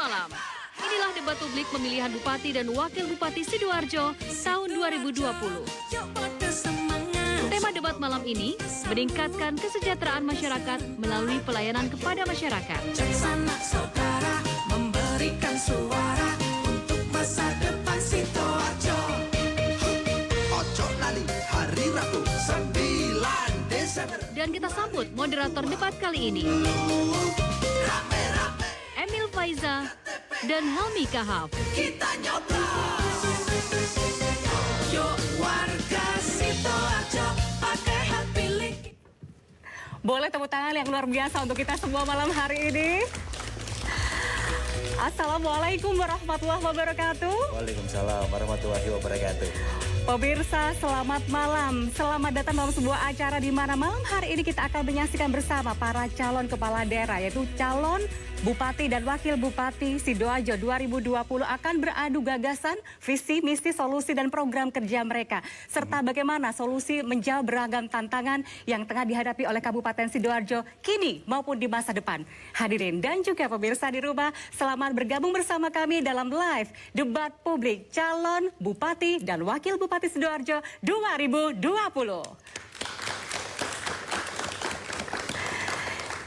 malam. Inilah debat publik pemilihan Bupati dan Wakil Bupati Sidoarjo tahun 2020. Tema debat malam ini meningkatkan kesejahteraan masyarakat melalui pelayanan kepada masyarakat. Sanak saudara memberikan suara untuk masa depan Sidoarjo. Ojo lali hari Rabu 9 Desember. Dan kita sambut moderator debat kali ini, Rame-rame Emil Faiza dan Helmi Kahaf. kita nyoblos. Yuk warga Sidoarjo pakai hak pilih. Boleh tepuk tangan yang luar biasa untuk kita semua malam hari ini. Assalamualaikum warahmatullahi wabarakatuh. Waalaikumsalam warahmatullahi wabarakatuh. Pemirsa, selamat malam. Selamat datang dalam sebuah acara di mana malam hari ini kita akan menyaksikan bersama para calon kepala daerah, yaitu calon Bupati dan Wakil Bupati Sidoarjo 2020 akan beradu gagasan, visi, misi, solusi, dan program kerja mereka. Serta bagaimana solusi menjawab beragam tantangan yang tengah dihadapi oleh Kabupaten Sidoarjo kini maupun di masa depan. Hadirin dan juga pemirsa di rumah, selamat bergabung bersama kami dalam live debat publik calon Bupati dan Wakil Bupati Sidoarjo 2020.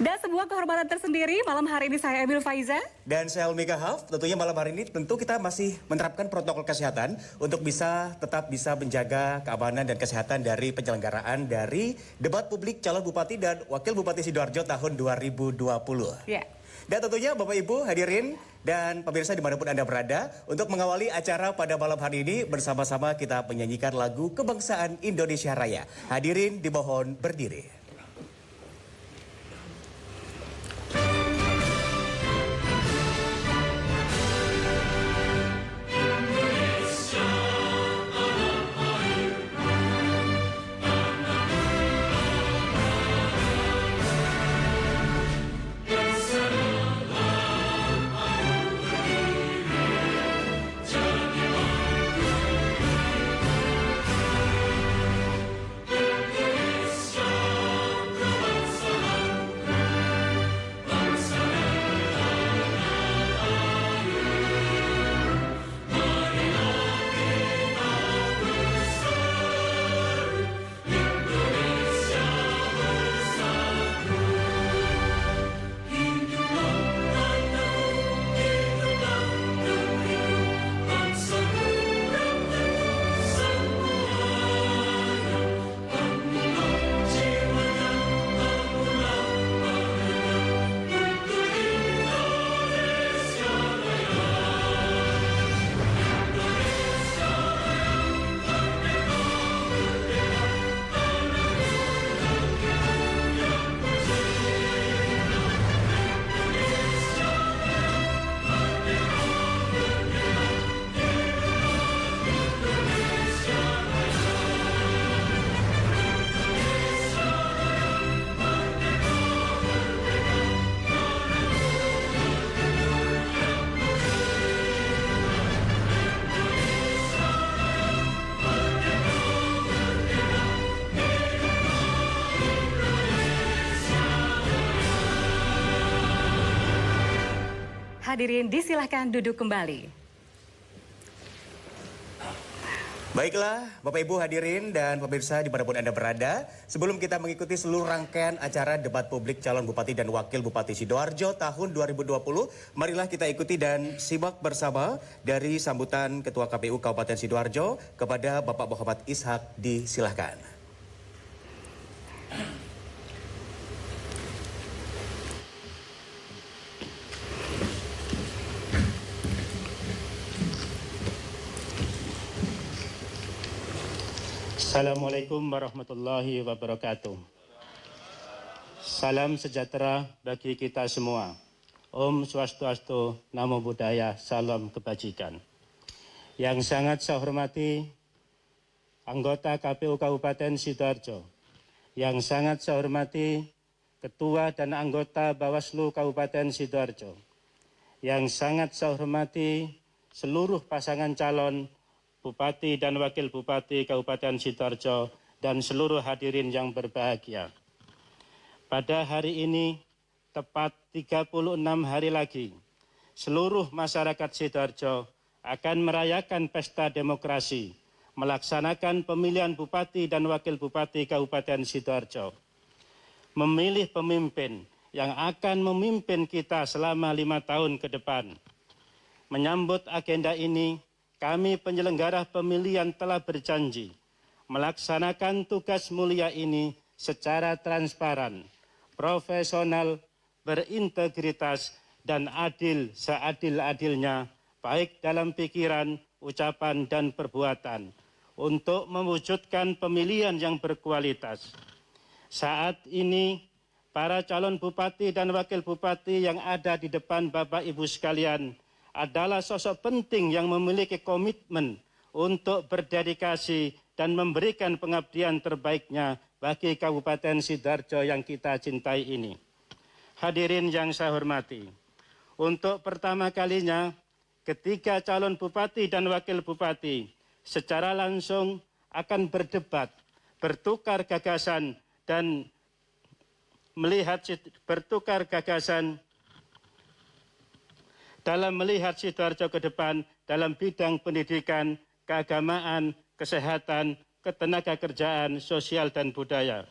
Dan sebuah kehormatan tersendiri, malam hari ini saya Emil Faiza. Dan saya Helmi Kahaf. Tentunya malam hari ini tentu kita masih menerapkan protokol kesehatan untuk tetap bisa menjaga keamanan dan kesehatan dari penyelenggaraan dari debat publik calon Bupati dan Wakil Bupati Sidoarjo tahun 2020. Ya. Dan tentunya Bapak Ibu hadirin dan pemirsa dimanapun Anda berada, untuk mengawali acara pada malam hari ini bersama-sama kita menyanyikan lagu Kebangsaan Indonesia Raya. Hadirin dimohon berdiri. Hadirin disilahkan duduk kembali. Baiklah, Bapak Ibu hadirin dan pemirsa dimanapun Anda berada, sebelum kita mengikuti seluruh rangkaian acara debat publik calon Bupati dan Wakil Bupati Sidoarjo tahun 2020, marilah kita ikuti dan simak bersama dari sambutan Ketua KPU Kabupaten Sidoarjo kepada Bapak Muhammad Ishak. Disilahkan. Assalamualaikum warahmatullahi wabarakatuh. Salam sejahtera bagi kita semua. Om Swastiastu, Namo Buddhaya, Salam Kebajikan. Yang sangat saya hormati anggota KPU Kabupaten Sidoarjo. Yang sangat saya hormati Ketua dan anggota Bawaslu Kabupaten Sidoarjo. Yang sangat saya hormati seluruh pasangan calon Bupati dan Wakil Bupati Kabupaten Sidoarjo dan seluruh hadirin yang berbahagia. Pada hari ini, tepat 36 hari lagi seluruh masyarakat Sidoarjo akan merayakan pesta demokrasi, melaksanakan pemilihan Bupati dan Wakil Bupati Kabupaten Sidoarjo. Memilih pemimpin yang akan memimpin kita selama 5 tahun ke depan. Menyambut agenda ini, kami penyelenggara pemilihan telah berjanji melaksanakan tugas mulia ini secara transparan, profesional, berintegritas, dan adil seadil-adilnya, baik dalam pikiran, ucapan, dan perbuatan, untuk mewujudkan pemilihan yang berkualitas. Saat ini, para calon bupati dan wakil bupati yang ada di depan Bapak Ibu sekalian adalah sosok penting yang memiliki komitmen untuk berdedikasi dan memberikan pengabdian terbaiknya bagi Kabupaten Sidoarjo yang kita cintai ini. Hadirin yang saya hormati, untuk pertama kalinya ketiga calon bupati dan wakil bupati secara langsung akan berdebat, bertukar gagasan dan bertukar gagasan dalam melihat Sidoarjo ke depan dalam bidang pendidikan, keagamaan, kesehatan, ketenaga kerjaan, sosial, dan budaya.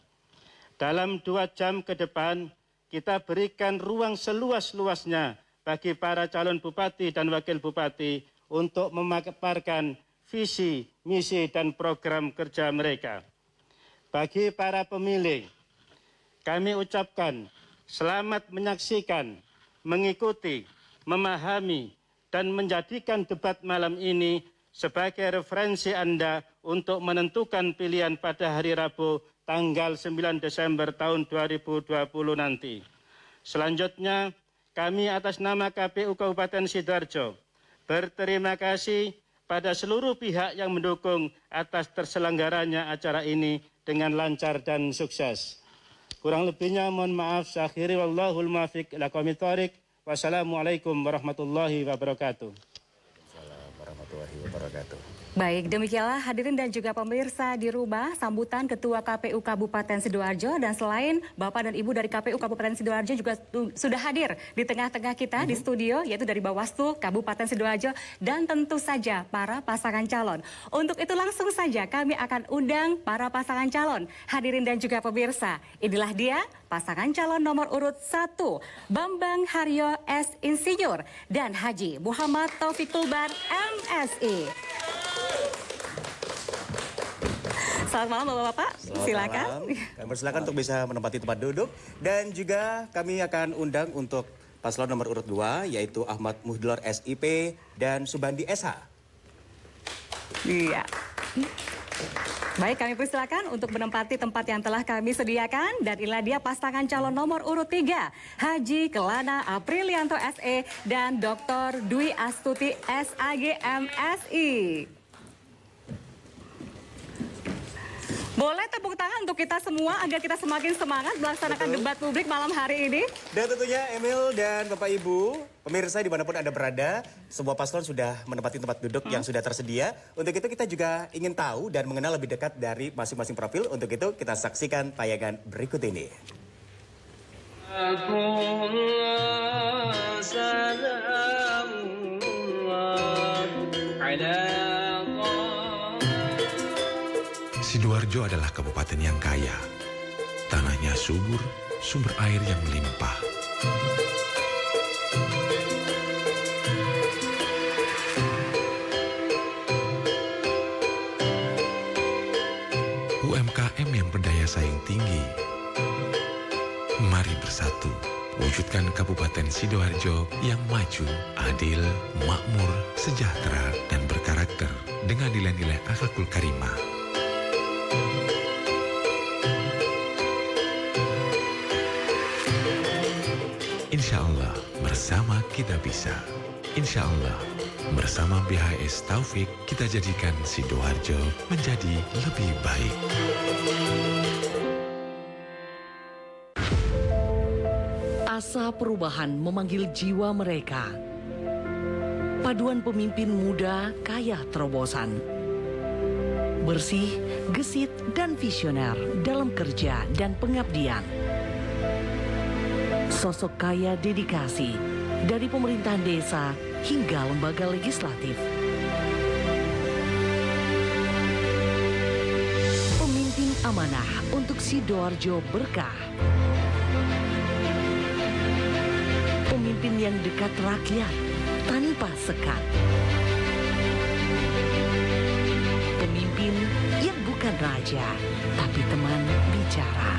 Dalam 2 jam ke depan, kita berikan ruang seluas-luasnya bagi para calon bupati dan wakil bupati untuk memaparkan visi, misi, dan program kerja mereka. Bagi para pemilih, kami ucapkan selamat menyaksikan, mengikuti, memahami, dan menjadikan debat malam ini sebagai referensi Anda untuk menentukan pilihan pada hari Rabu tanggal 9 Desember tahun 2020 nanti. Selanjutnya, kami atas nama KPU Kabupaten Sidoarjo berterima kasih pada seluruh pihak yang mendukung atas terselenggaranya acara ini dengan lancar dan sukses. Kurang lebihnya mohon maaf, saya akhiri wallahul muwaffiq ila aqwamit thoriq. Wassalamualaikum warahmatullahi wabarakatuh. Waalaikumsalam warahmatullahi wabarakatuh. Baik, demikianlah hadirin dan juga pemirsa di rumah sambutan Ketua KPU Kabupaten Sidoarjo, dan selain Bapak dan Ibu dari KPU Kabupaten Sidoarjo juga sudah hadir di tengah-tengah kita di studio, yaitu dari Bawaslu Kabupaten Sidoarjo dan tentu saja para pasangan calon. Untuk itu langsung saja kami akan undang para pasangan calon. Hadirin dan juga pemirsa, inilah dia pasangan calon nomor urut 1, Bambang Haryo S. Insinyur dan Haji Muhammad Taufikul Bar MSI. Selamat malam Bapak-Bapak, silakan. Kami persilakan untuk bisa menempati tempat duduk, dan juga kami akan undang untuk paslon nomor urut 2 yaitu Ahmad Muhdlor SIP dan Subandi SH. Iya. Baik, kami persilakan untuk menempati tempat yang telah kami sediakan, dan inilah dia pasangan calon nomor urut 3, Haji Kelana Aprilianto SE dan Dr. Dwi Astuti SAG MSI. Boleh tepuk tangan untuk kita semua agar kita semakin semangat melaksanakan debat publik malam hari ini. Dan tentunya Emil dan Bapak Ibu, pemirsa dimanapun Anda berada, semua paslon sudah menempati tempat duduk yang sudah tersedia. Untuk itu kita juga ingin tahu dan mengenal lebih dekat dari masing-masing profil. Untuk itu kita saksikan tayangan berikut ini. Sidoarjo adalah kabupaten yang kaya. Tanahnya subur, sumber air yang melimpah. UMKM yang berdaya saing tinggi. Mari bersatu, wujudkan Kabupaten Sidoarjo yang maju, adil, makmur, sejahtera, dan berkarakter dengan nilai-nilai akhlakul karimah. Insya Allah bersama kita bisa. Insya Allah bersama BHS Taufik kita jadikan Sidoarjo menjadi lebih baik. Asa perubahan memanggil jiwa mereka. Paduan pemimpin muda kaya terobosan. Bersih, gesit, dan visioner dalam kerja dan pengabdian. Sosok kaya dedikasi, dari pemerintahan desa hingga lembaga legislatif. Pemimpin amanah untuk Sidoarjo berkah. Pemimpin yang dekat rakyat tanpa sekat. Pemimpin yang bukan raja, tapi teman bicara.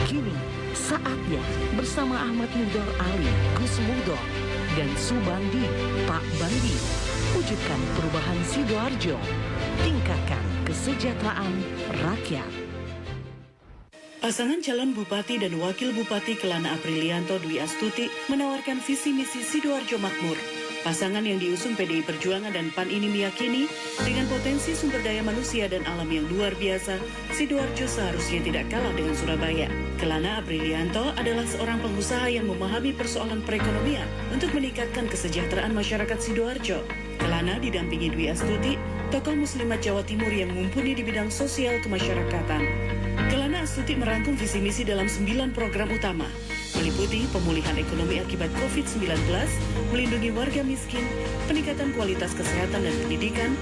Kini saatnya bersama Ahmad Mudor Ali, Gus Mudor, dan Subandi, Pak Bandi, wujudkan perubahan Sidoarjo, tingkatkan kesejahteraan rakyat. Pasangan calon Bupati dan Wakil Bupati Kelana Aprilianto Dwi Astuti menawarkan visi misi Sidoarjo Makmur. Pasangan yang diusung PDI Perjuangan dan PAN ini meyakini dengan potensi sumber daya manusia dan alam yang luar biasa, Sidoarjo seharusnya tidak kalah dengan Surabaya. Kelana Aprilianto adalah seorang pengusaha yang memahami persoalan perekonomian untuk meningkatkan kesejahteraan masyarakat Sidoarjo. Kelana didampingi Dwi Astuti, tokoh muslimat Jawa Timur yang mumpuni di bidang sosial kemasyarakatan. Kelana Astuti merangkum visi misi dalam 9 program utama, meliputi pemulihan ekonomi akibat COVID-19, melindungi warga miskin, peningkatan kualitas kesehatan dan pendidikan,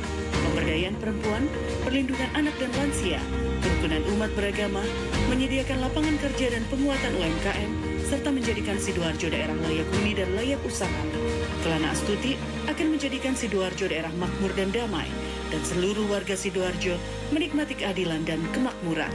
pemberdayaan perempuan, perlindungan anak dan lansia, kerukunan umat beragama, menyediakan lapangan kerja dan penguatan UMKM, serta menjadikan Sidoarjo daerah layak huni dan layak usaha. Kelana Astuti akan menjadikan Sidoarjo daerah makmur dan damai, dan seluruh warga Sidoarjo menikmati keadilan dan kemakmuran.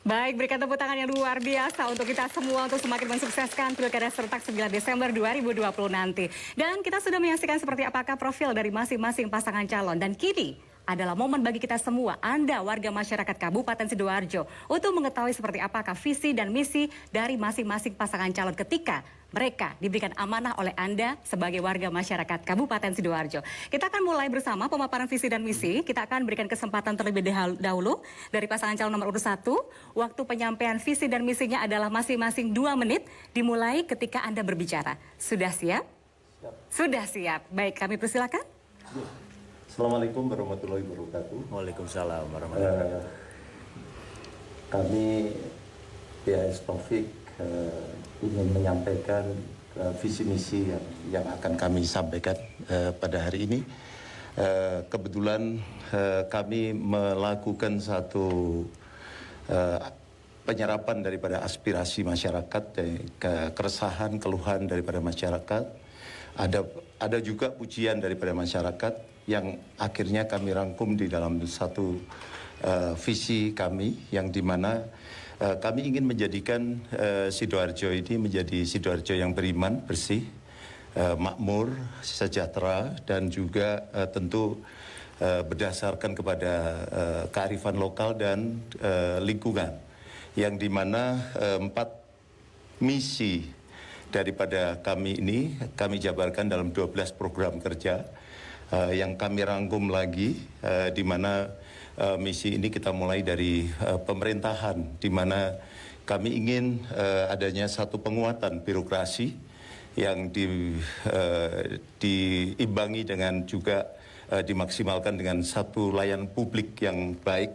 Baik, berikan tepuk tangan yang luar biasa untuk kita semua untuk semakin mensukseskan Pilkada serentak 9 Desember 2020 nanti. Dan kita sudah menyaksikan seperti apakah profil dari masing-masing pasangan calon. Dan kini adalah momen bagi kita semua, Anda warga masyarakat Kabupaten Sidoarjo, untuk mengetahui seperti apakah visi dan misi dari masing-masing pasangan calon ketika mereka diberikan amanah oleh Anda sebagai warga masyarakat Kabupaten Sidoarjo. Kita akan mulai bersama pemaparan visi dan misi. Kita akan berikan kesempatan terlebih dahulu dari pasangan calon nomor urut 1. Waktu penyampaian visi dan misinya adalah masing-masing 2 menit, dimulai ketika Anda berbicara. Sudah siap? Sudah siap. Baik, kami persilakan. Assalamualaikum warahmatullahi wabarakatuh. Waalaikumsalam warahmatullahi wabarakatuh. Kami PHS Taufik ingin menyampaikan visi misi yang akan kami sampaikan pada hari ini. Kebetulan kami melakukan satu penyerapan daripada aspirasi masyarakat, keresahan, keluhan daripada masyarakat. Ada juga pujian daripada masyarakat yang akhirnya kami rangkum di dalam satu visi kami, yang dimana kami ingin menjadikan Sidoarjo ini menjadi Sidoarjo yang beriman, bersih, makmur, sejahtera, dan juga tentu berdasarkan kepada kearifan lokal dan lingkungan, yang dimana 4 misi daripada kami ini kami jabarkan dalam 12 program kerja yang kami rangkum lagi, di mana misi ini kita mulai dari pemerintahan, di mana kami ingin adanya satu penguatan birokrasi yang diimbangi dengan juga dimaksimalkan dengan satu layanan publik yang baik,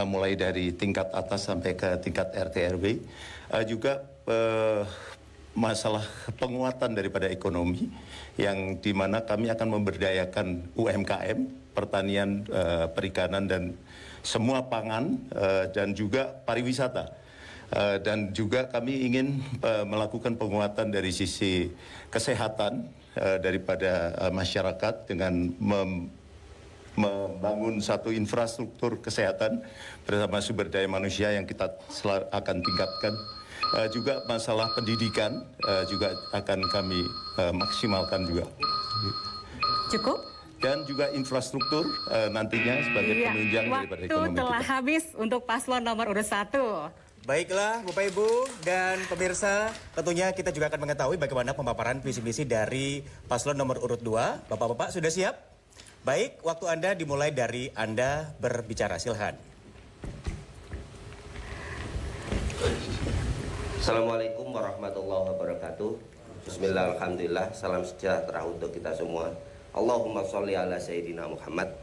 mulai dari tingkat atas sampai ke tingkat RT RW. Juga masalah penguatan daripada ekonomi, yang dimana kami akan memberdayakan UMKM, pertanian, perikanan, dan semua pangan, dan juga pariwisata. Dan juga kami ingin melakukan penguatan dari sisi kesehatan daripada masyarakat dengan membangun satu infrastruktur kesehatan bersama sumber daya manusia yang kita akan tingkatkan. Juga masalah pendidikan juga akan kami maksimalkan juga. Cukup? Dan juga infrastruktur nantinya sebagai penunjang daripada ekonomi kita. Waktu telah habis untuk paslon nomor urut 1. Baiklah Bapak Ibu dan pemirsa, tentunya kita juga akan mengetahui bagaimana pemaparan visi misi dari paslon nomor urut 2. Bapak-bapak sudah siap? Baik, waktu Anda dimulai dari Anda berbicara, silahkan. Assalamualaikum warahmatullahi wabarakatuh. Bismillah, alhamdulillah, salam sejahtera untuk kita semua. Allahumma sholli ala Sayyidina Muhammad.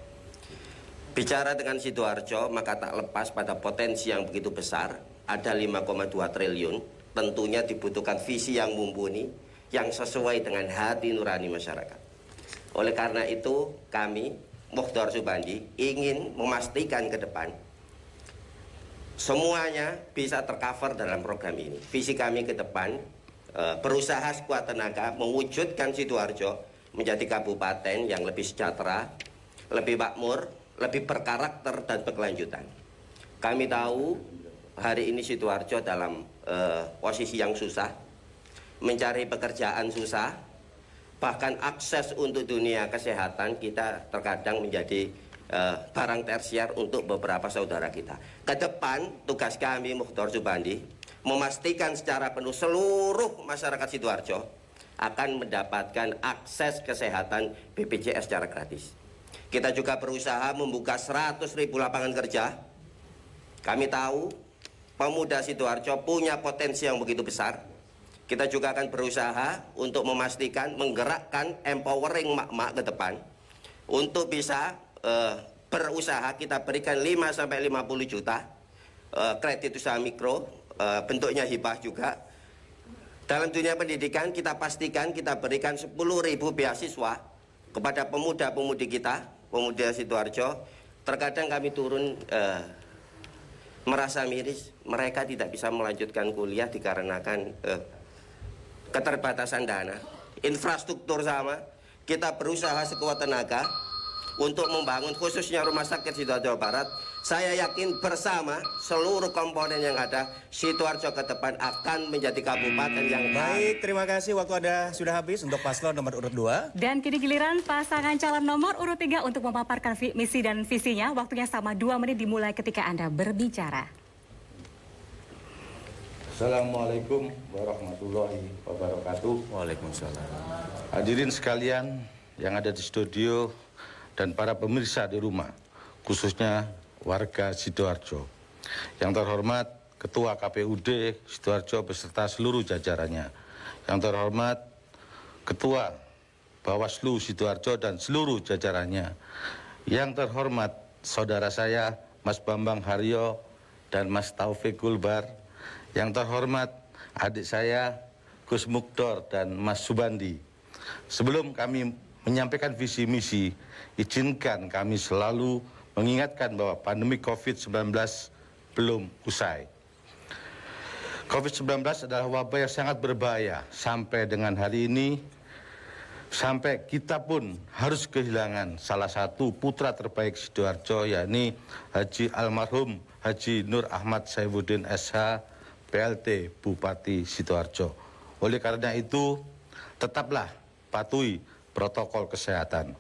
Bicara dengan Sidoarjo, maka tak lepas pada potensi yang begitu besar. Ada 5,2 triliun tentunya dibutuhkan visi yang mumpuni, yang sesuai dengan hati nurani masyarakat. Oleh karena itu, kami, Muhdar Subandi, ingin memastikan ke depan semuanya bisa tercover dalam program ini. Visi kami ke depan, berusaha sekuat tenaga mewujudkan Sidoarjo menjadi kabupaten yang lebih sejahtera, lebih makmur, lebih berkarakter dan berkelanjutan. Kami tahu hari ini Sidoarjo dalam posisi yang susah, mencari pekerjaan susah, bahkan akses untuk dunia kesehatan kita terkadang menjadi barang tersier untuk beberapa saudara kita. Ke depan tugas kami Muhdar Subandi memastikan secara penuh seluruh masyarakat Sidoarjo akan mendapatkan akses kesehatan BPJS secara gratis. Kita juga berusaha membuka 100.000 lapangan kerja. Kami tahu pemuda Sidoarjo punya potensi yang begitu besar. Kita juga akan berusaha untuk memastikan menggerakkan empowering mak-mak ke depan untuk bisa berusaha. Kita berikan 5-50 juta kredit usaha mikro, bentuknya hibah juga. Dalam dunia pendidikan kita pastikan kita berikan 10.000 beasiswa kepada pemuda-pemudi kita, pemuda Sidoarjo. Terkadang kami turun merasa miris, mereka tidak bisa melanjutkan kuliah dikarenakan keterbatasan dana, infrastruktur sama. Kita berusaha sekuat tenaga untuk membangun khususnya Rumah Sakit Sidoarjo Barat. Saya yakin bersama seluruh komponen yang ada, Sidoarjo ke depan akan menjadi kabupaten yang baik. Terima kasih, waktu Anda sudah habis untuk paslon nomor urut 2. Dan kini giliran pasangan calon nomor urut 3 untuk memaparkan misi dan visinya. Waktunya sama 2 menit dimulai ketika Anda berbicara. Assalamualaikum warahmatullahi wabarakatuh. Waalaikumsalam. Hadirin sekalian yang ada di studio dan para pemirsa di rumah, khususnya warga Sidoarjo. Yang terhormat Ketua KPUD Sidoarjo beserta seluruh jajarannya. Yang terhormat Ketua Bawaslu Sidoarjo dan seluruh jajarannya. Yang terhormat saudara saya Mas Bambang Haryo dan Mas Taufik Gulbar. Yang terhormat adik saya Gus Mukdor dan Mas Subandi. Sebelum kami menyampaikan visi misi, izinkan kami selalu mengingatkan bahwa pandemi COVID-19 belum usai. COVID-19 adalah wabah yang sangat berbahaya. Sampai dengan hari ini, sampai kita pun harus kehilangan salah satu putra terbaik Sidoarjo, yakni Haji Almarhum Haji Nur Ahmad Saifuddin SH, PLT Bupati Sidoarjo. Oleh karena itu, tetaplah patuhi protokol kesehatan.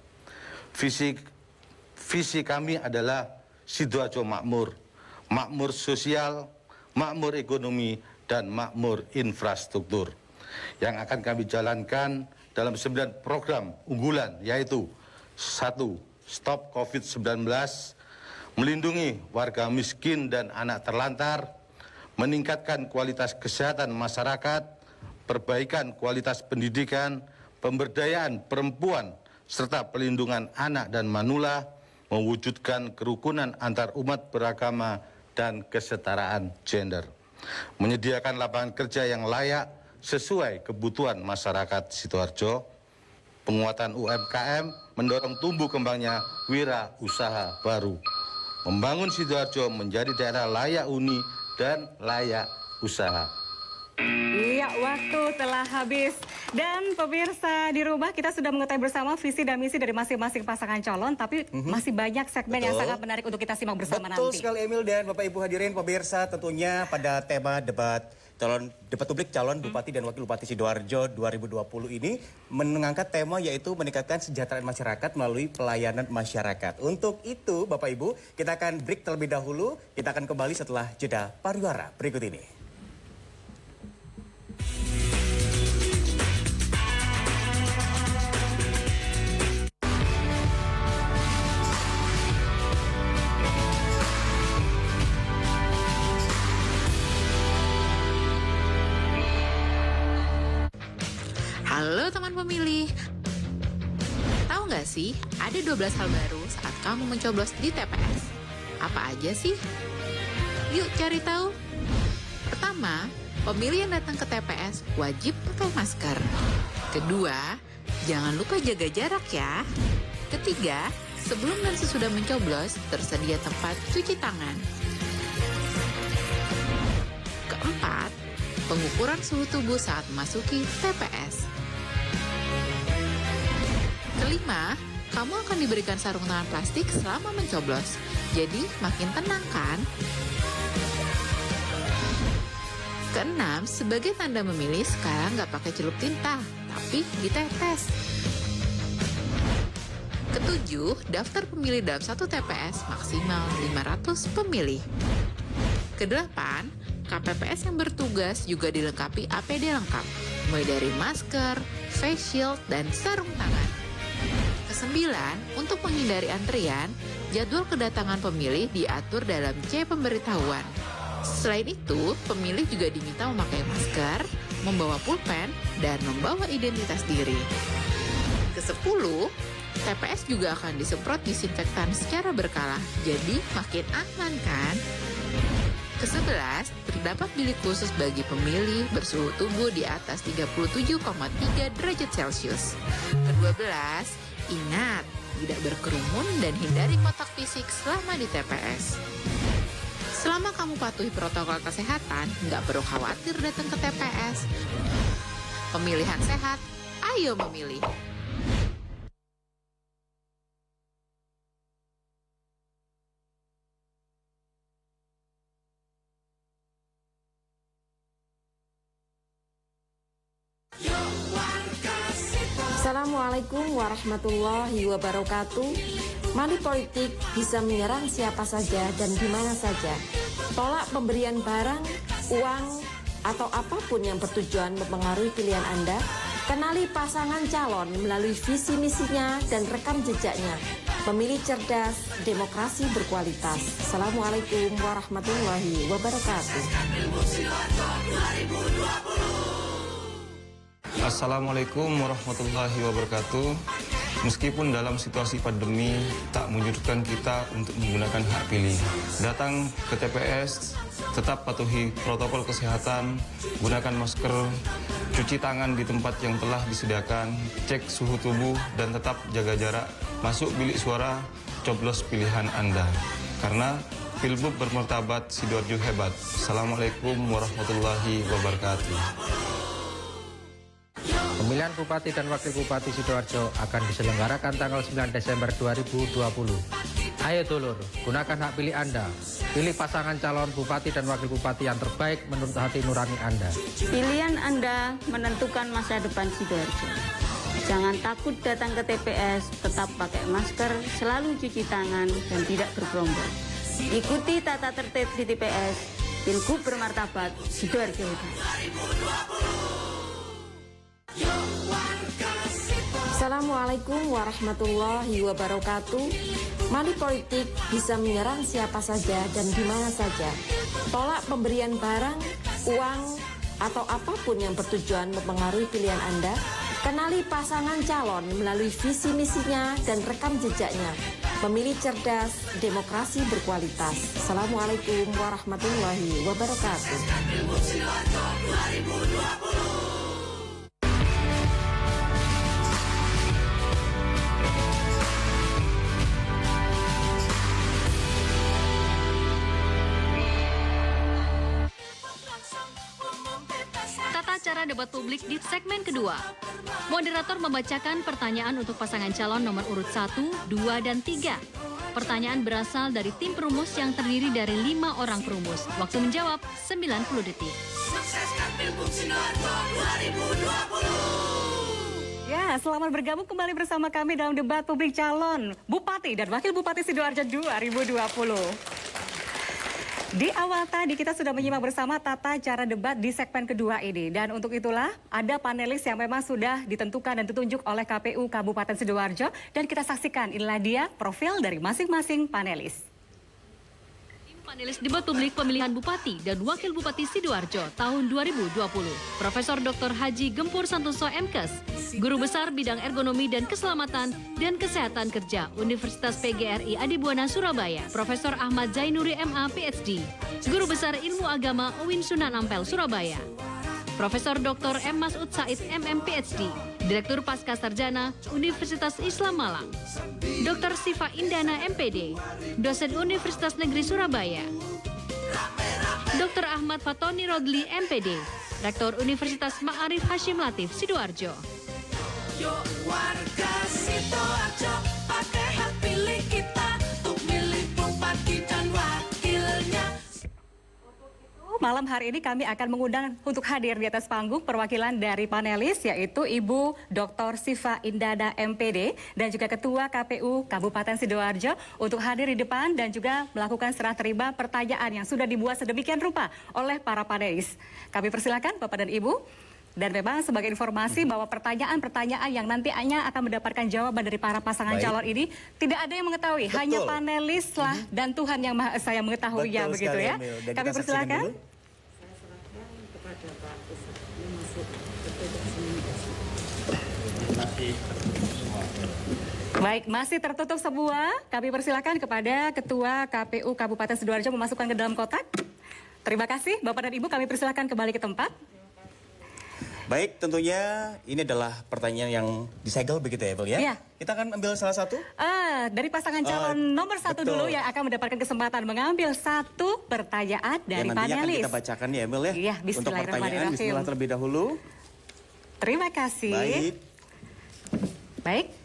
Visi kami adalah Sidoarjo makmur, makmur sosial, makmur ekonomi, dan makmur infrastruktur. Yang akan kami jalankan dalam 9 program unggulan, yaitu 1. Stop COVID-19, melindungi warga miskin dan anak terlantar, meningkatkan kualitas kesehatan masyarakat, perbaikan kualitas pendidikan, pemberdayaan perempuan, serta pelindungan anak dan manula, mewujudkan kerukunan antar umat beragama dan kesetaraan gender, menyediakan lapangan kerja yang layak sesuai kebutuhan masyarakat Sidoarjo, penguatan UMKM, mendorong tumbuh kembangnya wira usaha baru, membangun Sidoarjo menjadi daerah layak huni dan layak usaha. Iya, waktu telah habis. Dan pemirsa di rumah, kita sudah mengetahui bersama visi dan misi dari masing-masing pasangan calon, tapi masih banyak segmen yang sangat menarik untuk kita simak bersama nanti. Betul sekali Emil dan Bapak Ibu hadirin pemirsa, tentunya pada tema debat publik calon Bupati dan Wakil Bupati Sidoarjo 2020 ini mengangkat tema yaitu meningkatkan kesejahteraan masyarakat melalui pelayanan masyarakat. Untuk itu Bapak Ibu, kita akan break terlebih dahulu. Kita akan kembali setelah jeda pariwara berikut ini. Halo teman pemilih, tahu nggak sih ada 12 hal baru saat kamu mencoblos di TPS? Apa aja sih? Yuk cari tahu. Pertama, pemilih yang datang ke TPS wajib pakai masker. Kedua, jangan lupa jaga jarak ya. Ketiga, sebelum dan sesudah mencoblos, tersedia tempat cuci tangan. Keempat, pengukuran suhu tubuh saat memasuki TPS. Kelima, kamu akan diberikan sarung tangan plastik selama mencoblos. Jadi, makin tenang kan? Keenam, sebagai tanda memilih, sekarang nggak pakai celup tinta, tapi ditetes. Ketujuh, daftar pemilih dalam satu TPS maksimal 500 pemilih. Kedelapan, KPPS yang bertugas juga dilengkapi APD lengkap, mulai dari masker, face shield, dan sarung tangan. Kesembilan, untuk menghindari antrian, jadwal kedatangan pemilih diatur dalam C pemberitahuan. Selain itu, pemilih juga diminta memakai masker, membawa pulpen, dan membawa identitas diri. Kesepuluh, TPS juga akan disemprot disinfektan secara berkala, jadi makin aman kan? Ke-11, terdapat bilik khusus bagi pemilih bersuhu tubuh di atas 37,3 derajat Celcius. Ke-12, ingat, tidak berkerumun dan hindari kontak fisik selama di TPS. Selama kamu patuhi protokol kesehatan, nggak perlu khawatir datang ke TPS. Pemilihan sehat, ayo memilih. Assalamualaikum warahmatullahi wabarakatuh. Money politik bisa menyerang siapa saja dan di mana saja. Tolak pemberian barang, uang, atau apapun yang bertujuan mempengaruhi pilihan Anda. Kenali pasangan calon melalui visi misinya dan rekam jejaknya. Pemilih cerdas, demokrasi berkualitas. Assalamualaikum warahmatullahi wabarakatuh. Assalamualaikum warahmatullahi wabarakatuh. Meskipun dalam situasi pandemi tak menyurutkan kita untuk menggunakan hak pilih. Datang ke TPS, tetap patuhi protokol kesehatan, gunakan masker, cuci tangan di tempat yang telah disediakan, cek suhu tubuh, dan tetap jaga jarak. Masuk bilik suara, coblos pilihan Anda. Karena Pilbub bermartabat, Sidoarjo hebat. Assalamualaikum warahmatullahi wabarakatuh. Pemilihan Bupati dan Wakil Bupati Sidoarjo akan diselenggarakan tanggal 9 Desember 2020. Ayo dulur, gunakan hak pilih Anda. Pilih pasangan calon Bupati dan Wakil Bupati yang terbaik menurut hati nurani Anda. Pilihan Anda menentukan masa depan Sidoarjo. Jangan takut datang ke TPS, tetap pakai masker, selalu cuci tangan, dan tidak bergerombol. Ikuti tata tertib di TPS. Pilgub bermartabat, Sidoarjo hebat. Assalamualaikum warahmatullahi wabarakatuh. Money politik bisa menyerang siapa saja dan di mana saja. Tolak pemberian barang, uang, atau apapun yang bertujuan mempengaruhi pilihan Anda. Kenali pasangan calon melalui visi misinya dan rekam jejaknya. Pemilih cerdas, demokrasi berkualitas. Assalamualaikum warahmatullahi wabarakatuh. Tata cara debat publik di segmen kedua. Moderator membacakan pertanyaan untuk pasangan calon nomor urut 1, 2, dan 3. Pertanyaan berasal dari tim perumus yang terdiri dari 5 orang perumus. Waktu menjawab 90 detik. Sukseskan Pilgub Sidoarjo 2020. Ya, selamat bergabung kembali bersama kami dalam debat publik calon Bupati dan Wakil Bupati Sidoarjo 2020. Di awal tadi kita sudah menyimak bersama tata cara debat di segmen kedua ini. Dan untuk itulah ada panelis yang memang sudah ditentukan dan ditunjuk oleh KPU Kabupaten Sidoarjo. Dan kita saksikan, inilah dia profil dari masing-masing panelis. Panelis debat publik pemilihan Bupati dan Wakil Bupati Sidoarjo tahun 2020. Profesor Dr. Haji Gempur Santoso MKes, Guru Besar Bidang Ergonomi dan Keselamatan dan Kesehatan Kerja Universitas PGRI Adibuana Surabaya. Profesor Ahmad Zainuri MA PhD, Guru Besar Ilmu Agama UIN Sunan Ampel Surabaya. Profesor Dr. M. Masud Said MM PhD, Direktur Pasca Sarjana Universitas Islam Malang. Dr. Sifa Indana MPD, dosen Universitas Negeri Surabaya. Dr. Ahmad Fatoni Rodli MPD, Rektor Universitas Ma'arif Hashim Latif Sidoarjo. Yuk warga Sidoarjo, pakai hak pilih kita untuk milih bupati dan wakilnya. Malam hari ini kami akan mengundang untuk hadir di atas panggung perwakilan dari panelis, yaitu Ibu Dr. Sifa Indana MPD dan juga Ketua KPU Kabupaten Sidoarjo untuk hadir di depan dan juga melakukan serah terima pertanyaan yang sudah dibuat sedemikian rupa oleh para panelis. Kami persilakan Bapak dan Ibu. Dan memang sebagai informasi bahwa pertanyaan-pertanyaan yang nantinya akan mendapatkan jawaban dari para pasangan calon ini tidak ada yang mengetahui, hanya panelis lah dan Tuhan yang Maha Esa yang mengetahuinya, begitu ya. Kami persilakan. Baik, masih tertutup semua. Kami persilakan kepada Ketua KPU Kabupaten Sidoarjo memasukkan ke dalam kotak. Terima kasih Bapak dan Ibu, kami persilakan kembali ke tempat. Baik, tentunya ini adalah pertanyaan yang disegel begitu ya, Bel ya? Iya. Kita akan ambil salah satu. Dari pasangan calon nomor satu dulu yang akan mendapatkan kesempatan mengambil satu pertanyaan dari yang nantinya panelis. akan kita bacakan ya, Bel ya? Iya, untuk pertanyaan, bismillah terlebih dahulu. Terima kasih. Baik.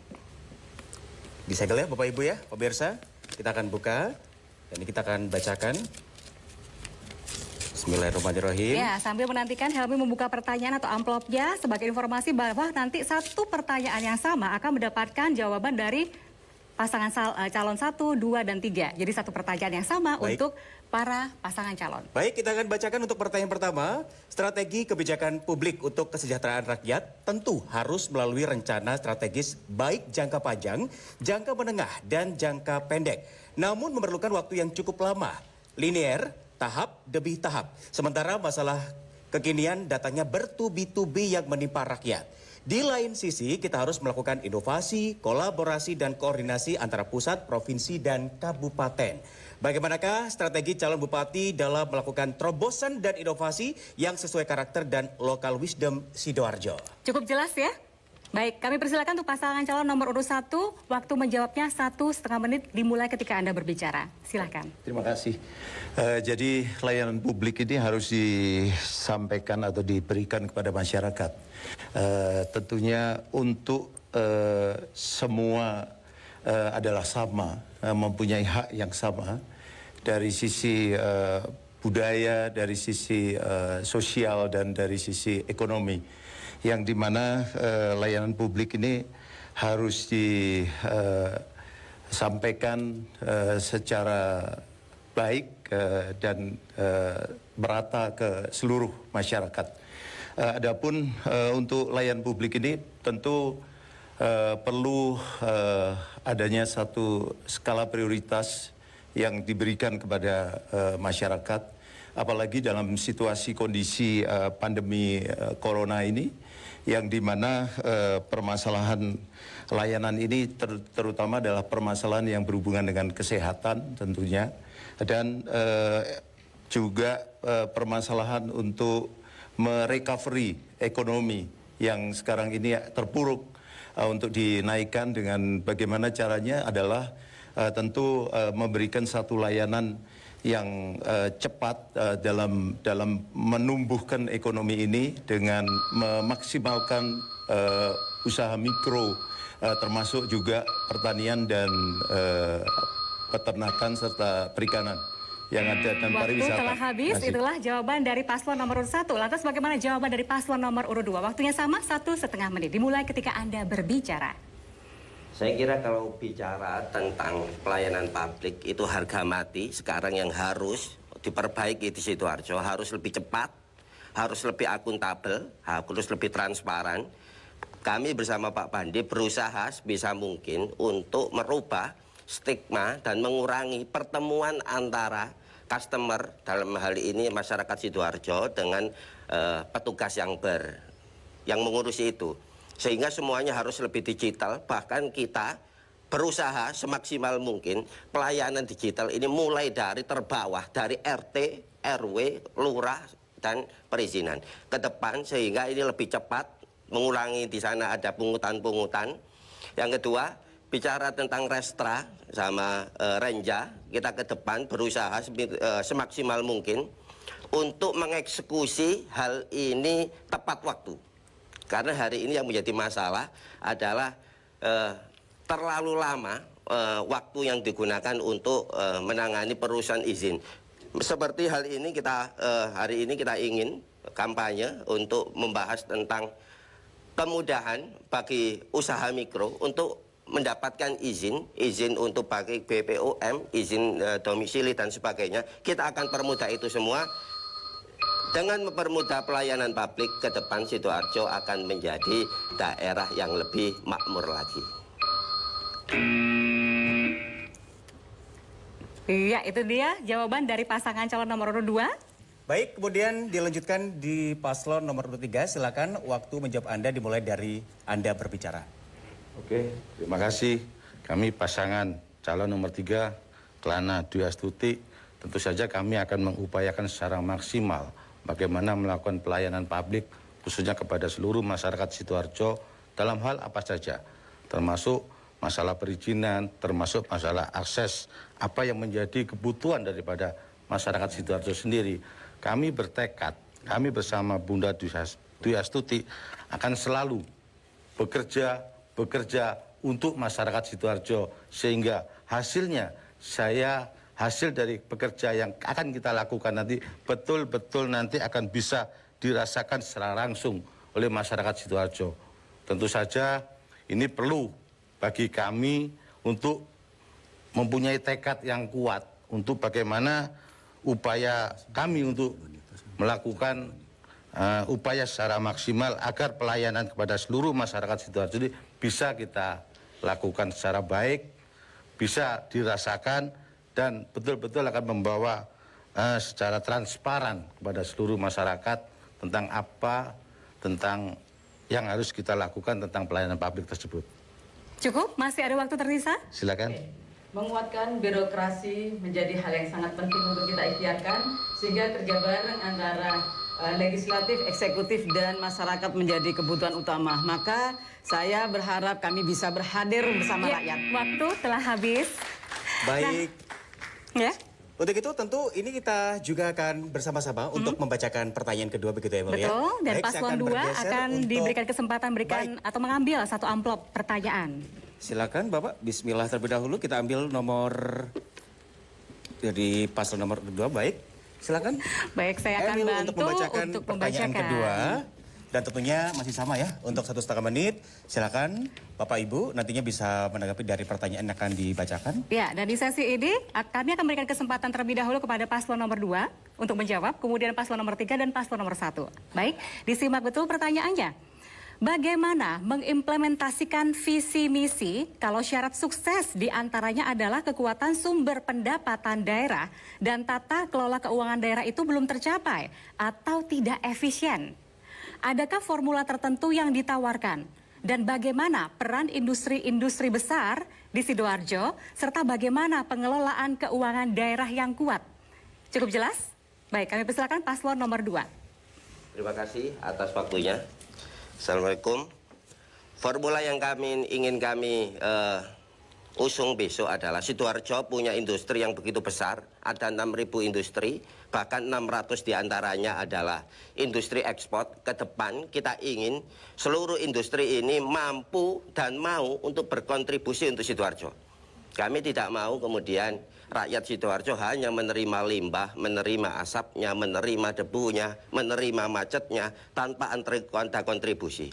Disegel ya Bapak Ibu ya, pemirsa. Kita akan buka dan ini kita akan bacakan. Bismillahirrahmanirrahim. Ya, sambil menantikan Helmi membuka pertanyaan atau amplopnya sebagai informasi bahwa nanti satu pertanyaan yang sama akan mendapatkan jawaban dari pasangan calon 1, 2, dan 3. Jadi satu pertanyaan yang sama untuk para pasangan calon. Baik, kita akan bacakan untuk pertanyaan pertama. Strategi kebijakan publik untuk kesejahteraan rakyat tentu harus melalui rencana strategis baik jangka panjang, jangka menengah, dan jangka pendek. Namun memerlukan waktu yang cukup lama, linear, tahap demi tahap. Sementara masalah kekinian datangnya bertubi-tubi yang menimpa rakyat. Di lain sisi, kita harus melakukan inovasi, kolaborasi, dan koordinasi antara pusat, provinsi, dan kabupaten. Bagaimanakah strategi calon bupati dalam melakukan terobosan dan inovasi yang sesuai karakter dan lokal wisdom Sidoarjo? Cukup jelas ya? Baik, kami persilakan untuk pasangan calon nomor urut 1, waktu menjawabnya 1,5 menit dimulai ketika Anda berbicara. Silakan. Terima kasih. Jadi layanan publik ini harus disampaikan atau diberikan kepada masyarakat. Tentunya untuk semua adalah sama, mempunyai hak yang sama dari sisi budaya, dari sisi sosial, dan dari sisi ekonomi. Yang dimana layanan publik ini harus disampaikan secara baik dan merata ke seluruh masyarakat. Adapun untuk layanan publik ini tentu perlu adanya satu skala prioritas yang diberikan kepada masyarakat, apalagi dalam situasi kondisi pandemi corona ini, yang dimana permasalahan layanan ini terutama adalah permasalahan yang berhubungan dengan kesehatan tentunya, dan juga permasalahan untuk merecovery ekonomi yang sekarang ini terpuruk, untuk dinaikkan dengan bagaimana caranya adalah tentu memberikan satu layanan yang cepat dalam menumbuhkan ekonomi ini dengan memaksimalkan usaha mikro, termasuk juga pertanian dan peternakan serta perikanan yang ada dan pariwisata. Waktu telah habis, itulah jawaban dari paslon nomor urut 1. Lantas bagaimana jawaban dari paslon nomor urut 2? Waktunya sama, 1,5 menit dimulai ketika Anda berbicara. Saya kira kalau bicara tentang pelayanan publik itu harga mati sekarang yang harus diperbaiki di Sidoarjo, harus lebih cepat, harus lebih akuntabel, harus lebih transparan. Kami bersama Pak Pandi berusaha sebisa mungkin untuk merubah stigma dan mengurangi pertemuan antara customer, dalam hal ini masyarakat Sidoarjo, dengan petugas yang mengurusi itu. Sehingga semuanya harus lebih digital, bahkan kita berusaha semaksimal mungkin pelayanan digital ini mulai dari terbawah, dari RT, RW, lurah, dan perizinan ke depan sehingga ini lebih cepat, mengurangi di sana ada pungutan-pungutan. Yang kedua, bicara tentang restra sama renja, kita ke depan berusaha semaksimal mungkin untuk mengeksekusi hal ini tepat waktu. Karena hari ini yang menjadi masalah adalah terlalu lama waktu yang digunakan untuk menangani perusahaan izin. Seperti hal ini hari ini kita ingin kampanye untuk membahas tentang kemudahan bagi usaha mikro untuk mendapatkan izin untuk pakai BPOM, izin domisili dan sebagainya. Kita akan permudah itu semua. Dengan mempermudah pelayanan publik ke depan, Sidoarjo akan menjadi daerah yang lebih makmur lagi. Iya, itu dia jawaban dari pasangan calon nomor urut 2. Baik, kemudian dilanjutkan di paslon nomor urut 3. Silakan waktu menjawab Anda dimulai dari Anda berbicara. Oke, terima kasih. Kami pasangan calon nomor 3, Kelana Dwi Astuti, tentu saja kami akan mengupayakan secara maksimal bagaimana melakukan pelayanan publik khususnya kepada seluruh masyarakat Sidoarjo dalam hal apa saja, termasuk masalah perizinan, termasuk masalah akses apa yang menjadi kebutuhan daripada masyarakat Sidoarjo sendiri. Kami bertekad, kami bersama Bunda Dwi Astuti akan selalu bekerja untuk masyarakat Sidoarjo sehingga hasil dari pekerja yang akan kita lakukan nanti betul-betul nanti akan bisa dirasakan secara langsung oleh masyarakat Sidoarjo. Tentu saja ini perlu bagi kami untuk mempunyai tekad yang kuat untuk bagaimana upaya kami untuk melakukan upaya secara maksimal agar pelayanan kepada seluruh masyarakat Sidoarjo ini bisa kita lakukan secara baik, bisa dirasakan dan betul-betul akan membawa secara transparan kepada seluruh masyarakat tentang yang harus kita lakukan tentang pelayanan publik tersebut. Cukup? Masih ada waktu tersisa? Silakan. Menguatkan birokrasi menjadi hal yang sangat penting untuk kita ikhtiarkan sehingga kerja bareng antara legislatif, eksekutif, dan masyarakat menjadi kebutuhan utama. Maka saya berharap kami bisa berhadir bersama rakyat. Waktu telah habis. Baik. Ya. Untuk itu tentu ini kita juga akan bersama-sama untuk membacakan pertanyaan kedua begitu ya Mulia. Betul, dan Baik, paslon 2 akan diberikan kesempatan atau mengambil satu amplop pertanyaan. Silakan Bapak, bismillah terlebih dahulu kita ambil nomor dari paslon nomor 2, baik. Silakan. Baik, saya akan Emil bantu untuk membacakan pertanyaan kedua. Dan tentunya masih sama ya, untuk 1,5 menit. Silakan Bapak Ibu nantinya bisa menanggapi dari pertanyaan yang akan dibacakan. Ya, dan di sesi ini kami akan memberikan kesempatan terlebih dahulu kepada paslon nomor 2 untuk menjawab, kemudian paslon nomor 3 dan paslon nomor 1. Baik, disimak betul pertanyaannya. Bagaimana mengimplementasikan visi misi kalau syarat sukses diantaranya adalah kekuatan sumber pendapatan daerah dan tata kelola keuangan daerah itu belum tercapai atau tidak efisien? Adakah formula tertentu yang ditawarkan? Dan bagaimana peran industri-industri besar di Sidoarjo serta bagaimana pengelolaan keuangan daerah yang kuat? Cukup jelas? Baik, kami persilakan paslon nomor 2. Terima kasih atas waktunya. Assalamualaikum. Formula yang ingin kami usung besok adalah Sidoarjo punya industri yang begitu besar, ada 6.000 industri, bahkan 600 diantaranya adalah industri ekspor. Ke depan kita ingin seluruh industri ini mampu dan mau untuk berkontribusi untuk Sidoarjo. Kami tidak mau kemudian rakyat Sidoarjo hanya menerima limbah, menerima asapnya, menerima debunya, menerima macetnya tanpa ada kontribusi.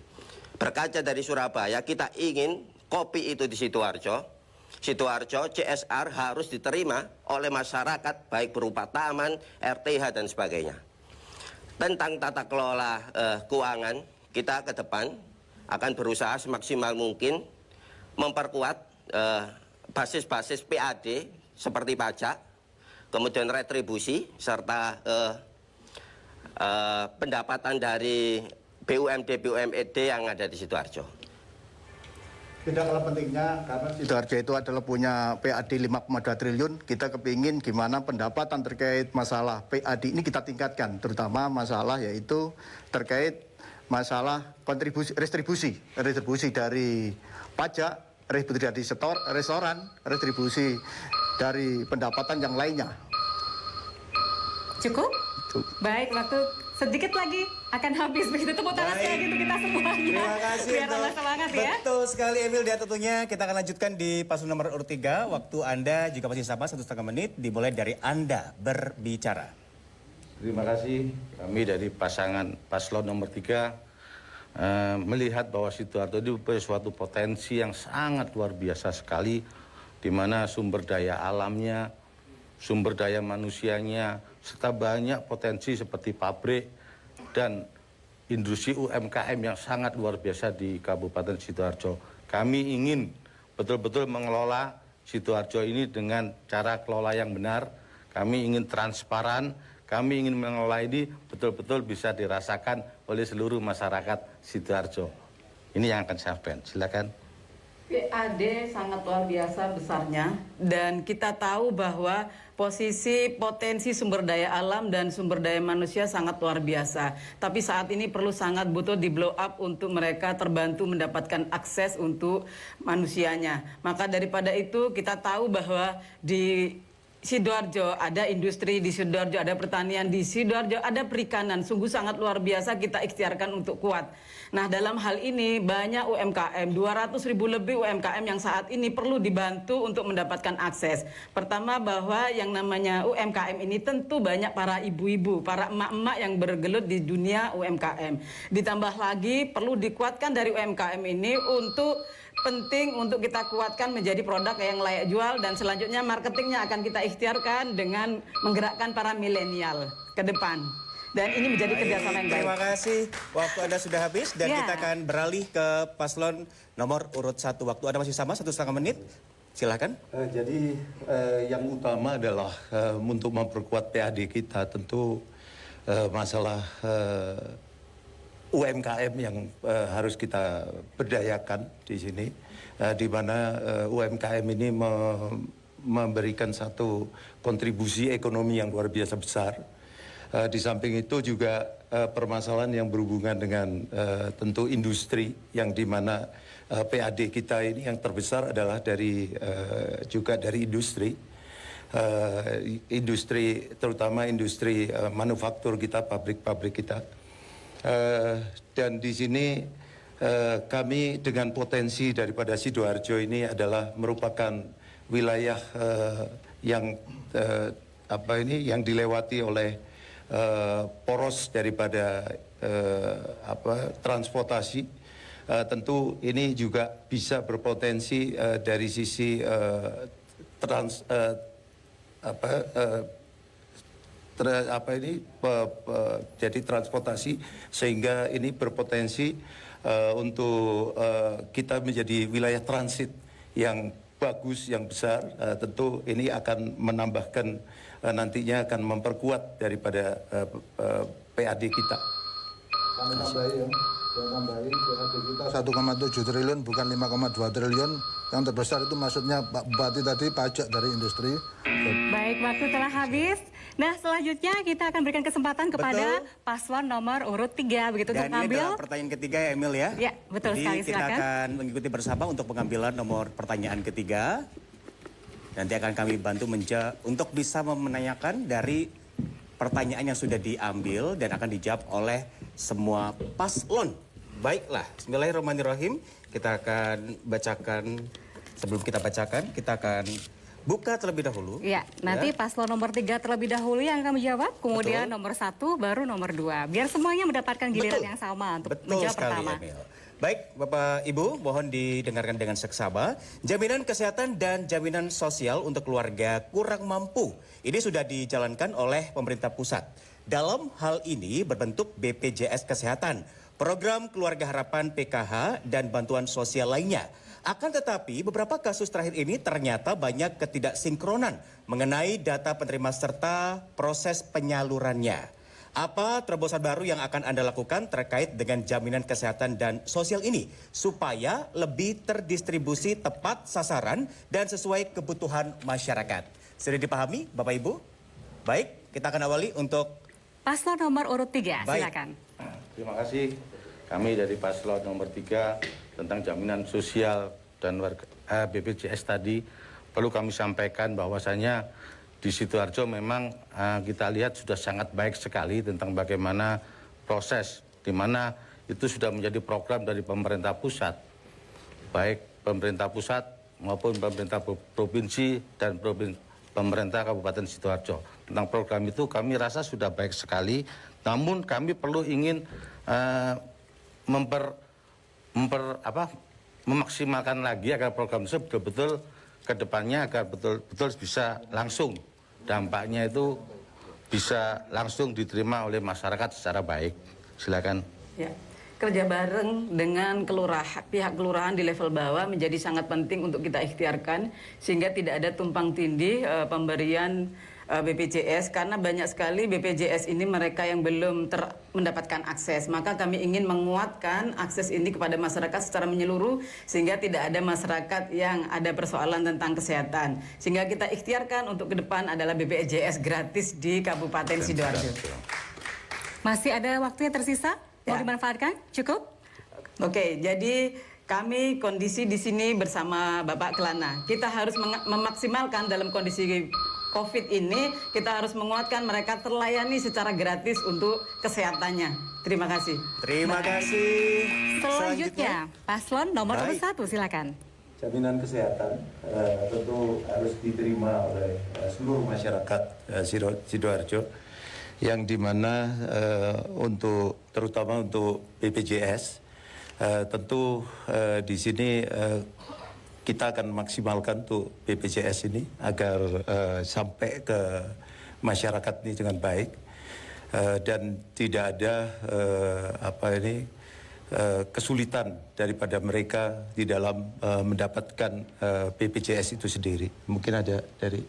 Berkaca dari Surabaya, kita ingin kopi itu di Sidoarjo. Sidoarjo, CSR harus diterima oleh masyarakat baik berupa taman, RTH dan sebagainya. Tentang tata kelola keuangan, kita ke depan akan berusaha semaksimal mungkin memperkuat basis-basis PAD seperti pajak, kemudian retribusi serta pendapatan dari BUMD-BUMD yang ada di Sidoarjo. Tidak kalah pentingnya karena Sidoarjo itu adalah punya PAD 5,2 triliun. Kita kepingin gimana pendapatan terkait masalah PAD ini kita tingkatkan, terutama masalah yaitu terkait masalah restribusi dari pajak, retribusi dari restoran, retribusi dari pendapatan yang lainnya. Cukup? Baik, waktu sedikit lagi akan habis. Begitu, tepuk tangan sekali lagi untuk kita semuanya. Terima kasih. Biar tambah semangat ya. Betul sekali Emil, dan tentunya kita akan lanjutkan di paslon nomor urut 3. Waktu Anda jika masih sama 1,5 menit dimulai dari Anda berbicara. Terima kasih. Kami dari paslon nomor 3 melihat bahwa Sidoarjo itu punya suatu potensi yang sangat luar biasa sekali, di mana sumber daya alamnya, sumber daya manusianya, serta banyak potensi seperti pabrik dan industri UMKM yang sangat luar biasa di Kabupaten Sidoarjo. Kami ingin betul-betul mengelola Sidoarjo ini dengan cara kelola yang benar. Kami ingin transparan, kami ingin mengelola ini betul-betul bisa dirasakan oleh seluruh masyarakat Sidoarjo. Ini yang akan saya sampaikan. Silakan. PAD sangat luar biasa besarnya, dan kita tahu bahwa posisi potensi sumber daya alam dan sumber daya manusia sangat luar biasa. Tapi saat ini perlu sangat butuh di blow up untuk mereka terbantu mendapatkan akses untuk manusianya. Maka daripada itu kita tahu bahwa di Sidoarjo ada industri, di Sidoarjo ada pertanian, di Sidoarjo ada perikanan. Sungguh sangat luar biasa kita ikhtiarkan untuk kuat. Nah, dalam hal ini banyak UMKM, 200.000 lebih UMKM yang saat ini perlu dibantu untuk mendapatkan akses. Pertama, bahwa yang namanya UMKM ini tentu banyak para ibu-ibu, para emak-emak yang bergelut di dunia UMKM. Ditambah lagi perlu dikuatkan dari UMKM ini penting untuk kita kuatkan menjadi produk yang layak jual, dan selanjutnya marketingnya akan kita ikhtiarkan dengan menggerakkan para milenial ke depan. Dan ini menjadi kerjasama yang baik. Terima kasih. Waktu Anda sudah habis dan kita akan beralih ke paslon nomor urut 1. Waktu Anda masih sama 1,5 menit. Silakan. Jadi yang utama adalah untuk memperkuat PAD kita tentu masalah UMKM yang harus kita berdayakan di sini, di mana UMKM ini memberikan satu kontribusi ekonomi yang luar biasa besar. Di samping itu juga permasalahan yang berhubungan dengan tentu industri, yang di mana PAD kita ini yang terbesar adalah juga dari industri. Industri, terutama industri manufaktur kita, pabrik-pabrik kita. Dan di sini kami dengan potensi daripada Sidoarjo ini adalah merupakan wilayah yang yang dilewati oleh poros daripada transportasi. Tentu ini juga bisa berpotensi dari sisi jadi transportasi, sehingga ini berpotensi untuk kita menjadi wilayah transit yang bagus, yang besar. Tentu ini akan menambahkan, nantinya akan memperkuat daripada PAD kita. Kami tambahin, PAD kita 1,7 triliun bukan 5,2 triliun. Yang terbesar itu maksudnya Pak Bupati tadi pajak dari industri. Baik, waktu telah habis. Nah, selanjutnya kita akan berikan kesempatan kepada paslon nomor urut 3 begitu, untuk Dan ini mengambil adalah pertanyaan ketiga ya Emil ya. Ya, betul Jadi sekali, kita silakan. akan mengikuti bersama untuk pengambilan nomor pertanyaan ketiga. Nanti akan kami bantu untuk bisa menanyakan dari pertanyaan yang sudah diambil dan akan dijawab oleh semua paslon. Baiklah, bismillahirrahmanirrahim. Kita akan bacakan, sebelum kita bacakan, kita akan buka terlebih dahulu. Ya, nanti paslon nomor 3 terlebih dahulu yang akan menjawab, kemudian nomor 1, baru nomor 2. Biar semuanya mendapatkan giliran yang sama untuk menjawab pertama. Emil. Baik, Bapak Ibu, mohon didengarkan dengan seksama. Jaminan kesehatan dan jaminan sosial untuk keluarga kurang mampu. Ini sudah dijalankan oleh pemerintah pusat. Dalam hal ini berbentuk BPJS Kesehatan, program Keluarga Harapan PKH, dan bantuan sosial lainnya. Akan tetapi beberapa kasus terakhir ini ternyata banyak ketidaksinkronan mengenai data penerima serta proses penyalurannya. Apa terobosan baru yang akan Anda lakukan terkait dengan jaminan kesehatan dan sosial ini supaya lebih terdistribusi tepat sasaran dan sesuai kebutuhan masyarakat? Sudah dipahami Bapak Ibu? Baik, kita akan awali untuk Paslon nomor urut 3, silakan. Terima kasih. Kami dari Paslon nomor 3 tentang jaminan sosial dan BPJS tadi perlu kami sampaikan bahwasanya di Sidoarjo memang kita lihat sudah sangat baik sekali tentang bagaimana proses di mana itu sudah menjadi program dari pemerintah pusat, baik pemerintah pusat maupun pemerintah provinsi dan pemerintah Kabupaten Sidoarjo. Tentang program itu kami rasa sudah baik sekali, namun kami perlu ingin memaksimalkan lagi agar program itu betul-betul ke depannya agar betul-betul bisa langsung dampaknya itu bisa langsung diterima oleh masyarakat secara baik. Silakan. Ya, kerja bareng dengan pihak kelurahan di level bawah menjadi sangat penting untuk kita ikhtiarkan sehingga tidak ada tumpang tindih pemberian BPJS karena banyak sekali BPJS ini mereka yang belum mendapatkan akses. Maka kami ingin menguatkan akses ini kepada masyarakat secara menyeluruh sehingga tidak ada masyarakat yang ada persoalan tentang kesehatan. Sehingga kita ikhtiarkan untuk ke depan adalah BPJS gratis di Kabupaten Sidoarjo. Masih ada waktu yang tersisa? Mau dimanfaatkan? Cukup? Oke, jadi kami kondisi di sini bersama Bapak Kelana. Kita harus memaksimalkan dalam kondisi COVID ini, kita harus menguatkan mereka terlayani secara gratis untuk kesehatannya. Terima kasih. Terima kasih. Selanjutnya, Paslon nomor 1, silakan. Jaminan kesehatan tentu harus diterima oleh seluruh masyarakat Sidoarjo, yang dimana terutama untuk BPJS tentu di sini kita akan maksimalkan untuk BPJS ini agar sampai ke masyarakat ini dengan baik dan tidak ada kesulitan daripada mereka di dalam mendapatkan BPJS itu sendiri. Mungkin ada dari.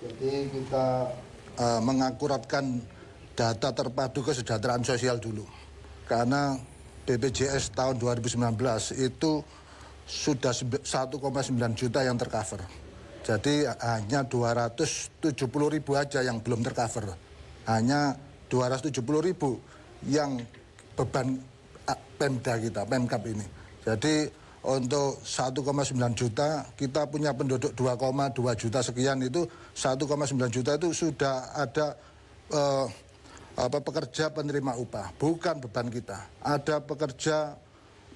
Jadi kita mengakuratkan data terpadu kesejahteraan sosial dulu, karena BPJS tahun 2019 itu sudah 1,9 juta yang tercover. Jadi hanya 270.000 aja yang belum tercover. Hanya 270.000 yang beban Pemda kita, Pemkab ini. Jadi untuk 1,9 juta, kita punya penduduk 2,2 juta sekian, itu 1,9 juta itu sudah ada pekerja penerima upah, bukan beban kita. Ada pekerja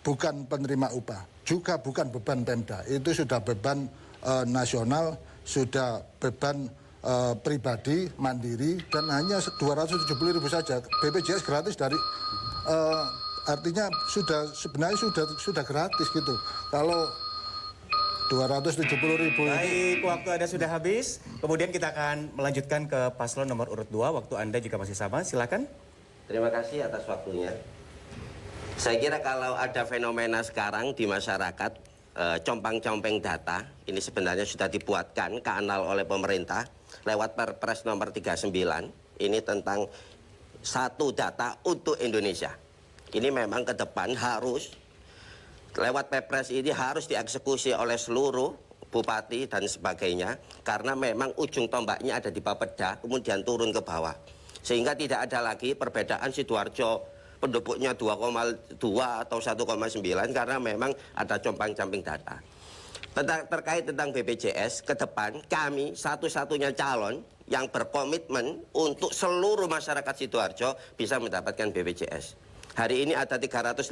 bukan penerima upah, juga bukan beban Pemda. Itu sudah beban nasional, sudah beban pribadi, mandiri, dan hanya 270.000 saja. BPJS gratis dari, artinya sebenarnya sudah gratis gitu. Kalau 270.000 Baik, waktu Anda sudah habis. Kemudian kita akan melanjutkan ke paslon nomor urut 2. Waktu Anda juga masih sama, silakan. Terima kasih atas waktunya. Saya kira kalau ada fenomena sekarang di masyarakat, compang-compeng data, ini sebenarnya sudah dibuatkan kanal oleh pemerintah lewat Perpres nomor 39. Ini tentang satu data untuk Indonesia. Ini memang ke depan harus, lewat Perpres ini harus dieksekusi oleh seluruh bupati dan sebagainya. Karena memang ujung tombaknya ada di Bapeda, kemudian turun ke bawah. Sehingga tidak ada lagi perbedaan Sidoarjo penduduknya 2,2 atau 1,9 karena memang ada compang-camping data. Terkait tentang BPJS, ke depan kami satu-satunya calon yang berkomitmen untuk seluruh masyarakat Sidoarjo bisa mendapatkan BPJS. Hari ini ada 351.000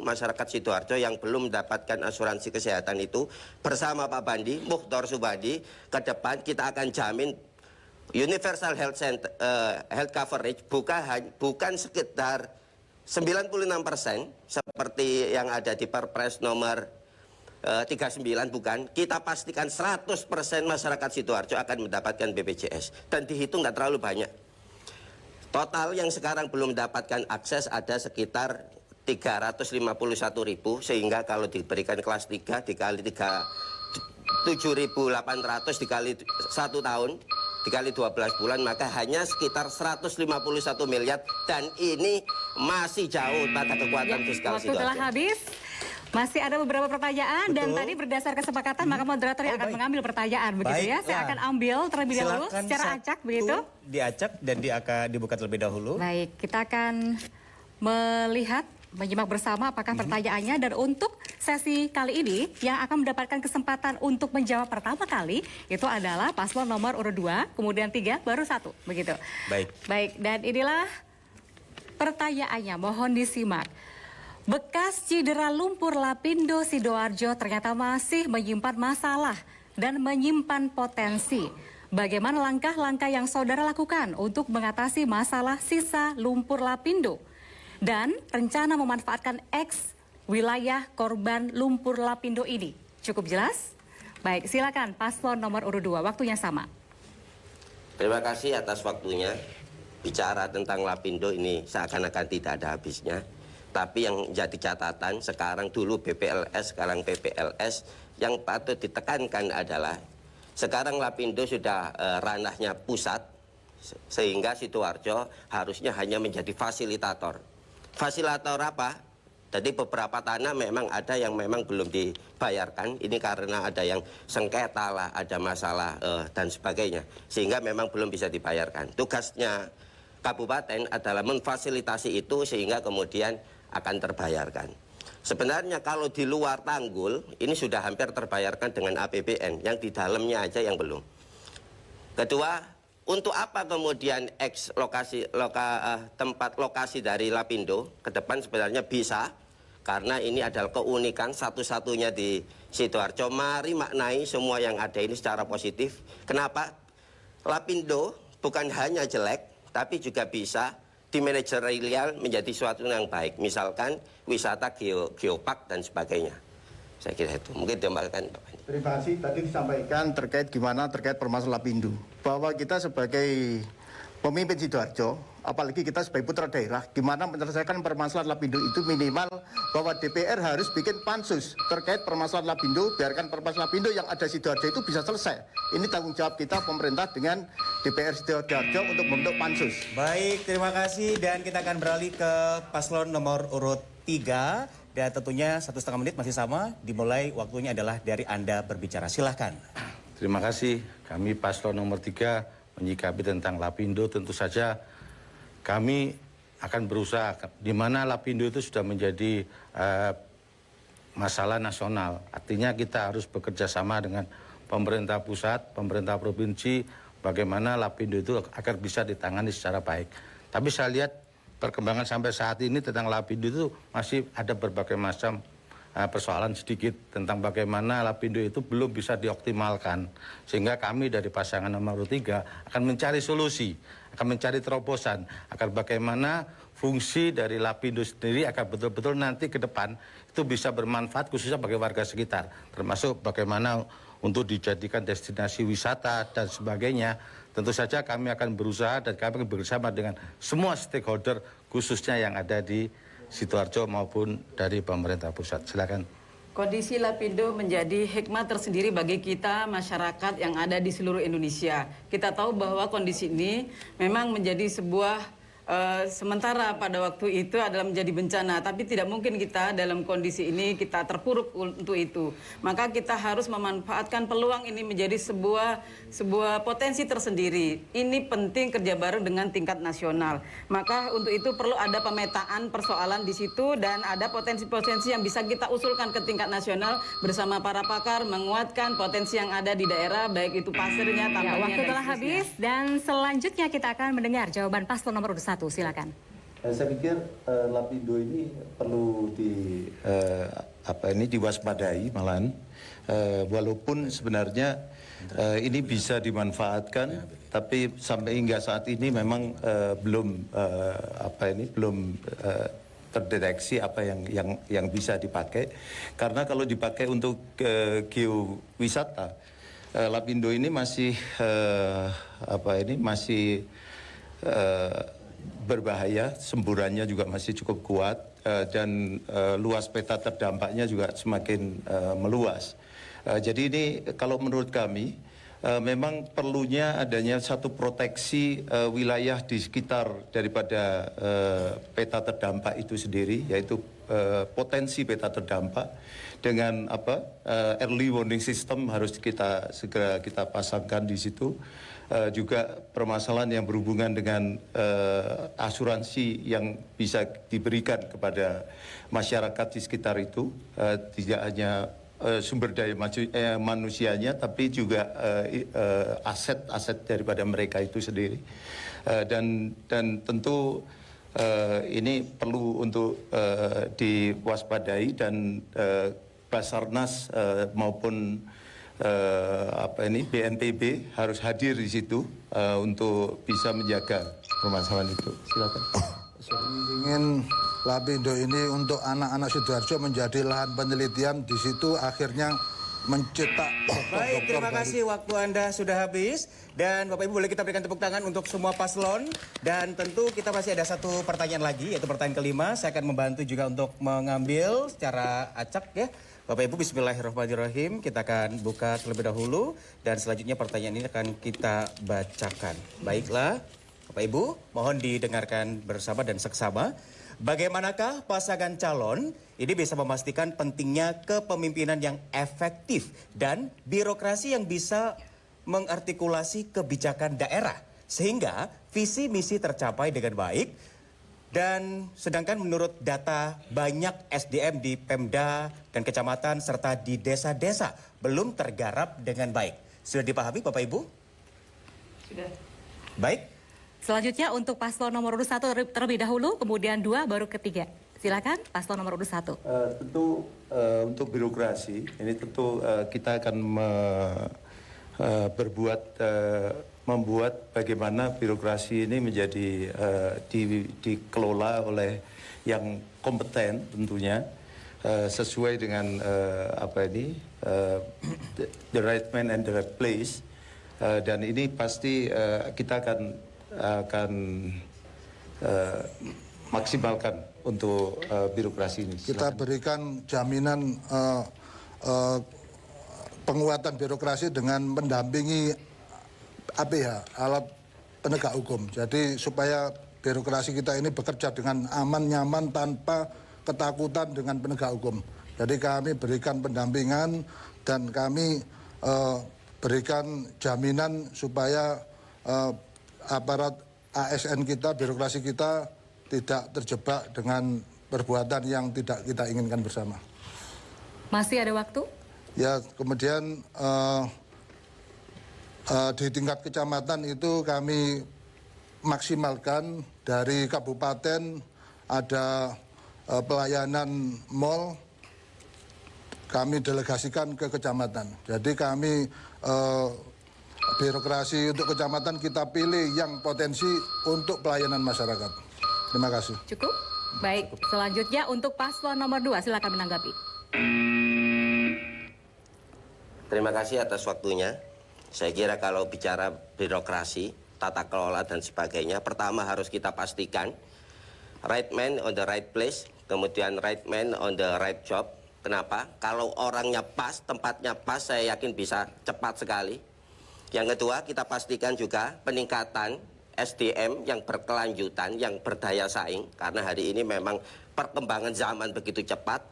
masyarakat Sidoarjo yang belum mendapatkan asuransi kesehatan itu. Bersama Pak Bandi, Mukhtar Subadi, ke depan kita akan jamin Universal Health Coverage bukan sekitar 96% seperti yang ada di Perpres nomor 39, bukan. Kita pastikan 100% masyarakat Sidoarjo akan mendapatkan BPJS. Dan dihitung nggak terlalu banyak. Total yang sekarang belum mendapatkan akses ada sekitar 351.000, sehingga kalau diberikan kelas 3 dikali 7.800 dikali 1 tahun, dikali 12 bulan maka hanya sekitar 151 miliar dan ini masih jauh pada kekuatan fiskal Waktu telah habis. Masih ada beberapa pertanyaan dan tadi berdasar kesepakatan maka moderator yang akan mengambil pertanyaan begitu ya. Saya akan ambil terlebih dahulu secara acak begitu. Diacak dan dibuka terlebih dahulu. Baik, kita akan menyimak bersama apakah pertanyaannya, dan untuk sesi kali ini yang akan mendapatkan kesempatan untuk menjawab pertama kali itu adalah paslon nomor urut 2, kemudian 3, baru 1 begitu. Baik, dan inilah pertanyaannya, mohon disimak. Bekas cedera lumpur Lapindo Sidoarjo ternyata masih menyimpan masalah dan menyimpan potensi. Bagaimana langkah-langkah yang saudara lakukan untuk mengatasi masalah sisa lumpur Lapindo? Dan rencana memanfaatkan wilayah korban lumpur Lapindo ini. Cukup jelas? Baik, silakan paslon nomor urut 2, waktunya sama. Terima kasih atas waktunya. Bicara tentang Lapindo ini seakan-akan tidak ada habisnya. Tapi yang jadi catatan sekarang dulu BPLS, sekarang PPLS, yang patut ditekankan adalah sekarang Lapindo sudah ranahnya pusat, sehingga Sidoarjo harusnya hanya menjadi fasilitator. Fasilitator apa? Jadi beberapa tanah memang ada yang memang belum dibayarkan, ini karena ada yang sengketa lah, ada masalah dan sebagainya, sehingga memang belum bisa dibayarkan. Tugasnya kabupaten adalah memfasilitasi itu sehingga kemudian akan terbayarkan. Sebenarnya kalau di luar tanggul ini sudah hampir terbayarkan dengan APBN, yang di dalamnya aja yang belum. Kedua, untuk apa kemudian tempat lokasi dari Lapindo ke depan sebenarnya bisa, karena ini adalah keunikan satu-satunya di Sidoarjo. Mari maknai semua yang ada ini secara positif. Kenapa? Lapindo bukan hanya jelek, tapi juga bisa dimanajerial menjadi suatu yang baik. Misalkan wisata geopark dan sebagainya. Saya kira itu. Mungkin diambahkan Pak. Terima kasih. Tadi disampaikan terkait permasalahan Lapindo. Bahwa kita sebagai pemimpin Sidoarjo, apalagi kita sebagai putra daerah, gimana menyelesaikan permasalahan Lapindo itu minimal bahwa DPR harus bikin pansus terkait permasalahan Lapindo, biarkan permasalahan Lapindo yang ada Sidoarjo itu bisa selesai. Ini tanggung jawab kita pemerintah dengan DPR Sidoarjo untuk membentuk pansus. Baik, terima kasih, dan kita akan beralih ke paslon nomor urut 3 dan tentunya 1,5 menit masih sama, dimulai waktunya adalah dari Anda berbicara. Silahkan. Terima kasih. Kami paslon nomor 3 menyikapi tentang Lapindo, tentu saja kami akan berusaha di mana Lapindo itu sudah menjadi masalah nasional. Artinya kita harus bekerja sama dengan pemerintah pusat, pemerintah provinsi, bagaimana Lapindo itu agar bisa ditangani secara baik. Tapi saya lihat perkembangan sampai saat ini tentang Lapindo itu masih ada berbagai macam persoalan sedikit tentang bagaimana Lapindo itu belum bisa dioptimalkan. Sehingga kami dari pasangan nomor 3 akan mencari solusi, akan mencari terobosan agar bagaimana fungsi dari Lapindo sendiri agar betul-betul nanti ke depan itu bisa bermanfaat khususnya bagi warga sekitar. Termasuk bagaimana untuk dijadikan destinasi wisata dan sebagainya. Tentu saja kami akan berusaha dan kami akan bersama dengan semua stakeholder khususnya yang ada di Sidoarjo maupun dari pemerintah pusat. Silakan. Kondisi Lapindo menjadi hikmah tersendiri bagi kita masyarakat yang ada di seluruh Indonesia. Kita tahu bahwa kondisi ini memang menjadi sebuah sementara pada waktu itu adalah menjadi bencana, tapi tidak mungkin kita dalam kondisi ini kita terpuruk untuk itu. Maka kita harus memanfaatkan peluang ini menjadi sebuah potensi tersendiri. Ini penting kerja bareng dengan tingkat nasional. Maka untuk itu perlu ada pemetaan persoalan di situ dan ada potensi-potensi yang bisa kita usulkan ke tingkat nasional bersama para pakar, menguatkan potensi yang ada di daerah, baik itu pasirnya, tambangnya, waktu telah habis dan selanjutnya kita akan mendengar jawaban paslon nomor 1. Silakan. Saya pikir Lapindo ini perlu diwaspadai malahan, walaupun sebenarnya ini bisa dimanfaatkan, tapi sampai hingga saat ini memang belum terdeteksi apa yang bisa dipakai. Karena kalau dipakai untuk geowisata, Lapindo ini masih berbahaya, semburannya juga masih cukup kuat dan luas peta terdampaknya juga semakin meluas. Jadi ini kalau menurut kami memang perlunya adanya satu proteksi wilayah di sekitar daripada peta terdampak itu sendiri, yaitu potensi peta terdampak dengan early warning system harus segera kita pasangkan di situ. Juga permasalahan yang berhubungan dengan asuransi yang bisa diberikan kepada masyarakat di sekitar itu, tidak hanya sumber daya manusianya, tapi juga aset-aset daripada mereka itu sendiri. Dan tentu ini perlu untuk diwaspadai, dan Basarnas maupun BNPB harus hadir di situ untuk bisa menjaga permasalahan itu. Silakan. Ingin Lapindo ini untuk anak-anak Sidoarjo menjadi lahan penelitian, di situ akhirnya mencetak Baik, terima kasih, waktu Anda sudah habis. Dan Bapak Ibu boleh kita berikan tepuk tangan untuk semua paslon. Dan tentu kita masih ada satu pertanyaan lagi, yaitu pertanyaan kelima. Saya akan membantu juga untuk mengambil secara acak ya. Bapak Ibu, bismillahirrahmanirrahim. Kita akan buka terlebih dahulu. Dan selanjutnya pertanyaan ini akan kita bacakan. Baiklah, Bapak Ibu, mohon didengarkan bersama dan seksama. Bagaimanakah pasangan calon ini bisa memastikan pentingnya kepemimpinan yang efektif dan birokrasi yang bisa mengartikulasi kebijakan daerah sehingga visi misi tercapai dengan baik? Dan sedangkan menurut data banyak SDM di Pemda dan kecamatan serta di desa-desa belum tergarap dengan baik. Sudah dipahami Bapak Ibu? Sudah. Baik. Selanjutnya untuk paslon nomor urut 1 terlebih dahulu, kemudian 2, baru ketiga. Silakan paslon nomor urut 1. Tentu untuk birokrasi ini tentu kita akan membuat bagaimana birokrasi ini menjadi dikelola oleh yang kompeten tentunya, sesuai dengan the right man and the right place, dan ini pasti kita akan maksimalkan untuk birokrasi ini. Kita berikan jaminan penguatan birokrasi dengan mendampingi APH, alat penegak hukum. Jadi supaya birokrasi kita ini bekerja dengan aman, nyaman, tanpa ketakutan dengan penegak hukum. Jadi kami berikan pendampingan dan kami berikan jaminan supaya aparat ASN kita, birokrasi kita tidak terjebak dengan perbuatan yang tidak kita inginkan bersama. Masih ada waktu? Ya, kemudian di tingkat kecamatan itu kami maksimalkan dari kabupaten ada pelayanan mal, kami delegasikan ke kecamatan. Jadi kami birokrasi untuk kecamatan kita pilih yang potensi untuk pelayanan masyarakat. Terima kasih. Cukup? Baik, selanjutnya untuk paslon nomor 2, silakan menanggapi. Terima kasih atas waktunya. Saya kira kalau bicara birokrasi, tata kelola dan sebagainya, pertama harus kita pastikan right man on the right place, kemudian right man on the right job. Kenapa? Kalau orangnya pas, tempatnya pas, saya yakin bisa cepat sekali. Yang kedua, kita pastikan juga peningkatan SDM yang berkelanjutan, yang berdaya saing. Karena hari ini memang perkembangan zaman begitu cepat.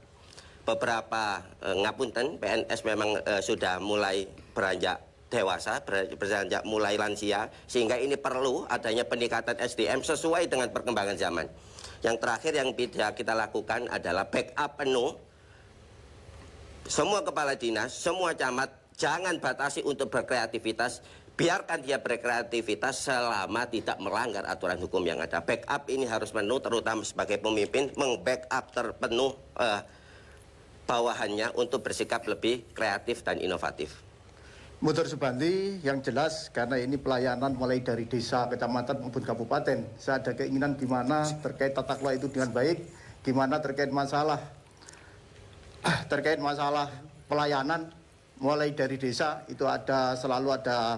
Beberapa ngapunten, PNS memang sudah mulai beranjak dewasa, beranjak mulai lansia. Sehingga ini perlu adanya peningkatan SDM sesuai dengan perkembangan zaman. Yang terakhir yang kita lakukan adalah backup penuh. Semua kepala dinas, semua camat, jangan batasi untuk berkreativitas, biarkan dia berkreativitas selama tidak melanggar aturan hukum yang ada. Backup ini harus penuh, terutama sebagai pemimpin, meng-backup terpenuh bawahannya untuk bersikap lebih kreatif dan inovatif. Mutur Subandi yang jelas, karena ini pelayanan mulai dari desa, kecamatan maupun kabupaten. Saya ada keinginan gimana terkait tata kelola itu dengan baik, gimana terkait masalah pelayanan mulai dari desa itu selalu ada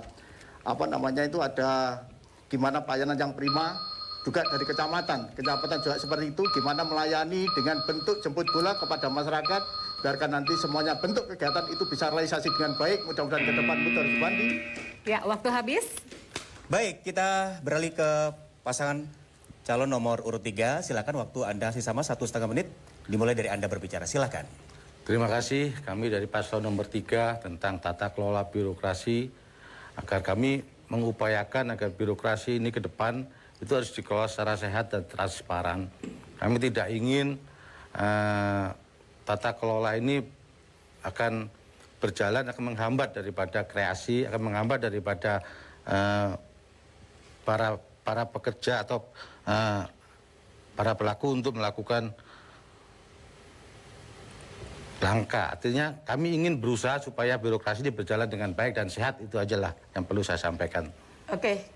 ada gimana pelayanan yang prima, juga dari kecamatan juga seperti itu, gimana melayani dengan bentuk jemput bola kepada masyarakat, biarkan nanti semuanya bentuk kegiatan itu bisa realisasi dengan baik. Mudah-mudahan ke depan mudah berbanding. Ya, waktu habis. Baik, kita beralih ke pasangan calon nomor urut 3. Silakan, waktu Anda sisa 1,5 menit. Dimulai dari Anda berbicara. Silakan. Terima kasih. Kami dari paslon nomor 3 tentang tata kelola birokrasi, agar kami mengupayakan agar birokrasi ini ke depan itu harus dikelola secara sehat dan transparan. Kami tidak ingin tata kelola ini akan berjalan, akan menghambat daripada kreasi, akan menghambat daripada para pekerja atau para pelaku untuk melakukan langkah. Artinya kami ingin berusaha supaya birokrasi ini berjalan dengan baik dan sehat. Itu ajalah yang perlu saya sampaikan. Oke,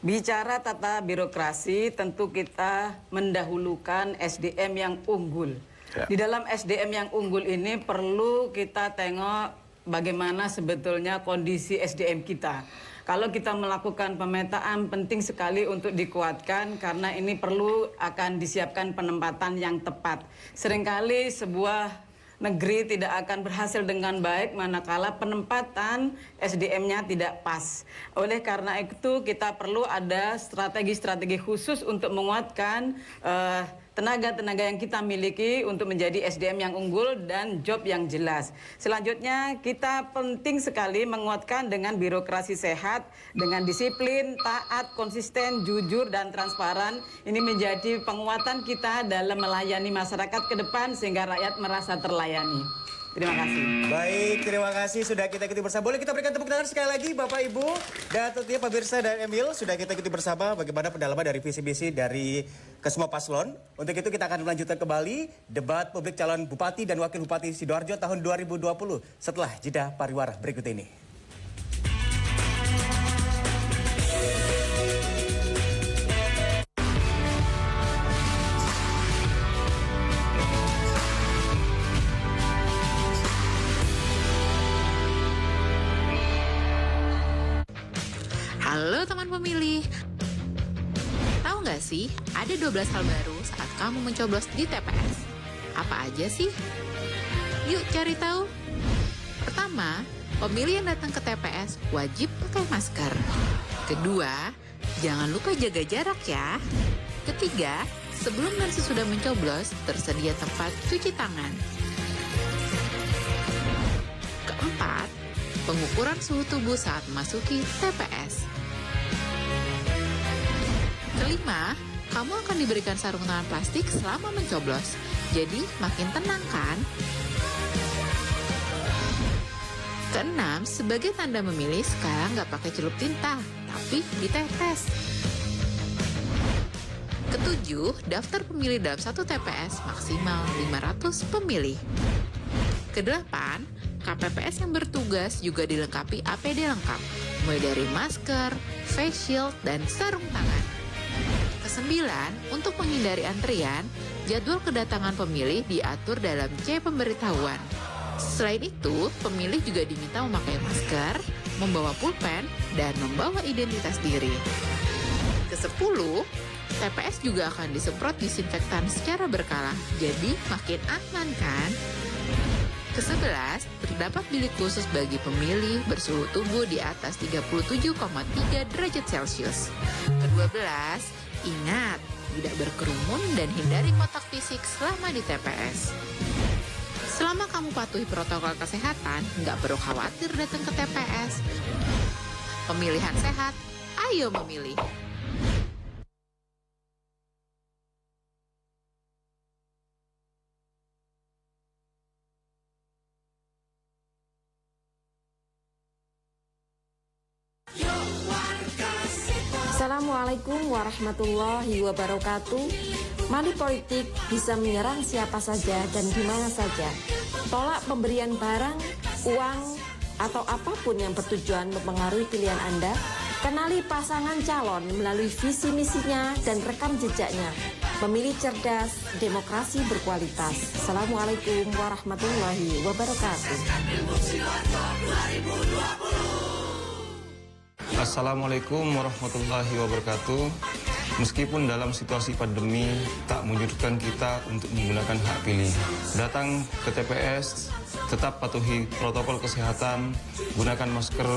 bicara tata birokrasi tentu kita mendahulukan SDM yang unggul. Ya. Di dalam SDM yang unggul ini perlu kita tengok bagaimana sebetulnya kondisi SDM kita. Kalau kita melakukan pemetaan penting sekali untuk dikuatkan karena ini perlu akan disiapkan penempatan yang tepat. Seringkali sebuah negeri tidak akan berhasil dengan baik manakala penempatan SDM-nya tidak pas. Oleh karena itu kita perlu ada strategi-strategi khusus untuk menguatkan tenaga-tenaga yang kita miliki untuk menjadi SDM yang unggul dan job yang jelas. Selanjutnya kita penting sekali menguatkan dengan birokrasi sehat, dengan disiplin, taat, konsisten, jujur, dan transparan. Ini menjadi penguatan kita dalam melayani masyarakat ke depan sehingga rakyat merasa terlayani. Terima kasih. Baik, terima kasih sudah kita ikuti bersama. Boleh kita berikan tepuk tangan sekali lagi Bapak Ibu dan tentunya pemirsa dan Emil sudah kita ikuti bersama bagaimana pendalaman dari visi misi dari kesemua paslon. Untuk itu kita akan melanjutkan kembali debat publik calon Bupati dan Wakil Bupati Sidoarjo tahun 2020 setelah jeda pariwara berikut ini. Halo teman pemilih. Tahu nggak sih, ada 12 hal baru saat kamu mencoblos di TPS. Apa aja sih? Yuk cari tahu. Pertama, pemilih yang datang ke TPS wajib pakai masker. Kedua, jangan lupa jaga jarak ya. Ketiga, sebelum dan sesudah mencoblos, tersedia tempat cuci tangan. Keempat, pengukuran suhu tubuh saat memasuki TPS. Kelima, kamu akan diberikan sarung tangan plastik selama mencoblos. Jadi makin tenang kan? Keenam, sebagai tanda memilih sekarang nggak pakai celup tinta, tapi ditetes. Ketujuh, daftar pemilih dalam satu TPS maksimal 500 pemilih. Kedelapan, KPPS yang bertugas juga dilengkapi APD lengkap, mulai dari masker, face shield, dan sarung tangan. Kesembilan, untuk menghindari antrian, jadwal kedatangan pemilih diatur dalam C pemberitahuan. Selain itu, pemilih juga diminta memakai masker, membawa pulpen, dan membawa identitas diri. Kesepuluh, TPS juga akan disemprot disinfektan secara berkala, jadi makin aman kan? Ke-11, terdapat bilik khusus bagi pemilih bersuhu tubuh di atas 37,3 derajat Celcius. Ke-12, ingat, tidak berkerumun dan hindari kontak fisik selama di TPS. Selama kamu patuhi protokol kesehatan, nggak perlu khawatir datang ke TPS. Pemilihan sehat, ayo memilih. Assalamualaikum warahmatullahi wabarakatuh. Money politik bisa menyerang siapa saja dan di mana saja. Tolak pemberian barang, uang, atau apapun yang bertujuan mempengaruhi pilihan Anda. Kenali pasangan calon melalui visi misinya dan rekam jejaknya. Pemilih cerdas, demokrasi berkualitas. Assalamualaikum warahmatullahi wabarakatuh. Assalamualaikum warahmatullahi wabarakatuh. Meskipun dalam situasi pandemi tak menyurutkan kita untuk menggunakan hak pilih. Datang ke TPS, tetap patuhi protokol kesehatan, gunakan masker,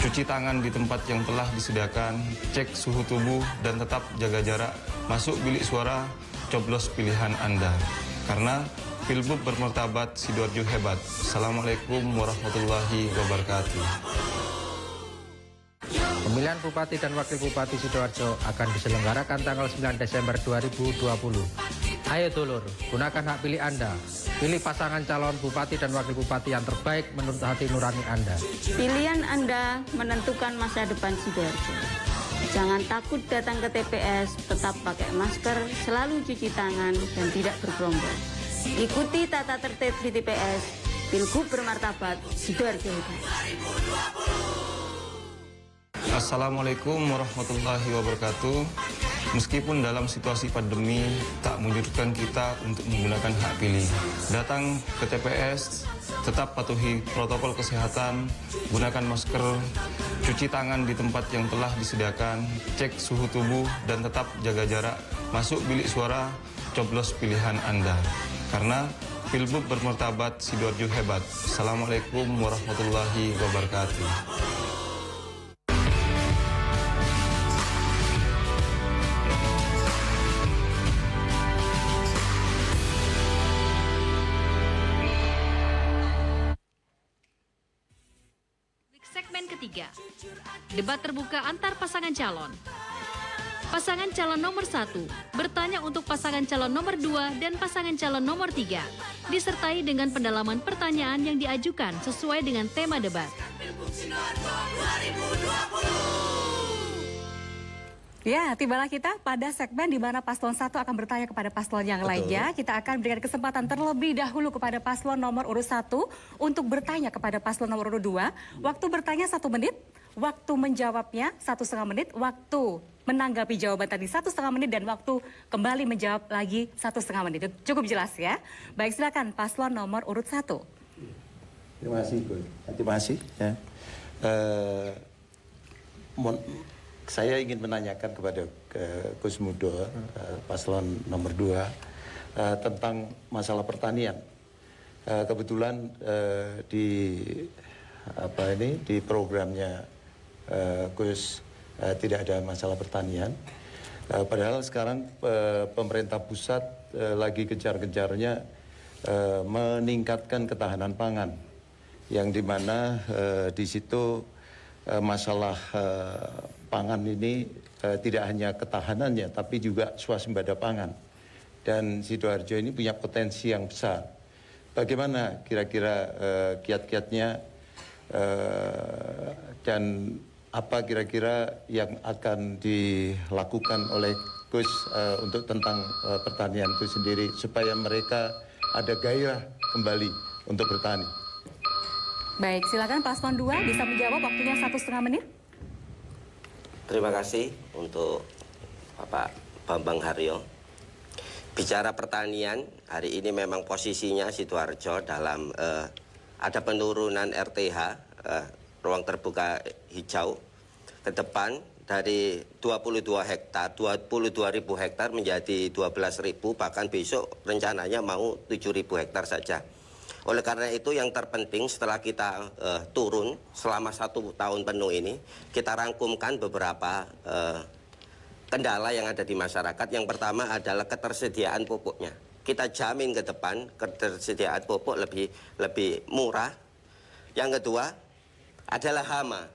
cuci tangan di tempat yang telah disediakan, cek suhu tubuh, dan tetap jaga jarak. Masuk bilik suara, coblos pilihan Anda. Karena Pilbub bermartabat, Sidoarjo hebat. Assalamualaikum warahmatullahi wabarakatuh. Pemilihan Bupati dan Wakil Bupati Sidoarjo akan diselenggarakan tanggal 9 Desember 2020. Ayo dulur, gunakan hak pilih Anda. Pilih pasangan calon Bupati dan Wakil Bupati yang terbaik menurut hati nurani Anda. Pilihan Anda menentukan masa depan Sidoarjo. Jangan takut datang ke TPS, tetap pakai masker, selalu cuci tangan, dan tidak bergerombol. Ikuti tata tertib di TPS. Pilgub bermartabat, Sidoarjo hebat. Assalamualaikum warahmatullahi wabarakatuh. Meskipun dalam situasi pandemi tak menyurutkan kita untuk menggunakan hak pilih. Datang ke TPS, tetap patuhi protokol kesehatan, gunakan masker, cuci tangan di tempat yang telah disediakan, cek suhu tubuh, dan tetap jaga jarak. Masuk bilik suara, coblos pilihan Anda. Karena Pilbub bermartabat, Sidoarjo hebat. Assalamualaikum warahmatullahi wabarakatuh. Segmen ketiga, debat terbuka antar pasangan calon. Pasangan calon nomor 1 bertanya untuk pasangan calon nomor 2 dan pasangan calon nomor 3, disertai dengan pendalaman pertanyaan yang diajukan sesuai dengan tema debat. Ya, tibalah kita pada segmen di mana paslon 1 akan bertanya kepada paslon yang lainnya. Kita akan berikan kesempatan terlebih dahulu kepada paslon nomor urut 1 untuk bertanya kepada paslon nomor urut 2. Waktu bertanya 1 menit, waktu menjawabnya 1,5 menit, waktu menanggapi jawaban tadi 1,5 menit, dan waktu kembali menjawab lagi 1,5 menit. Cukup jelas ya? Baik, silakan paslon nomor urut 1. Terima kasih, Bu. Terima kasih. Ya. Saya ingin menanyakan kepada Gus Mudo, paslon nomor 2, tentang masalah pertanian. Kebetulan di programnya Gus tidak ada masalah pertanian. Padahal sekarang pemerintah pusat lagi gencar-gencarnya meningkatkan ketahanan pangan, yang dimana di situ masalah pangan ini tidak hanya ketahanannya, tapi juga swasembada pangan. Dan Sidoarjo ini punya potensi yang besar. Bagaimana kira-kira kiat-kiatnya dan apa kira-kira yang akan dilakukan oleh Gus untuk tentang pertanian itu sendiri, supaya mereka ada gairah kembali untuk bertani. Baik, silakan paslon 2 bisa menjawab, waktunya 1,5 menit. Terima kasih untuk Bapak Bambang Haryo. Bicara pertanian, hari ini memang posisinya Sidoarjo dalam ada penurunan RTH, ruang terbuka hijau, ke depan dari 22 ribu hektar menjadi 12 ribu, bahkan besok rencananya mau 7 ribu hektar saja. Oleh karena itu yang terpenting setelah kita turun selama 1 tahun penuh ini, kita rangkumkan beberapa kendala yang ada di masyarakat. Yang pertama adalah ketersediaan pupuknya. Kita jamin ke depan ketersediaan pupuk lebih murah. Yang kedua adalah hama.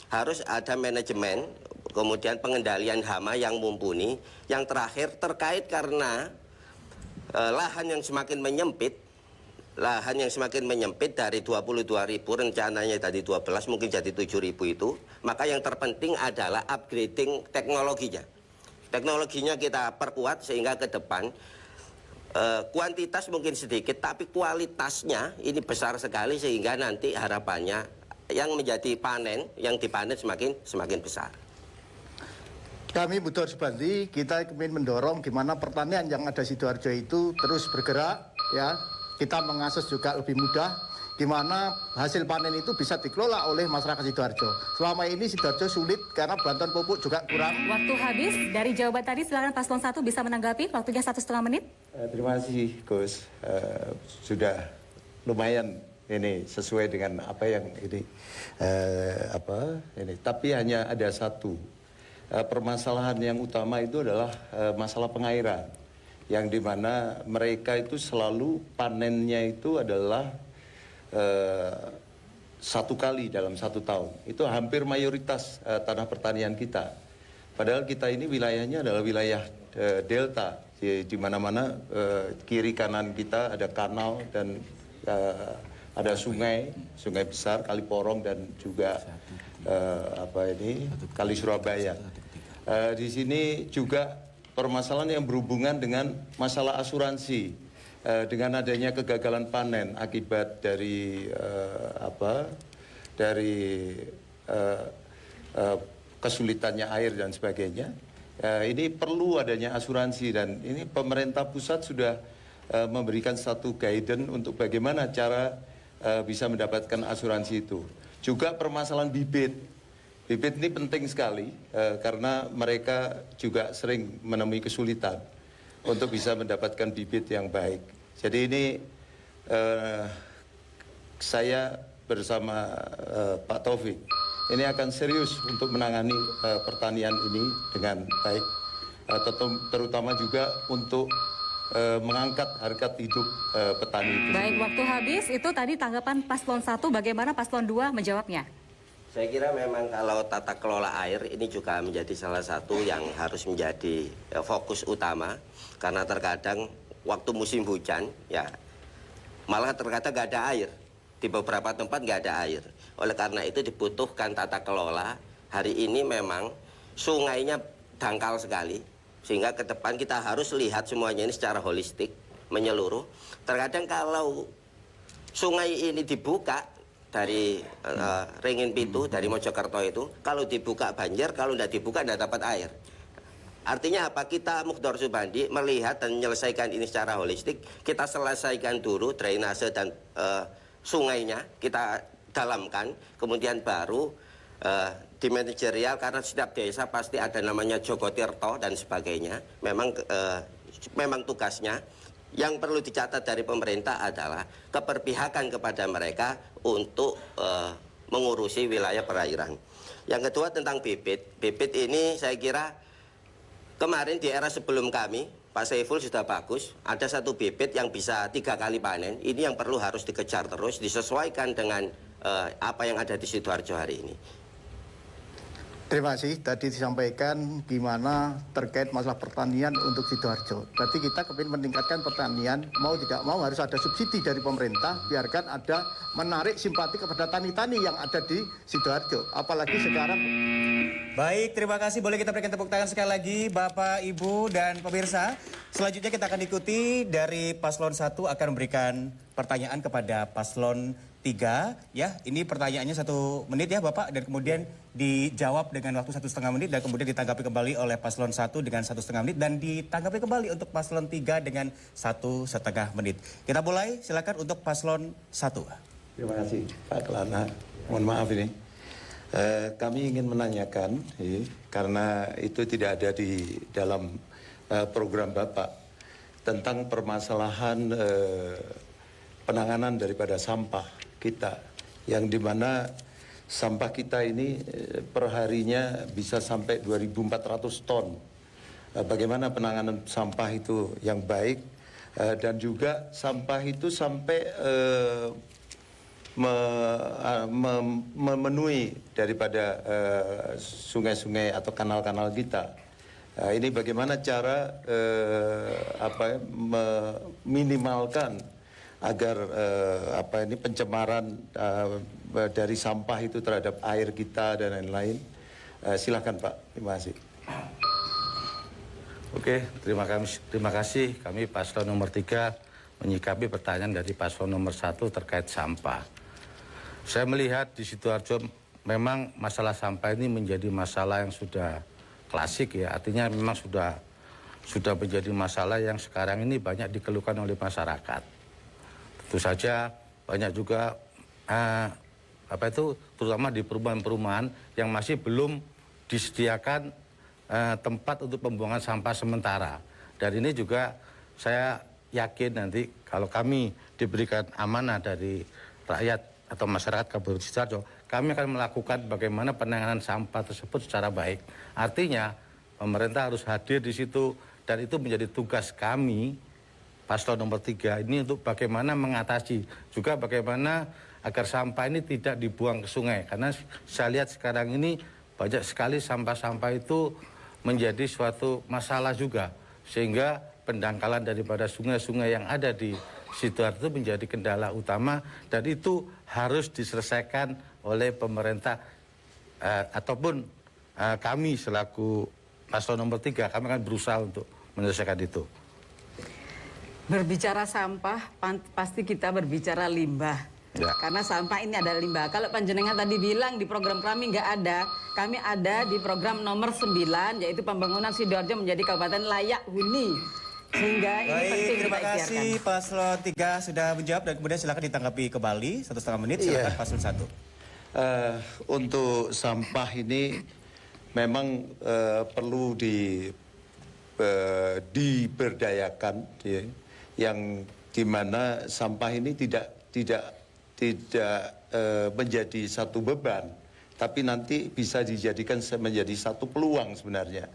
Harus ada manajemen, kemudian pengendalian hama yang mumpuni. Yang terakhir terkait karena lahan yang semakin menyempit, dari 22 ribu rencananya tadi 12 mungkin jadi 7 ribu itu, maka yang terpenting adalah upgrading teknologinya. Teknologinya kita perkuat sehingga ke depan kuantitas mungkin sedikit tapi kualitasnya ini besar sekali, sehingga nanti harapannya yang menjadi panen, yang dipanen semakin besar. Kami butuh Subandi, kita ingin mendorong gimana pertanian yang ada di Sidoarjo itu terus bergerak, ya. Kita mengakses juga lebih mudah. gimana hasil panen itu bisa dikelola oleh masyarakat Sidoarjo. Selama ini Sidoarjo sulit karena bantuan pupuk juga kurang. Waktu habis, dari jawaban tadi silakan Paslon 1 bisa menanggapi, waktunya 1,5 menit. Terima kasih Gus, sudah lumayan ini sesuai dengan apa yang ini tapi hanya ada satu permasalahan yang utama itu adalah masalah pengairan, yang dimana mereka itu selalu panennya itu adalah satu kali dalam 1 tahun. Itu hampir mayoritas tanah pertanian kita. Padahal kita ini wilayahnya adalah wilayah delta, di mana-mana kiri kanan kita ada kanal dan ada sungai besar, Kali Porong dan juga Kali Surabaya. Di sini juga permasalahan yang berhubungan dengan masalah asuransi. Dengan adanya kegagalan panen akibat dari kesulitannya air dan sebagainya, ini perlu adanya asuransi, dan ini pemerintah pusat sudah memberikan satu guidance untuk bagaimana cara bisa mendapatkan asuransi itu. Juga permasalahan bibit ini penting sekali karena mereka juga sering menemui kesulitan untuk bisa mendapatkan bibit yang baik. Jadi ini saya bersama Pak Taufik ini akan serius untuk menangani pertanian ini dengan baik, terutama juga untuk mengangkat harkat hidup petani itu. Baik, waktu habis. Itu tadi tanggapan Paslon 1, bagaimana Paslon 2 menjawabnya? Saya kira memang kalau tata kelola air ini juga menjadi salah satu yang harus menjadi fokus utama, karena terkadang waktu musim hujan ya malah terkadang nggak ada air, di beberapa tempat nggak ada air. Oleh karena itu dibutuhkan tata kelola. Hari ini memang sungainya dangkal sekali, sehingga ke depan kita harus lihat semuanya ini secara holistik, menyeluruh. Terkadang kalau sungai ini dibuka dari Ringin Pitu, dari Mojokerto itu, kalau dibuka banjir, kalau tidak dibuka tidak dapat air. Artinya apa? Kita Mukhdar Subandi melihat dan menyelesaikan ini secara holistik. Kita selesaikan dulu drainase dan sungainya, kita dalamkan, kemudian baru di manajerial, karena setiap desa pasti ada namanya Joko Tirto dan sebagainya. Memang tugasnya. Yang perlu dicatat dari pemerintah adalah keberpihakan kepada mereka untuk mengurusi wilayah perairan. Yang kedua tentang bibit. Bibit ini saya kira kemarin di era sebelum kami, Pak Saiful sudah bagus. Ada satu bibit yang bisa 3 kali panen. Ini yang perlu harus dikejar terus, disesuaikan dengan apa yang ada di Sidoarjo hari ini. Terima kasih. Tadi disampaikan gimana terkait masalah pertanian untuk Sidoarjo. Tadi kita kepingin meningkatkan pertanian, mau tidak mau harus ada subsidi dari pemerintah, biarkan ada menarik simpati kepada tani-tani yang ada di Sidoarjo. Apalagi sekarang. Baik, terima kasih. Boleh kita berikan tepuk tangan sekali lagi Bapak, Ibu, dan pemirsa. Selanjutnya kita akan ikuti dari Paslon 1 akan memberikan pertanyaan kepada Paslon 3. Ya, ini pertanyaannya 1 menit ya Bapak, dan kemudian dijawab dengan waktu 1,5 menit, dan kemudian ditanggapi kembali oleh Paslon 1 dengan 1,5 menit, dan ditanggapi kembali untuk Paslon 3 dengan 1,5 menit. Kita mulai, silakan untuk Paslon 1. Terima kasih Pak Kelana. Mohon maaf ini. Kami ingin menanyakan, karena itu tidak ada di dalam program Bapak, tentang permasalahan penanganan daripada sampah kita, yang dimana sampah kita ini perharinya bisa sampai 2.400 ton. Bagaimana penanganan sampah itu yang baik, dan juga sampah itu sampai memenuhi daripada sungai-sungai atau kanal-kanal kita. Ini bagaimana cara meminimalkan agar pencemaran dari sampah itu terhadap air kita dan lain-lain. Silakan Pak, terima kasih. Oke, terima kasih. Kami Paslon nomor 3 menyikapi pertanyaan dari Paslon nomor 1 terkait sampah. Saya melihat di Sidoarjo memang masalah sampah ini menjadi masalah yang sudah klasik ya, artinya memang sudah menjadi masalah yang sekarang ini banyak dikeluhkan oleh masyarakat. Tentu saja banyak juga terutama di perumahan-perumahan yang masih belum disediakan tempat untuk pembuangan sampah sementara. Dan ini juga saya yakin nanti kalau kami diberikan amanah dari rakyat atau masyarakat Kabupaten Sidoarjo, kami akan melakukan bagaimana penanganan sampah tersebut secara baik. Artinya pemerintah harus hadir di situ dan itu menjadi tugas kami Paslon nomor 3 ini untuk bagaimana mengatasi, juga bagaimana agar sampah ini tidak dibuang ke sungai. Karena saya lihat sekarang ini banyak sekali sampah-sampah itu menjadi suatu masalah juga. Sehingga pendangkalan daripada sungai-sungai yang ada di Sidoarjo menjadi kendala utama dan itu harus diselesaikan oleh pemerintah ataupun kami selaku Paslon nomor 3, kami akan berusaha untuk menyelesaikan itu. Berbicara sampah, pasti kita berbicara limbah. Ya. Karena sampah ini adalah limbah. Kalau panjenengan tadi bilang di program kami nggak ada, kami ada di program nomor 9, yaitu pembangunan Sidoarjo menjadi kabupaten layak huni. Sehingga ini penting terima kita kasih ikhtiarkan. Paslon 3 sudah menjawab dan kemudian silakan ditanggapi kembali 1,5 menit. Silakan Paslon 1. Untuk sampah ini memang perlu diberdayakan, ya, yang dimana sampah ini tidak menjadi satu beban, tapi nanti bisa dijadikan menjadi satu peluang sebenarnya.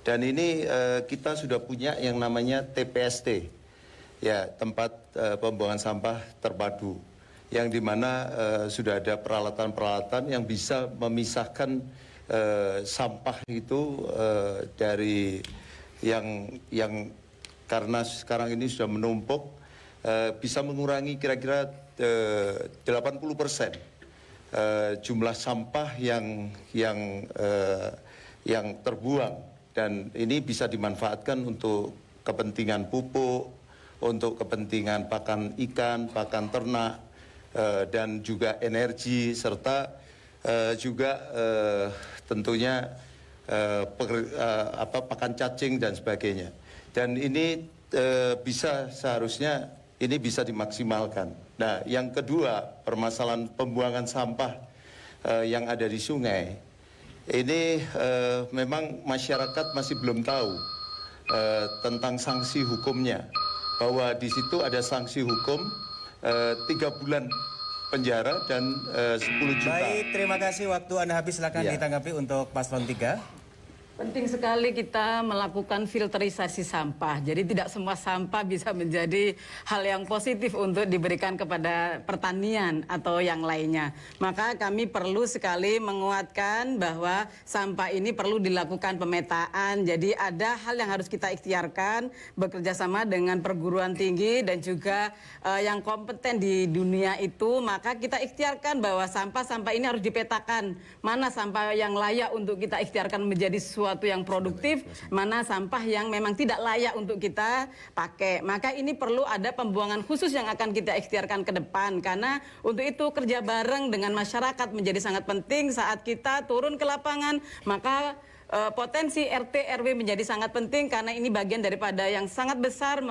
Dan ini kita sudah punya yang namanya TPST, ya, tempat pembuangan sampah terpadu, yang dimana sudah ada peralatan-peralatan yang bisa memisahkan sampah itu dari yang karena sekarang ini sudah menumpuk, bisa mengurangi kira-kira 80% jumlah sampah yang terbuang. Dan ini bisa dimanfaatkan untuk kepentingan pupuk, untuk kepentingan pakan ikan, pakan ternak, dan juga energi, serta juga tentunya pakan cacing dan sebagainya. Dan ini seharusnya ini bisa dimaksimalkan. Nah, yang kedua, permasalahan pembuangan sampah yang ada di sungai. Ini memang masyarakat masih belum tahu tentang sanksi hukumnya, bahwa di situ ada sanksi hukum 3 bulan penjara dan 10 juta. Baik, terima kasih. Waktu Anda habis, silakan ditanggapi untuk Paslon 3. Penting sekali kita melakukan filterisasi sampah. Jadi tidak semua sampah bisa menjadi hal yang positif untuk diberikan kepada pertanian atau yang lainnya. Maka kami perlu sekali menguatkan bahwa sampah ini perlu dilakukan pemetaan. Jadi ada hal yang harus kita ikhtiarkan, bekerja sama dengan perguruan tinggi dan juga yang kompeten di dunia itu. Maka kita ikhtiarkan bahwa sampah-sampah ini harus dipetakan. Mana sampah yang layak untuk kita ikhtiarkan menjadi sesuatu yang produktif, mana sampah yang memang tidak layak untuk kita pakai. Maka ini perlu ada pembuangan khusus yang akan kita ikhtiarkan ke depan, karena untuk itu kerja bareng dengan masyarakat menjadi sangat penting. Saat kita turun ke lapangan, maka potensi RT RW menjadi sangat penting, karena ini bagian daripada yang sangat besar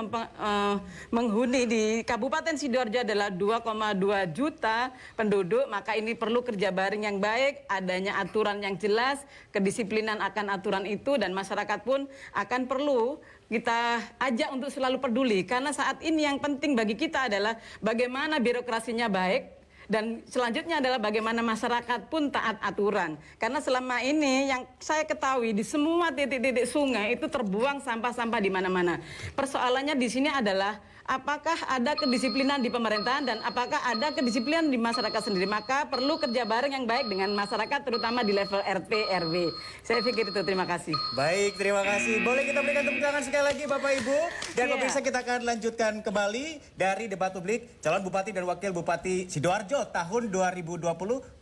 menghuni di Kabupaten Sidoarjo adalah 2,2 juta penduduk. Maka ini perlu kerja bareng yang baik, adanya aturan yang jelas, kedisiplinan akan aturan itu, dan masyarakat pun akan perlu kita ajak untuk selalu peduli, karena saat ini yang penting bagi kita adalah bagaimana birokrasinya baik. Dan selanjutnya adalah bagaimana masyarakat pun taat aturan. Karena selama ini yang saya ketahui di semua titik-titik sungai itu terbuang sampah-sampah di mana-mana. Persoalannya di sini adalah apakah ada kedisiplinan di pemerintahan dan apakah ada kedisiplinan di masyarakat sendiri. Maka perlu kerja bareng yang baik dengan masyarakat, terutama di level RT RW. Saya pikir itu. Terima kasih. Baik, terima kasih. Boleh kita berikan tepuk tangan sekali lagi Bapak Ibu. Dan pemirsa, kita akan lanjutkan kembali dari debat publik calon Bupati dan Wakil Bupati Sidoarjo tahun 2020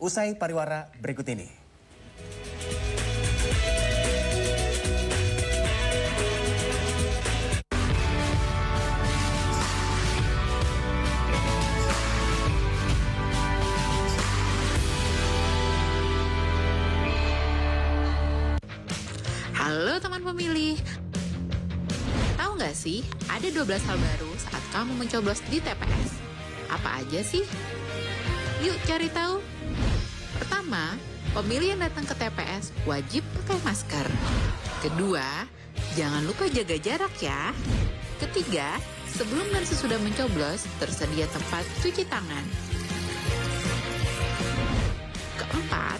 usai pariwara berikut ini. Halo teman pemilih, tahu nggak sih ada 12 hal baru saat kamu mencoblos di TPS? Apa aja sih? Yuk cari tahu. Pertama, pemilih yang datang ke TPS wajib pakai masker. Kedua, jangan lupa jaga jarak ya. Ketiga, sebelum dan sesudah mencoblos, tersedia tempat cuci tangan. Keempat,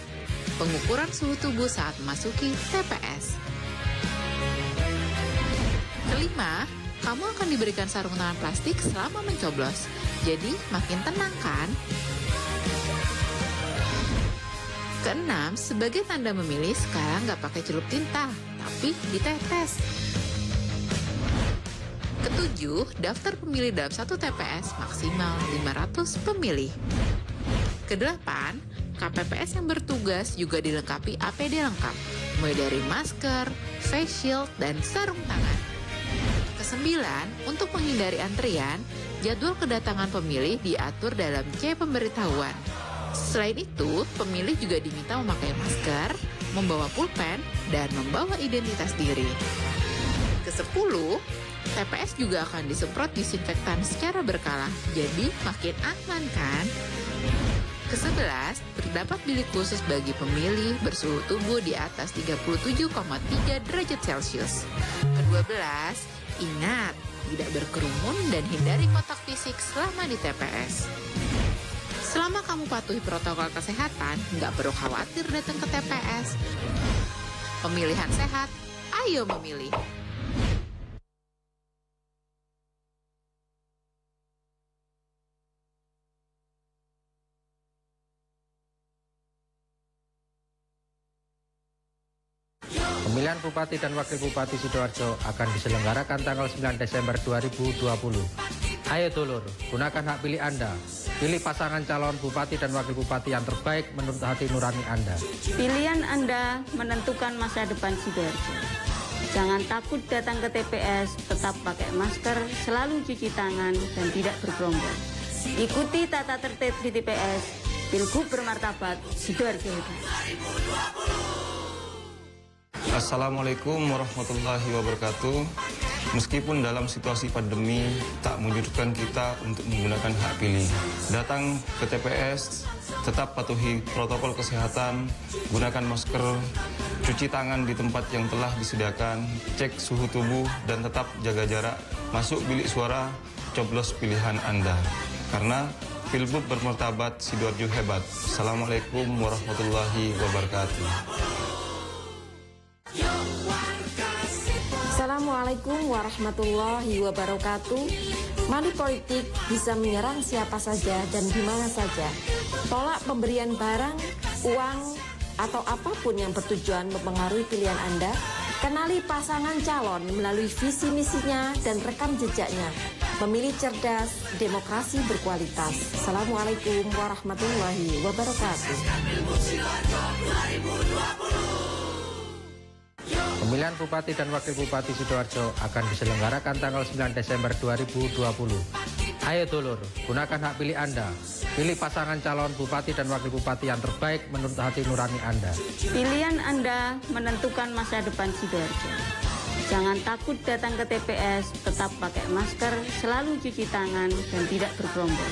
pengukuran suhu tubuh saat memasuki TPS. Kelima, kamu akan diberikan sarung tangan plastik selama mencoblos. Jadi, makin tenang kan? Keenam, sebagai tanda memilih, sekarang nggak pakai celup tinta, tapi ditetes. Ketujuh, daftar pemilih dalam satu TPS maksimal 500 pemilih. Kedelapan, KPPS yang bertugas juga dilengkapi APD lengkap, mulai dari masker, face shield, dan sarung tangan. Kesembilan, untuk menghindari antrian, jadwal kedatangan pemilih diatur dalam C pemberitahuan. Selain itu, pemilih juga diminta memakai masker, membawa pulpen, dan membawa identitas diri. Ke-10, TPS juga akan disemprot disinfektan secara berkala, jadi makin aman kan? Ke-11, terdapat bilik khusus bagi pemilih bersuhu tubuh di atas 37,3 derajat Celcius. Ke-12, ingat, tidak berkerumun dan hindari kontak fisik selama di TPS. Selama kamu patuhi protokol kesehatan, nggak perlu khawatir datang ke TPS. Pemilihan sehat, ayo memilih. Pemilihan Bupati dan Wakil Bupati Sidoarjo akan diselenggarakan tanggal 9 Desember 2020. Ayo dulur, gunakan hak pilih Anda. Pilih pasangan calon Bupati dan Wakil Bupati yang terbaik menurut hati nurani Anda. Pilihan Anda menentukan masa depan Sidoarjo. Jangan takut datang ke TPS, tetap pakai masker, selalu cuci tangan, dan tidak bergerombol. Ikuti tata tertib di TPS, Pilgub bermartabat, Sidoarjo. Assalamualaikum warahmatullahi wabarakatuh. Meskipun dalam situasi pandemi tak menyurutkan kita untuk menggunakan hak pilih. Datang ke TPS, tetap patuhi protokol kesehatan, gunakan masker, cuci tangan di tempat yang telah disediakan, cek suhu tubuh, dan tetap jaga jarak. Masuk bilik suara, coblos pilihan Anda. Karena Pilgub bermartabat, Sidoarjo hebat. Assalamualaikum warahmatullahi wabarakatuh. Assalamualaikum warahmatullahi wabarakatuh. Money politik bisa menyerang siapa saja dan di mana saja. Tolak pemberian barang, uang, atau apapun yang bertujuan mempengaruhi pilihan Anda. Kenali pasangan calon melalui visi misinya dan rekam jejaknya. Memilih cerdas, demokrasi berkualitas. Assalamualaikum warahmatullahi wabarakatuh. Pemilihan Bupati dan Wakil Bupati Sidoarjo akan diselenggarakan tanggal 9 Desember 2020. Ayo dulur, gunakan hak pilih Anda. Pilih pasangan calon Bupati dan Wakil Bupati yang terbaik menurut hati nurani Anda. Pilihan Anda menentukan masa depan Sidoarjo. Jangan takut datang ke TPS, tetap pakai masker, selalu cuci tangan, dan tidak bergerombol.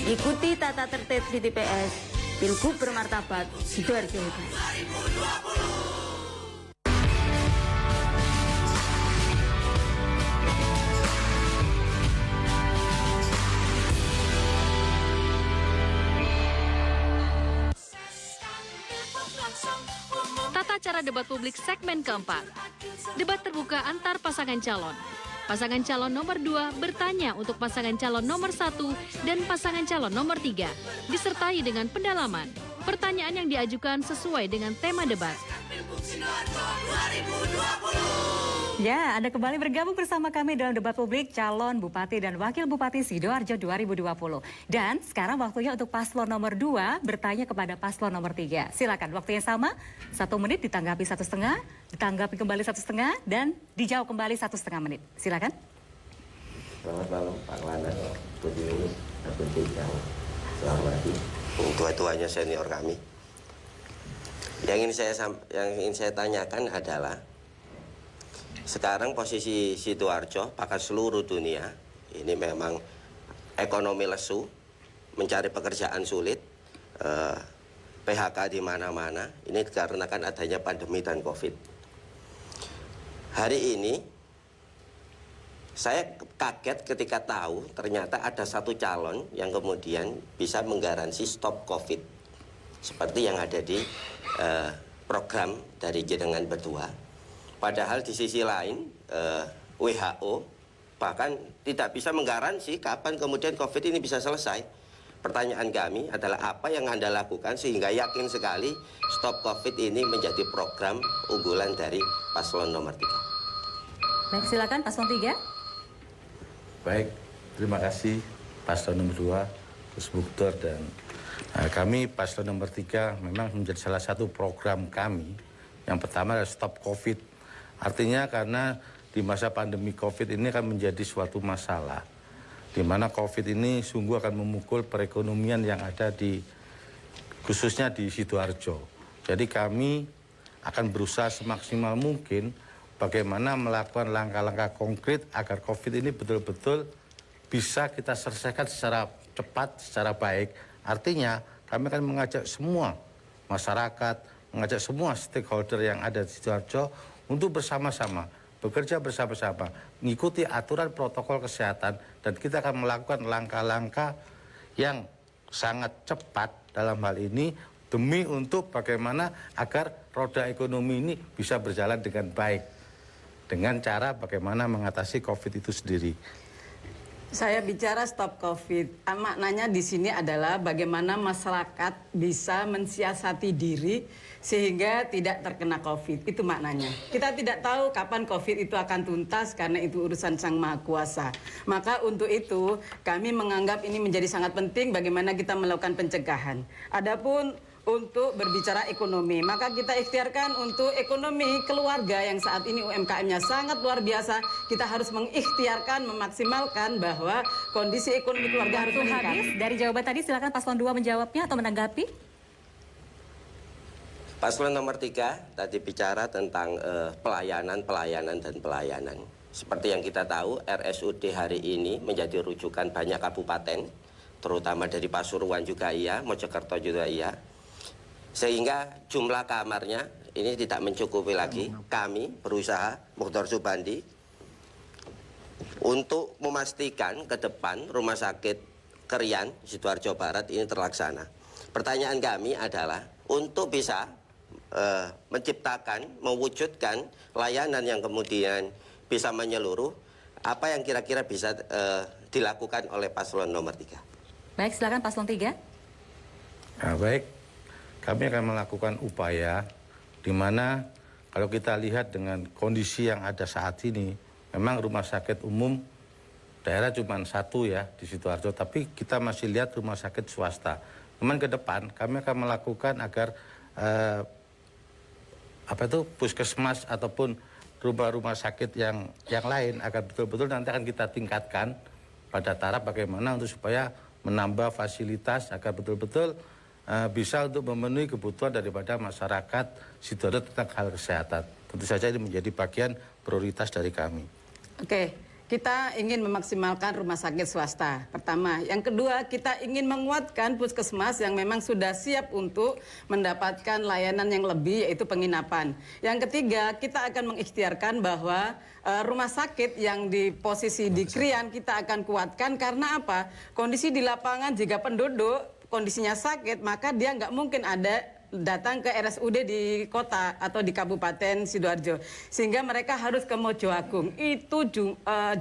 Ikuti tata tertib di TPS, Pilgub bermartabat, Sidoarjo. Tata cara debat publik segmen keempat. Debat terbuka antar pasangan calon. Pasangan calon nomor 2 bertanya untuk pasangan calon nomor 1 dan pasangan calon nomor 3, disertai dengan pendalaman. Pertanyaan yang diajukan sesuai dengan tema debat. Ya, Anda kembali bergabung bersama kami dalam debat publik calon Bupati dan Wakil Bupati Sidoarjo 2020. Dan sekarang waktunya untuk paslon nomor 2 bertanya kepada paslon nomor 3. Silakan, waktunya sama, 1 menit ditanggapi 1,5, ditanggapi kembali 1,5, dan dijawab kembali 1,5 menit. Silakan. Selamat malam Pak Lana, Budi Yunus, Abdul Tijang. Selamat tua-tuanya senior kami. Yang ingin saya tanyakan adalah sekarang posisi Sidoarjo, bahkan seluruh dunia, ini memang ekonomi lesu, mencari pekerjaan sulit, PHK di mana-mana. Ini dikarenakan adanya pandemi dan COVID. Hari ini saya kaget ketika tahu ternyata ada satu calon yang kemudian bisa menggaransi stop COVID. Seperti yang ada di program dari jenengan berdua. Padahal di sisi lain WHO bahkan tidak bisa menggaransi kapan kemudian COVID ini bisa selesai. Pertanyaan kami adalah apa yang Anda lakukan sehingga yakin sekali stop COVID ini menjadi program unggulan dari paslon nomor 3. Baik, silakan paslon 3. Baik, terima kasih paslon nomor 2, Gus Buktor, dan kami paslon nomor 3 memang menjadi salah satu program kami. Yang pertama adalah stop COVID. Artinya karena di masa pandemi COVID ini akan menjadi suatu masalah, di mana COVID ini sungguh akan memukul perekonomian yang ada khususnya di Sidoarjo. Jadi kami akan berusaha semaksimal mungkin bagaimana melakukan langkah-langkah konkret agar COVID ini betul-betul bisa kita selesaikan secara cepat, secara baik. Artinya kami akan mengajak semua masyarakat, mengajak semua stakeholder yang ada di Sidoarjo untuk bersama-sama, bekerja bersama-sama, mengikuti aturan protokol kesehatan, dan kita akan melakukan langkah-langkah yang sangat cepat dalam hal ini demi untuk bagaimana agar roda ekonomi ini bisa berjalan dengan baik dengan cara bagaimana mengatasi COVID itu sendiri. Saya bicara stop COVID, maknanya di sini adalah bagaimana masyarakat bisa mensiasati diri sehingga tidak terkena COVID. Itu maknanya. Kita tidak tahu kapan COVID itu akan tuntas karena itu urusan Sang Maha Kuasa. Maka untuk itu kami menganggap ini menjadi sangat penting bagaimana kita melakukan pencegahan. Adapun untuk berbicara ekonomi, maka kita ikhtiarkan untuk ekonomi keluarga yang saat ini UMKM-nya sangat luar biasa. Kita harus mengikhtiarkan, memaksimalkan bahwa kondisi ekonomi keluarga harus meningkat. Habis dari jawaban tadi, silakan paslon 2 menjawabnya atau menanggapi. Paslon nomor 3 tadi bicara tentang pelayanan. Seperti yang kita tahu, RSUD hari ini menjadi rujukan banyak kabupaten, terutama dari Pasuruan juga iya, Mojokerto juga iya. Sehingga jumlah kamarnya ini tidak mencukupi lagi. Kami berusaha, Dr. Subandi, untuk memastikan ke depan Rumah Sakit Krian, Sidoarjo Barat ini terlaksana. Pertanyaan kami adalah untuk bisa menciptakan, mewujudkan layanan yang kemudian bisa menyeluruh, apa yang kira-kira bisa dilakukan oleh paslon nomor 3? Baik, silakan paslon 3. Baik. Kami akan melakukan upaya di mana kalau kita lihat dengan kondisi yang ada saat ini, memang rumah sakit umum daerah cuma satu ya di Sidoarjo, tapi kita masih lihat rumah sakit swasta. Cuman ke depan kami akan melakukan agar puskesmas ataupun rumah-rumah sakit yang lain agar betul-betul nanti akan kita tingkatkan pada taraf bagaimana untuk supaya menambah fasilitas agar betul-betul bisa untuk memenuhi kebutuhan daripada masyarakat Sidoarjo tentang hal kesehatan. Tentu saja ini menjadi bagian prioritas dari kami. Oke, kita ingin memaksimalkan rumah sakit swasta. Pertama, yang kedua kita ingin menguatkan puskesmas yang memang sudah siap untuk mendapatkan layanan yang lebih, yaitu penginapan. Yang ketiga, kita akan mengikhtiarkan bahwa rumah sakit yang di posisi di Krian kita akan kuatkan karena apa? Kondisi di lapangan jika penduduk kondisinya sakit, maka dia nggak mungkin datang ke RSUD di kota atau di Kabupaten Sidoarjo. Sehingga mereka harus ke Mojoagung. Itu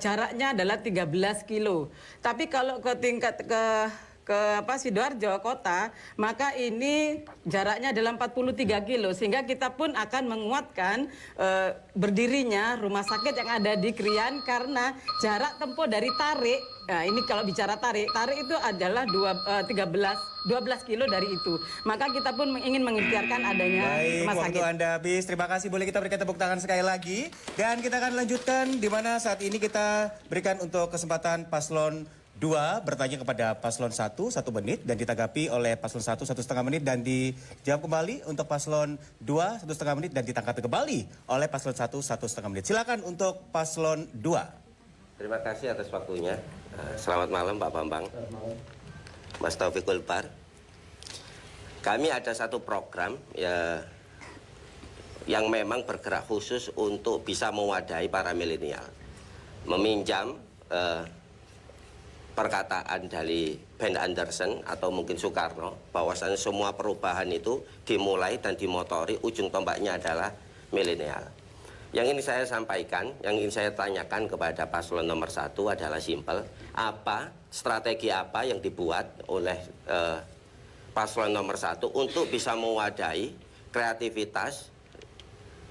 jaraknya adalah 13 kilo. Tapi kalau ke tingkat Sidoarjo kota, maka ini jaraknya adalah 43 kilo. Sehingga kita pun akan menguatkan berdirinya rumah sakit yang ada di Krian karena jarak tempuh dari Tarik. Nah, ini kalau bicara Tarik itu adalah 12 kilo dari itu. Maka kita pun ingin mengikhtiarkan adanya rumah sakit. Waktu Anda habis. Terima kasih. Boleh kita berikan tepuk tangan sekali lagi. Dan kita akan lanjutkan di mana saat ini kita berikan untuk kesempatan paslon 2 bertanya kepada paslon 1 menit dan ditanggapi oleh paslon 1 1,5 menit dan dijawab kembali untuk paslon 2 1,5 menit dan ditanggapi kembali oleh paslon 1 1,5 menit. Silakan untuk paslon 2. Terima kasih atas waktunya. Selamat malam Pak Bambang, Mas Taufikul Bar. Kami ada satu program ya, yang memang bergerak khusus untuk bisa mewadahi para milenial. Meminjam perkataan dari Ben Anderson atau mungkin Soekarno, bahwasanya semua perubahan itu dimulai dan dimotori, ujung tombaknya adalah milenial. Yang ingin saya sampaikan, yang ingin saya tanyakan kepada paslon nomor 1 adalah simpel. Strategi apa yang dibuat oleh paslon nomor 1 untuk bisa mewadahi kreativitas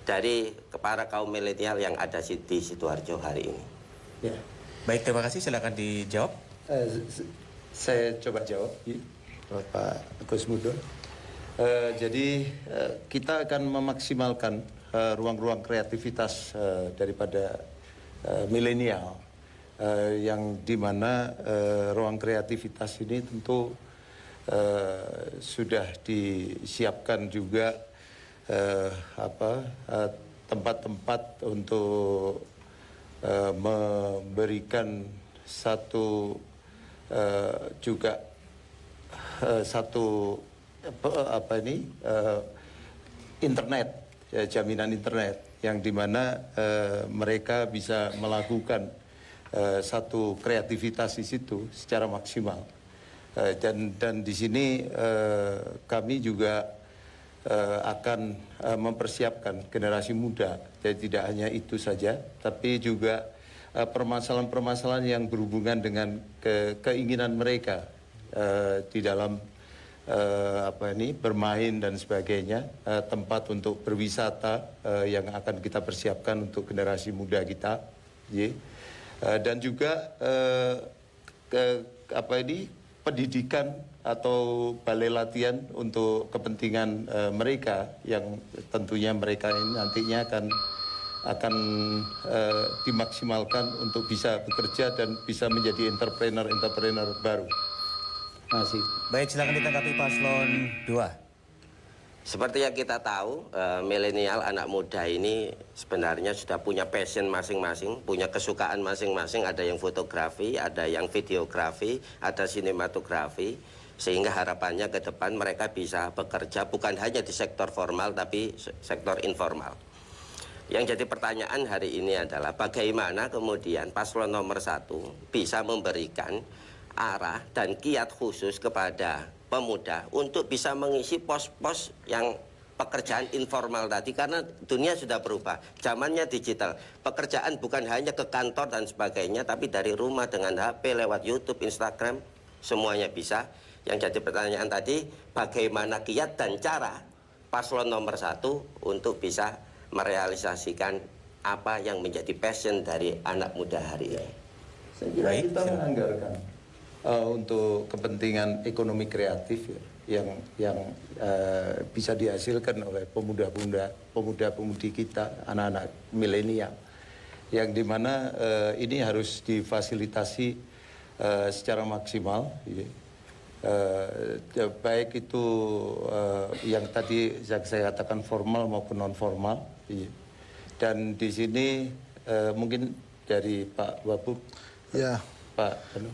dari para kaum milenial yang ada di Sidoarjo hari ini? Ya. Baik, terima kasih. Silakan dijawab. Saya coba jawab, Pak Gus Mudo. Jadi kita akan memaksimalkan ruang-ruang kreativitas daripada milenial, yang dimana ruang kreativitas ini tentu sudah disiapkan juga tempat-tempat untuk memberikan satu internet, jaminan internet, yang dimana mereka bisa melakukan satu kreativitas di situ secara maksimal. Dan di sini kami juga akan mempersiapkan generasi muda. Jadi tidak hanya itu saja, tapi juga permasalahan-permasalahan yang berhubungan dengan keinginan mereka di dalam bermain dan sebagainya, tempat untuk berwisata yang akan kita persiapkan untuk generasi muda kita, dan juga pendidikan atau balai latihan untuk kepentingan mereka, yang tentunya mereka ini nantinya akan dimaksimalkan untuk bisa bekerja dan bisa menjadi entrepreneur baru. Masih. Baik, silakan ditanggapi paslon 2. Seperti yang kita tahu, milenial anak muda ini sebenarnya sudah punya passion masing-masing, punya kesukaan masing-masing. Ada yang fotografi, ada yang videografi, ada sinematografi. Sehingga harapannya ke depan mereka bisa bekerja bukan hanya di sektor formal, tapi sektor informal. Yang jadi pertanyaan hari ini adalah bagaimana kemudian paslon nomor 1 bisa memberikan arah dan kiat khusus kepada pemuda untuk bisa mengisi pos-pos yang pekerjaan informal tadi, karena dunia sudah berubah, zamannya digital, pekerjaan bukan hanya ke kantor dan sebagainya, tapi dari rumah dengan HP, lewat YouTube, Instagram, semuanya bisa. Yang jadi pertanyaan tadi, bagaimana kiat dan cara paslon nomor 1 untuk bisa merealisasikan apa yang menjadi passion dari anak muda hari ini? Saya kira kita menganggarkan untuk kepentingan ekonomi kreatif yang bisa dihasilkan oleh pemuda-pemudi kita, anak-anak milenial, yang dimana ini harus difasilitasi secara maksimal, baik itu yang tadi saya katakan formal maupun non formal, dan di sini mungkin dari Pak Wabub. Ya.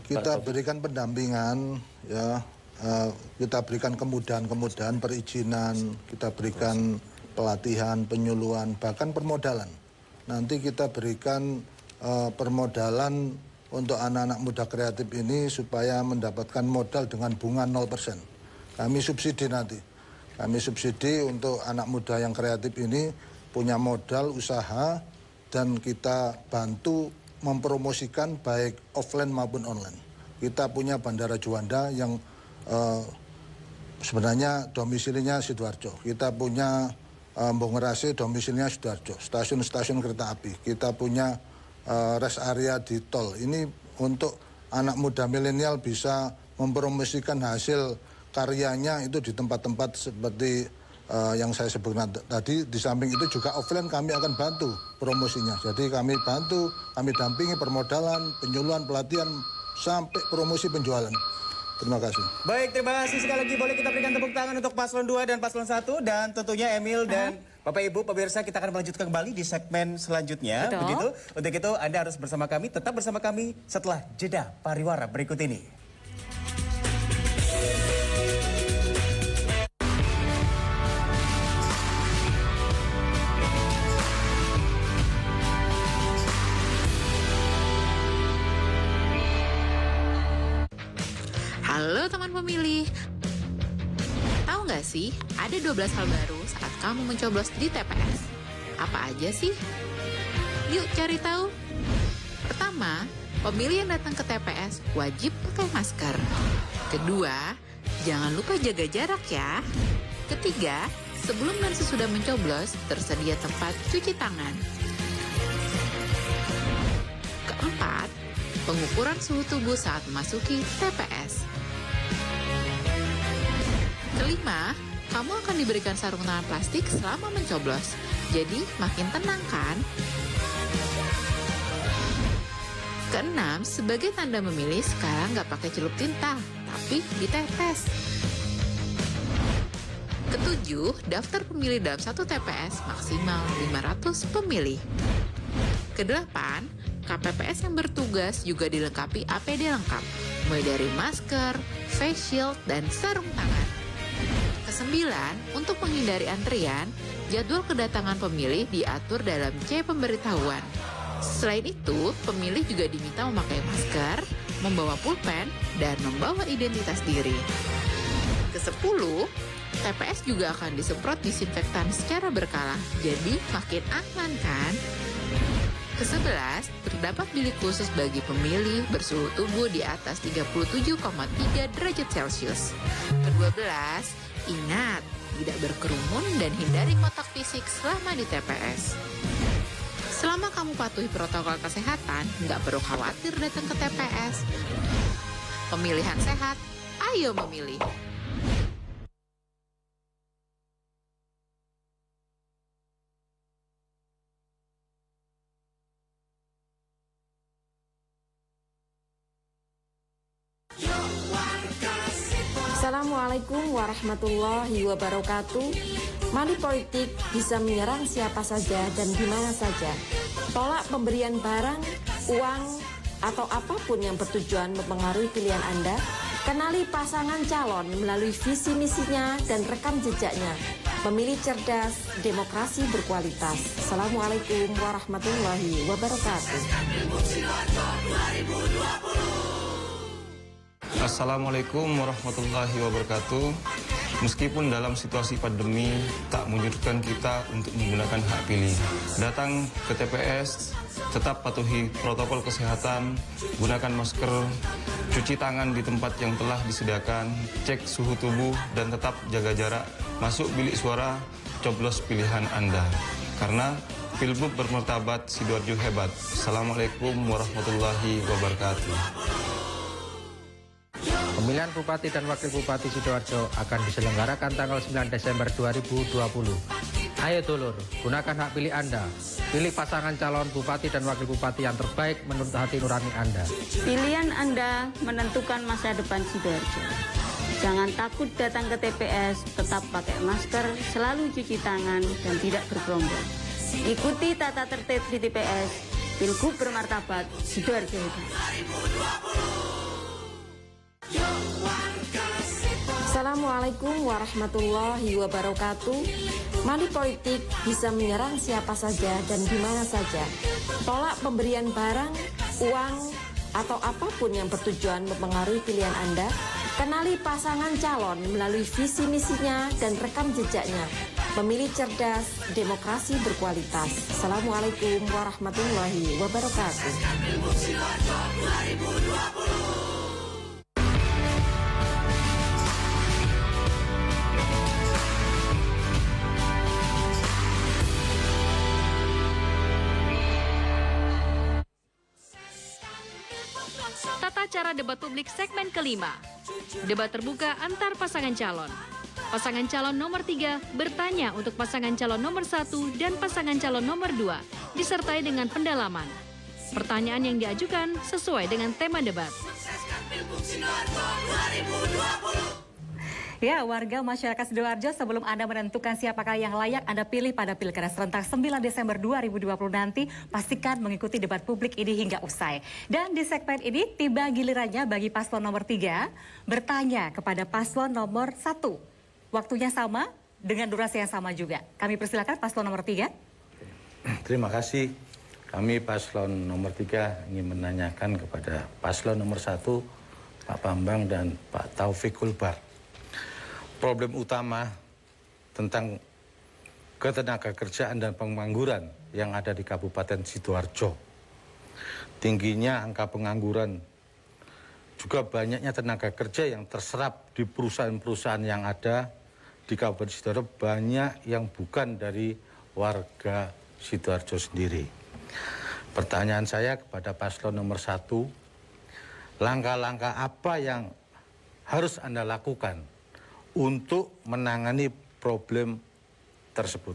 Kita berikan pendampingan, ya, kita berikan kemudahan-kemudahan perizinan, kita berikan pelatihan, penyuluhan, bahkan permodalan. Nanti kita berikan permodalan untuk anak-anak muda kreatif ini supaya mendapatkan modal dengan bunga 0%. Kami subsidi nanti. Kami subsidi untuk anak muda yang kreatif ini punya modal usaha, dan kita bantu mempromosikan baik offline maupun online. Kita punya Bandara Juanda yang sebenarnya domisilinya Sidoarjo. Kita punya Mbongerase domisilinya Sidoarjo. Stasiun-stasiun kereta api. Kita punya rest area di tol. Ini untuk anak muda milenial bisa mempromosikan hasil karyanya itu di tempat-tempat seperti yang saya sebutkan tadi. Di samping itu juga offline kami akan bantu promosinya. Jadi kami bantu, kami dampingi permodalan, penyuluhan, pelatihan, sampai promosi penjualan. Terima kasih. Baik, terima kasih sekali lagi. Boleh kita berikan tepuk tangan untuk paslon 2 dan paslon 1. Dan tentunya Emil dan Bapak Ibu pemirsa, kita akan melanjutkan kembali di segmen selanjutnya. Betul. Begitu. Untuk itu Anda harus bersama kami, tetap bersama kami setelah jeda pariwara berikut ini. teman pemilih, tahu nggak sih ada 12 hal baru saat kamu mencoblos di TPS? Apa aja sih? Yuk cari tahu. Pertama, pemilih yang datang ke TPS wajib pakai masker. Kedua, jangan lupa jaga jarak ya. Ketiga, sebelum dan sesudah mencoblos, tersedia tempat cuci tangan. Keempat, pengukuran suhu tubuh saat memasuki TPS. Kelima, kamu akan diberikan sarung tangan plastik selama mencoblos. Jadi, makin tenang kan? Keenam, sebagai tanda memilih, sekarang nggak pakai celup tinta, tapi ditetes. Ketujuh, daftar pemilih dalam satu TPS maksimal 500 pemilih. Kedelapan, KPPS yang bertugas juga dilengkapi APD lengkap, mulai dari masker, face shield, dan sarung tangan. Kesembilan, untuk menghindari antrian, jadwal kedatangan pemilih diatur dalam C pemberitahuan. Selain itu, pemilih juga diminta memakai masker, membawa pulpen, dan membawa identitas diri. Kesepuluh, TPS juga akan disemprot disinfektan secara berkala, jadi makin aman kan? Ke-11, terdapat bilik khusus bagi pemilih bersuhu tubuh di atas 37,3 derajat Celcius. Ke-12, ingat, tidak berkerumun dan hindari kontak fisik selama di TPS. Selama kamu patuhi protokol kesehatan, nggak perlu khawatir datang ke TPS. Pemilihan sehat, ayo memilih. Assalamualaikum warahmatullahi wabarakatuh. Money politik bisa menyerang siapa saja dan di mana saja. Tolak pemberian barang, uang, atau apapun yang bertujuan mempengaruhi pilihan Anda. Kenali pasangan calon melalui visi misinya dan rekam jejaknya. Pemilih cerdas, demokrasi berkualitas. Assalamualaikum warahmatullahi wabarakatuh. Assalamualaikum warahmatullahi wabarakatuh. Meskipun dalam situasi pandemi tak menyurutkan kita untuk menggunakan hak pilih. Datang ke TPS, tetap patuhi protokol kesehatan, gunakan masker, cuci tangan di tempat yang telah disediakan, cek suhu tubuh, dan tetap jaga jarak. Masuk bilik suara, coblos pilihan Anda. Karena Pilgub bermartabat, Sidoarjo hebat. Assalamualaikum warahmatullahi wabarakatuh. Pemilihan Bupati dan Wakil Bupati Sidoarjo akan diselenggarakan tanggal 9 Desember 2020. Ayo dulur, gunakan hak pilih Anda. Pilih pasangan calon Bupati dan Wakil Bupati yang terbaik menurut hati nurani Anda. Pilihan Anda menentukan masa depan Sidoarjo. Jangan takut datang ke TPS, tetap pakai masker, selalu cuci tangan, dan tidak bergerombol. Ikuti tata tertib di TPS. Pilgub bermartabat, Sidoarjo hebat. Assalamualaikum warahmatullahi wabarakatuh. Money politik bisa menyerang siapa saja dan di mana saja. Tolak pemberian barang, uang, atau apapun yang bertujuan mempengaruhi pilihan Anda. Kenali pasangan calon melalui visi misinya dan rekam jejaknya. Pemilih cerdas, demokrasi berkualitas. Assalamualaikum warahmatullahi wabarakatuh. Tata cara debat publik segmen kelima. Debat terbuka antar pasangan calon. Pasangan calon nomor 3 bertanya untuk pasangan calon nomor 1 dan pasangan calon nomor 2, disertai dengan pendalaman. Pertanyaan yang diajukan sesuai dengan tema debat. Ya, warga masyarakat Sidoarjo, sebelum Anda menentukan siapakah yang layak Anda pilih pada Pilkada serentak 9 Desember 2020 nanti, pastikan mengikuti debat publik ini hingga usai. Dan di segmen ini tiba gilirannya bagi paslon nomor 3 bertanya kepada paslon nomor 1. Waktunya sama dengan durasi yang sama juga. Kami persilakan paslon nomor 3. Terima kasih. Kami paslon nomor 3 ingin menanyakan kepada paslon nomor 1, Pak Bambang dan Pak Taufik Kulbar. Problem utama tentang ketenagakerjaan dan pengangguran yang ada di Kabupaten Sidoarjo. Tingginya angka pengangguran, juga banyaknya tenaga kerja yang terserap di perusahaan-perusahaan yang ada di Kabupaten Sidoarjo, banyak yang bukan dari warga Sidoarjo sendiri. Pertanyaan saya kepada paslon nomor 1, langkah-langkah apa yang harus Anda lakukan untuk menangani problem tersebut?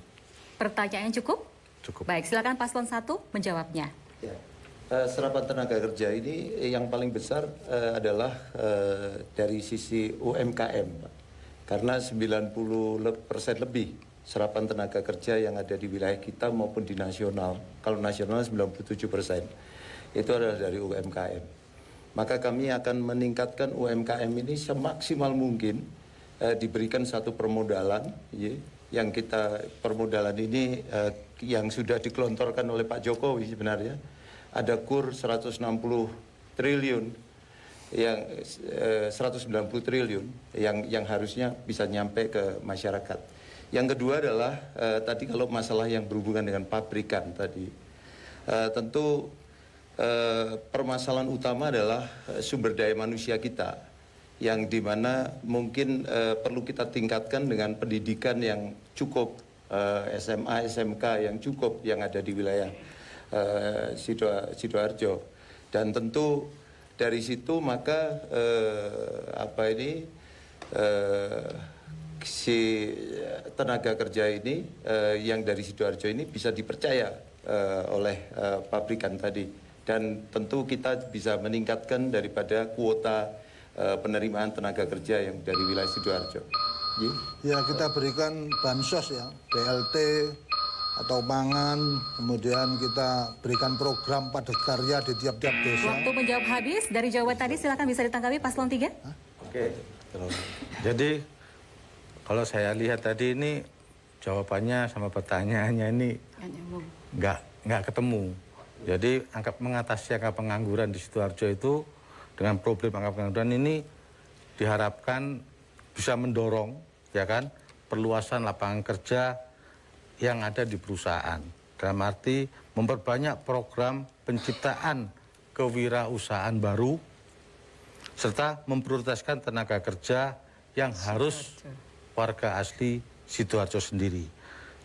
Pertanyaannya cukup? Cukup. Baik, silakan paslon 1 menjawabnya. Ya. Serapan tenaga kerja ini yang paling besar adalah dari sisi UMKM, Pak. Karena 90% lebih serapan tenaga kerja yang ada di wilayah kita maupun di nasional, kalau nasional 97%, itu adalah dari UMKM. Maka kami akan meningkatkan UMKM ini semaksimal mungkin, diberikan satu permodalan, yang kita permodalan ini yang sudah digelontorkan oleh Pak Jokowi sebenarnya. Ada KUR 160 triliun, yang 190 triliun yang harusnya bisa nyampe ke masyarakat. Yang kedua adalah tadi kalau masalah yang berhubungan dengan pabrikan tadi, tentu permasalahan utama adalah sumber daya manusia kita, yang dimana mungkin perlu kita tingkatkan dengan pendidikan yang cukup, SMA, SMK yang cukup yang ada di wilayah Sidoarjo. Dan tentu dari situ maka si tenaga kerja ini yang dari Sidoarjo ini bisa dipercaya oleh pabrikan tadi, dan tentu kita bisa meningkatkan daripada kuota penerimaan tenaga kerja yang dari wilayah Sidoarjo. Ya, kita berikan bansos ya, BLT atau pangan, kemudian kita berikan program padat karya di tiap-tiap desa. Waktu menjawab habis. Dari jawaban tadi silakan bisa ditanggapi paslon 3. Oke. Jadi kalau saya lihat tadi ini jawabannya sama pertanyaannya ini nggak ketemu. Jadi mengatasi angka pengangguran di Sidoarjo itu dengan problem angka pengangguran ini diharapkan bisa mendorong, ya kan, perluasan lapangan kerja yang ada di perusahaan. Dalam arti memperbanyak program penciptaan kewirausahaan baru, serta memprioritaskan tenaga kerja yang harus warga asli Sidoarjo sendiri,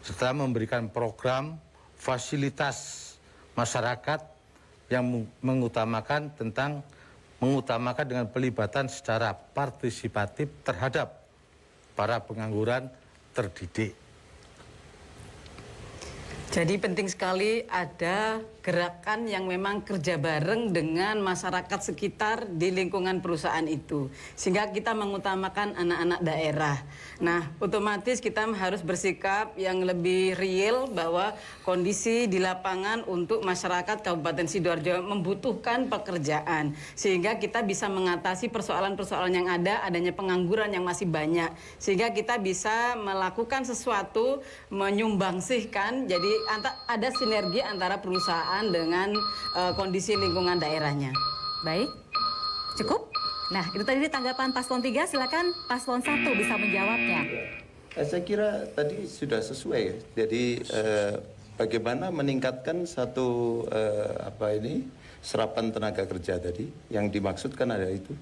serta memberikan program fasilitas masyarakat yang mengutamakan dengan pelibatan secara partisipatif terhadap para pengangguran terdidik. Jadi penting sekali ada gerakan yang memang kerja bareng dengan masyarakat sekitar di lingkungan perusahaan itu. Sehingga kita mengutamakan anak-anak daerah. Nah, otomatis kita harus bersikap yang lebih real bahwa kondisi di lapangan untuk masyarakat Kabupaten Sidoarjo membutuhkan pekerjaan. Sehingga kita bisa mengatasi persoalan-persoalan yang ada, adanya pengangguran yang masih banyak. Sehingga kita bisa melakukan sesuatu, menyumbangsihkan, jadi ada sinergi antara perusahaan dengan kondisi lingkungan daerahnya. Baik, cukup? Nah, itu tadi tanggapan paslon 3, silakan paslon 1 bisa menjawabnya. Saya kira tadi sudah sesuai ya. Jadi bagaimana meningkatkan satu serapan tenaga kerja tadi, yang dimaksudkan ada itu.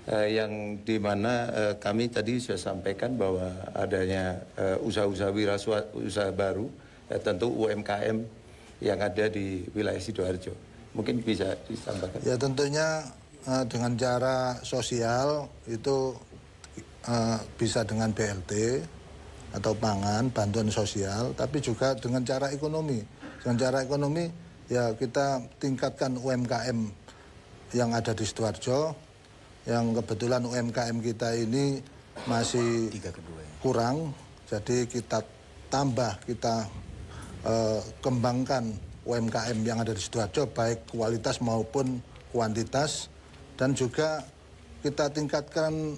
Yang dimana kami tadi sudah sampaikan bahwa adanya usaha-usaha wirausaha baru, tentu UMKM yang ada di wilayah Sidoarjo. Mungkin bisa ditambahkan. Ya, tentunya dengan cara sosial itu bisa dengan BLT atau pangan, bantuan sosial, tapi juga dengan cara ekonomi. Dengan cara ekonomi ya kita tingkatkan UMKM yang ada di Sidoarjo, yang kebetulan UMKM kita ini masih kurang, jadi kita tambah, kita kembangkan UMKM yang ada di Sidoarjo, baik kualitas maupun kuantitas, dan juga kita tingkatkan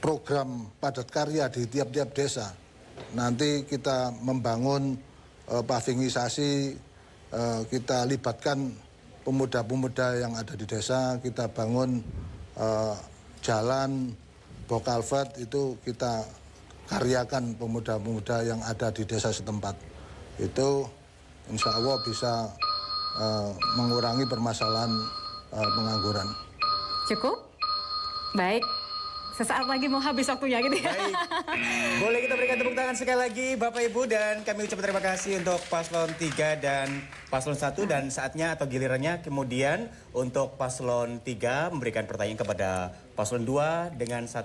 program padat karya di tiap-tiap desa. Nanti kita membangun pavingisasi, kita libatkan pemuda-pemuda yang ada di desa, kita bangun jalan, bokalvet, itu kita karyakan pemuda-pemuda yang ada di desa setempat. Itu insya Allah bisa mengurangi permasalahan pengangguran. Cukup? Baik. Sesaat lagi mau habis waktunya gitu ya. Baik. Boleh kita berikan tepuk tangan sekali lagi Bapak Ibu, dan kami ucapkan terima kasih untuk paslon 3 dan paslon 1, dan saatnya atau gilirannya kemudian untuk paslon 3 memberikan pertanyaan kepada paslon 2 dengan 1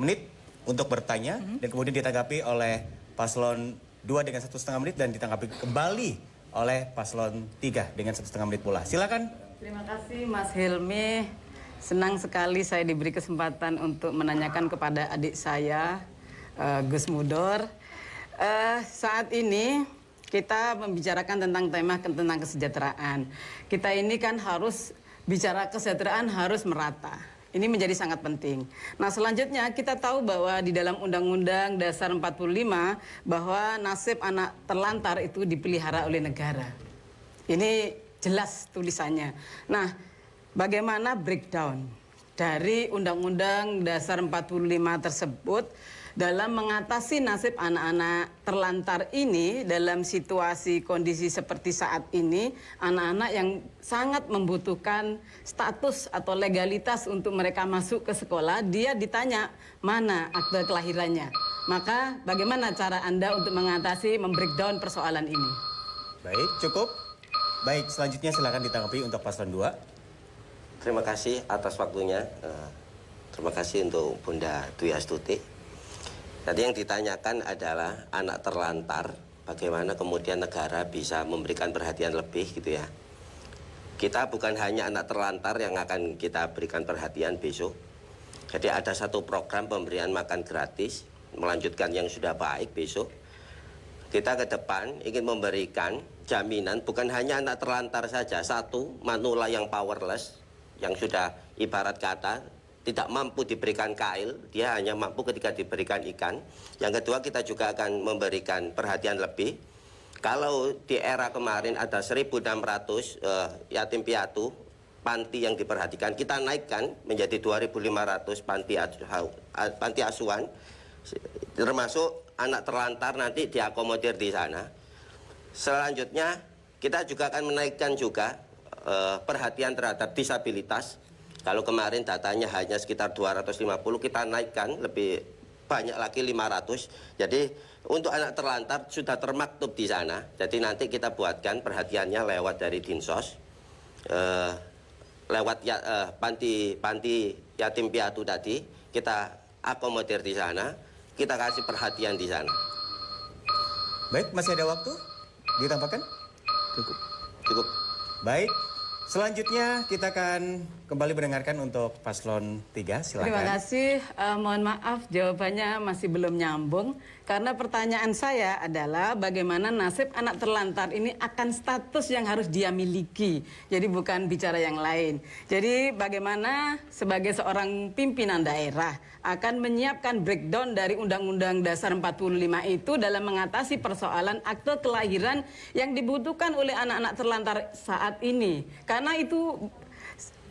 menit untuk bertanya, dan kemudian ditanggapi oleh paslon 2 dengan 1,5 menit, dan ditanggapi kembali oleh paslon 3 dengan 1,5 menit pula. Silakan. Terima kasih Mas Hilmi. Senang sekali saya diberi kesempatan untuk menanyakan kepada adik saya, Gus Mudor. Saat ini kita membicarakan tentang tema tentang kesejahteraan. Kita ini kan harus bicara kesejahteraan harus merata. Ini menjadi sangat penting. Nah, selanjutnya kita tahu bahwa di dalam Undang-Undang Dasar 45 bahwa nasib anak terlantar itu dipelihara oleh negara. Ini jelas tulisannya. Nah, bagaimana breakdown dari Undang-Undang Dasar 45 tersebut dalam mengatasi nasib anak-anak terlantar ini dalam situasi kondisi seperti saat ini, anak-anak yang sangat membutuhkan status atau legalitas untuk mereka masuk ke sekolah, dia ditanya mana akte kelahirannya. Maka bagaimana cara Anda untuk mengatasi, membreakdown persoalan ini? Baik, cukup. Baik, selanjutnya silakan ditanggapi untuk paslon 2. Terima kasih atas waktunya. Terima kasih untuk Bunda Dwi Astuti. Tadi yang ditanyakan adalah anak terlantar, bagaimana kemudian negara bisa memberikan perhatian lebih gitu ya. Kita bukan hanya anak terlantar yang akan kita berikan perhatian besok. Jadi ada satu program pemberian makan gratis, melanjutkan yang sudah baik besok. Kita ke depan ingin memberikan jaminan bukan hanya anak terlantar saja, satu manula yang powerless, yang sudah ibarat kata tidak mampu diberikan kail, dia hanya mampu ketika diberikan ikan. Yang kedua, kita juga akan memberikan perhatian lebih. Kalau di era kemarin ada 1.600 yatim piatu panti yang diperhatikan, kita naikkan menjadi 2.500 panti asuhan, termasuk anak terlantar nanti diakomodir di sana. Selanjutnya, kita juga akan menaikkan juga perhatian terhadap disabilitas. Kalau kemarin datanya hanya sekitar 250, kita naikkan lebih banyak lagi 500. Jadi untuk anak terlantar sudah termaktub di sana. Jadi nanti kita buatkan perhatiannya lewat dari Dinsos, lewat panti yatim piatu tadi, kita akomodir di sana, kita kasih perhatian di sana. Baik, masih ada waktu ditambahkan? Cukup. Cukup. Baik. Selanjutnya kita akan kembali mendengarkan untuk paslon 3, silakan. Terima kasih. Mohon maaf jawabannya masih belum nyambung. Karena pertanyaan saya adalah bagaimana nasib anak terlantar ini akan status yang harus dia miliki. Jadi bukan bicara yang lain. Jadi bagaimana sebagai seorang pimpinan daerah akan menyiapkan breakdown dari Undang-Undang Dasar 45 itu dalam mengatasi persoalan akte kelahiran yang dibutuhkan oleh anak-anak terlantar saat ini. Karena itu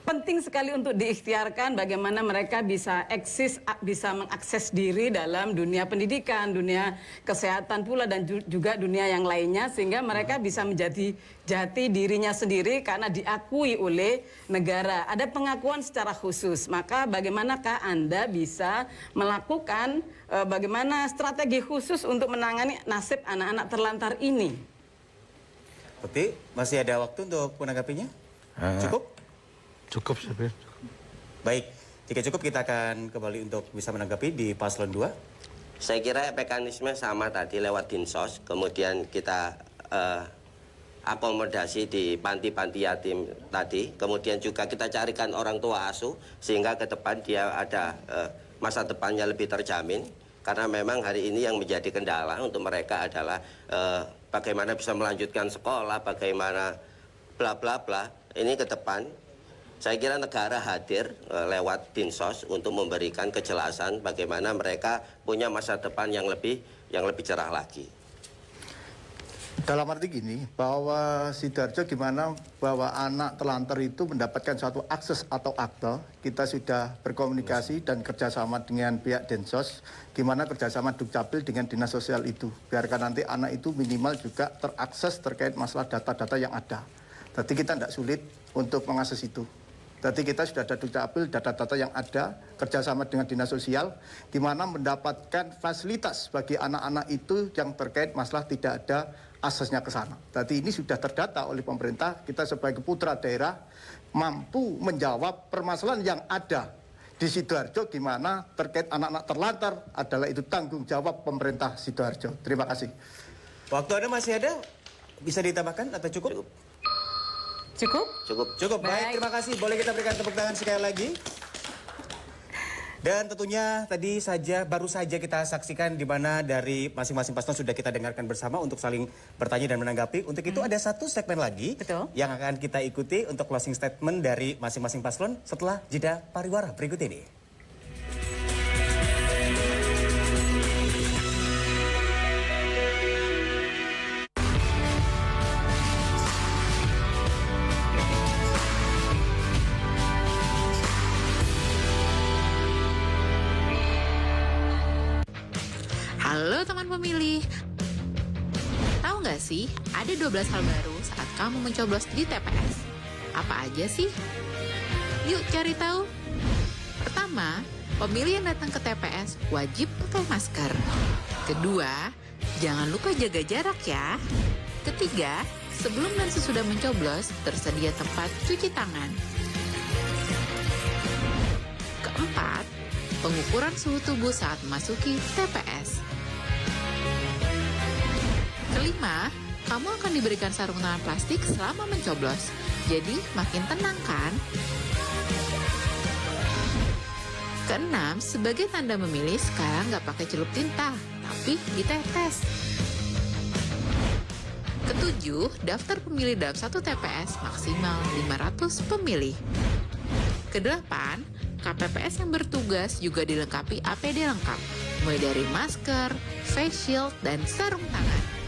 penting sekali untuk diikhtiarkan bagaimana mereka bisa eksis, bisa mengakses diri dalam dunia pendidikan, dunia kesehatan pula, dan juga dunia yang lainnya, sehingga mereka bisa menjadi jati dirinya sendiri karena diakui oleh negara. Ada pengakuan secara khusus. Maka bagaimanakah Anda bisa melakukan bagaimana strategi khusus untuk menangani nasib anak-anak terlantar ini? Putih, masih ada waktu untuk menanggapinya? Cukup? Cukup, Sabir. Baik, jika cukup kita akan kembali untuk bisa menanggapi di paslon 2. Saya kira mekanisme sama tadi lewat Dinsos, kemudian kita akomodasi di panti-panti yatim tadi, kemudian juga kita carikan orang tua asuh sehingga ke depan dia ada masa depannya lebih terjamin. Karena memang hari ini yang menjadi kendala untuk mereka adalah bagaimana bisa melanjutkan sekolah, bagaimana bla bla bla. Ini ke depan saya kira negara hadir lewat Dinsos untuk memberikan kejelasan bagaimana mereka punya masa depan yang lebih cerah lagi. Dalam arti gini, bahwa Sidoarjo gimana bahwa anak telantar itu mendapatkan suatu akses atau akte, kita sudah berkomunikasi dan kerjasama dengan pihak Densos, gimana kerjasama Dukcapil dengan Dinas Sosial itu. Biarkan nanti anak itu minimal juga terakses terkait masalah data-data yang ada. Jadi kita tidak sulit untuk mengakses itu. Jadi kita sudah ada Dukcapil, data-data yang ada, kerjasama dengan Dinas Sosial, gimana mendapatkan fasilitas bagi anak-anak itu yang terkait masalah tidak ada aksesnya ke sana. Jadi ini sudah terdata oleh pemerintah, kita sebagai putra daerah mampu menjawab permasalahan yang ada di Sidoarjo, gimana terkait anak-anak terlantar adalah itu tanggung jawab pemerintah Sidoarjo. Terima kasih. Waktu Anda masih ada, bisa ditambahkan atau cukup? Cukup. Baik, terima kasih. Boleh kita berikan tepuk tangan sekali lagi. Dan tentunya tadi baru saja kita saksikan di mana dari masing-masing paslon sudah kita dengarkan bersama untuk saling bertanya dan menanggapi. Untuk itu ada satu segmen lagi yang akan kita ikuti untuk closing statement dari masing-masing paslon setelah jeda pariwara berikut ini. Halo teman pemilih, tahu nggak sih ada 12 hal baru saat kamu mencoblos di TPS? Apa aja sih? Yuk cari tahu. Pertama, pemilih yang datang ke TPS wajib pakai masker. Kedua, jangan lupa jaga jarak ya. Ketiga, sebelum dan sesudah mencoblos tersedia tempat cuci tangan. Keempat, pengukuran suhu tubuh saat memasuki TPS. Kelima, kamu akan diberikan sarung tangan plastik selama mencoblos. Jadi, makin tenang kan? Keenam, sebagai tanda memilih, sekarang nggak pakai celup tinta, tapi ditetes. Ketujuh, daftar pemilih dalam satu TPS maksimal 500 pemilih. Kedelapan, KPPS yang bertugas juga dilengkapi APD lengkap, mulai dari masker, face shield, dan sarung tangan.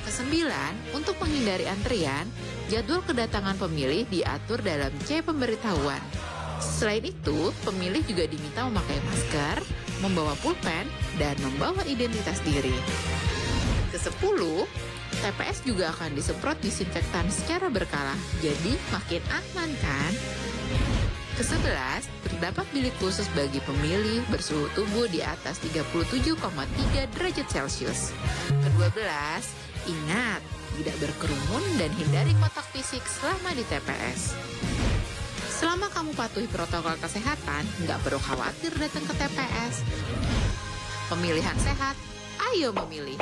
Kesembilan, untuk menghindari antrian, jadwal kedatangan pemilih diatur dalam C pemberitahuan. Selain itu, pemilih juga diminta memakai masker, membawa pulpen, dan membawa identitas diri. Kesepuluh, TPS juga akan disemprot disinfektan secara berkala, jadi makin aman kan? Ke-11, terdapat bilik khusus bagi pemilih bersuhu tubuh di atas 37,3 derajat Celcius. Ke-12, ingat, tidak berkerumun dan hindari kontak fisik selama di TPS. Selama kamu patuhi protokol kesehatan, nggak perlu khawatir datang ke TPS. Pemilihan sehat, ayo memilih.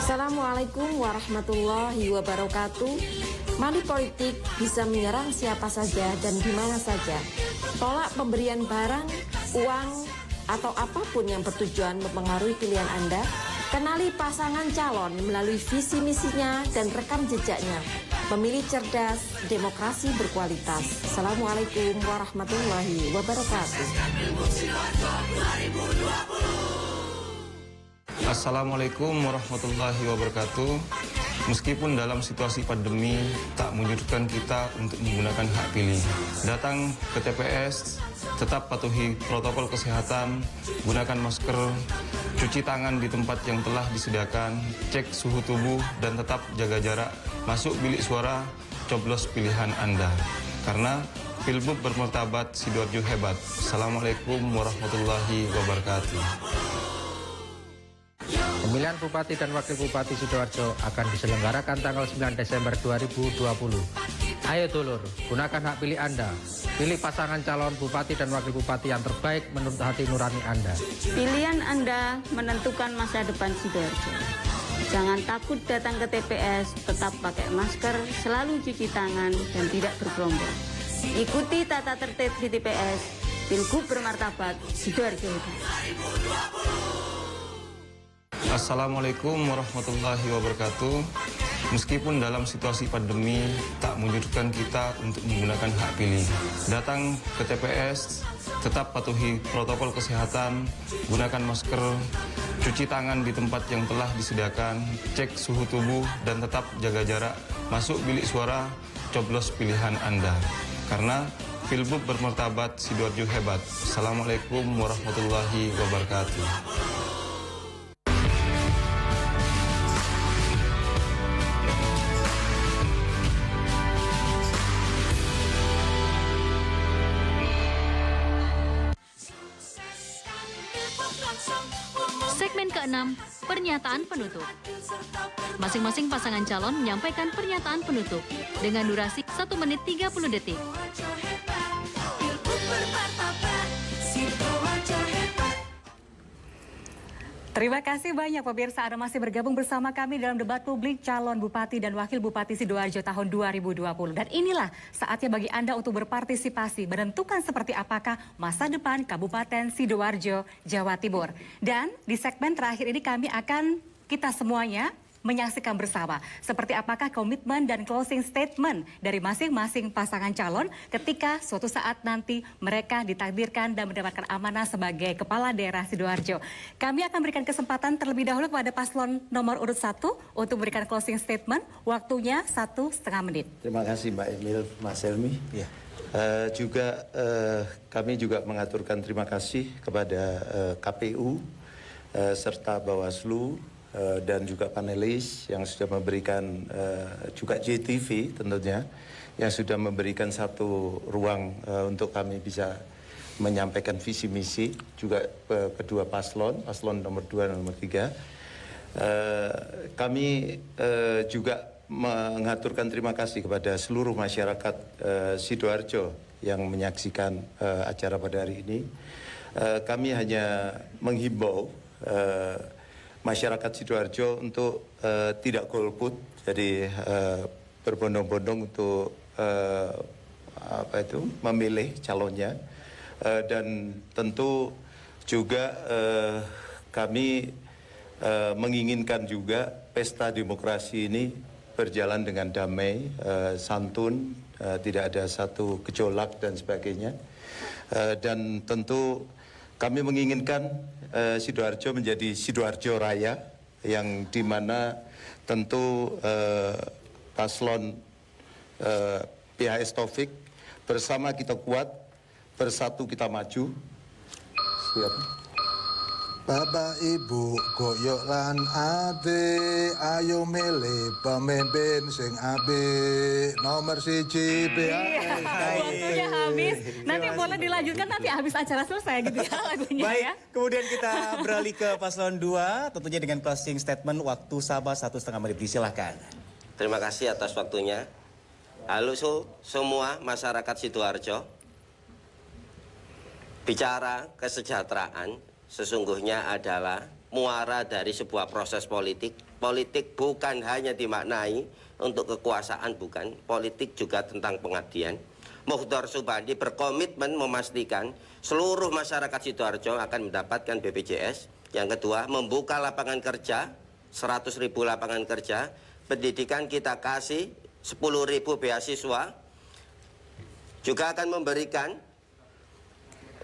Assalamualaikum warahmatullahi wabarakatuh. Money politik bisa menyerang siapa saja dan di mana saja. Tolak pemberian barang, uang, atau apapun yang bertujuan mempengaruhi pilihan Anda. Kenali pasangan calon melalui visi misinya dan rekam jejaknya. Pemilih cerdas, demokrasi berkualitas. Assalamualaikum warahmatullahi wabarakatuh. Assalamualaikum warahmatullahi wabarakatuh. Meskipun dalam situasi pandemi tak menyurutkan kita untuk menggunakan hak pilih. Datang ke TPS, tetap patuhi protokol kesehatan, gunakan masker, cuci tangan di tempat yang telah disediakan, cek suhu tubuh, dan tetap jaga jarak. Masuk bilik suara, coblos pilihan Anda. Karena Pilbub bermartabat, Sidoarjo hebat. Assalamualaikum warahmatullahi wabarakatuh. Pemilihan Bupati dan Wakil Bupati Sidoarjo akan diselenggarakan tanggal 9 Desember 2020. Ayo dulur, gunakan hak pilih Anda. Pilih pasangan calon Bupati dan Wakil Bupati yang terbaik menurut hati nurani Anda. Pilihan Anda menentukan masa depan Sidoarjo. Jangan takut datang ke TPS, tetap pakai masker, selalu cuci tangan, dan tidak bergerombol. Ikuti tata tertib di TPS. Pilgub bermartabat, Sidoarjo. Assalamualaikum warahmatullahi wabarakatuh. Meskipun dalam situasi pandemi tak menyurutkan kita untuk menggunakan hak pilih. Datang ke TPS, tetap patuhi protokol kesehatan, gunakan masker, cuci tangan di tempat yang telah disediakan, cek suhu tubuh, dan tetap jaga jarak. Masuk bilik suara, coblos pilihan Anda. Karena Pilbub bermartabat, Sidoarjo hebat. Assalamualaikum warahmatullahi wabarakatuh. Segmen ke-6, pernyataan penutup. Masing-masing pasangan calon menyampaikan pernyataan penutup dengan durasi 1 menit 30 detik. Terima kasih banyak pemirsa Anda masih bergabung bersama kami dalam debat publik calon Bupati dan Wakil Bupati Sidoarjo tahun 2020. Dan inilah saatnya bagi Anda untuk berpartisipasi menentukan seperti apakah masa depan Kabupaten Sidoarjo, Jawa Timur. Dan di segmen terakhir ini kami akan kita semuanya menyaksikan bersama seperti apakah komitmen dan closing statement dari masing-masing pasangan calon ketika suatu saat nanti mereka ditakdirkan dan mendapatkan amanah sebagai Kepala Daerah Sidoarjo. Kami akan berikan kesempatan terlebih dahulu kepada paslon nomor urut 1 untuk memberikan closing statement. Waktunya 1,5 menit. Terima kasih Mbak Emil, Mas Helmi. Ya. Kami juga mengaturkan terima kasih kepada KPU serta Bawaslu dan juga panelis yang sudah memberikan juga JTV tentunya yang sudah memberikan satu ruang untuk kami bisa menyampaikan visi misi juga kedua paslon nomor 2 dan nomor 3. Kami juga mengaturkan terima kasih kepada seluruh masyarakat Sidoarjo yang menyaksikan acara pada hari ini. Kami hanya menghimbau masyarakat Sidoarjo untuk tidak golput, jadi berbondong-bondong untuk memilih calonnya, dan tentu juga kami menginginkan juga pesta demokrasi ini berjalan dengan damai, santun, tidak ada satu gejolak dan sebagainya, dan tentu kami menginginkan Sidoarjo menjadi Sidoarjo Raya yang dimana tentu paslon PHS Taufik bersama kita kuat, bersatu kita maju. Siap. Bapak Ibu goyok lan ade, ayo milih pemimpin sing apik nomor 1 PHS. Waktunya habis. Nanti boleh dilanjutkan nanti habis acara selesai gitu ya lagunya. Baik, ya. kemudian kita beralih ke paslon 2, tentunya dengan closing statement waktu sahabat 1,5 menit. Silakan. Terima kasih atas waktunya. Halo semua masyarakat Sidoarjo. Bicara kesejahteraan sesungguhnya adalah muara dari sebuah proses politik. Politik bukan hanya dimaknai untuk kekuasaan, bukan. Politik juga tentang pengabdian. Muhdar Subandi berkomitmen memastikan seluruh masyarakat Sidoarjo akan mendapatkan BPJS. Yang kedua, membuka lapangan kerja, 100.000 lapangan kerja. Pendidikan kita kasih 10.000 beasiswa. Juga akan memberikan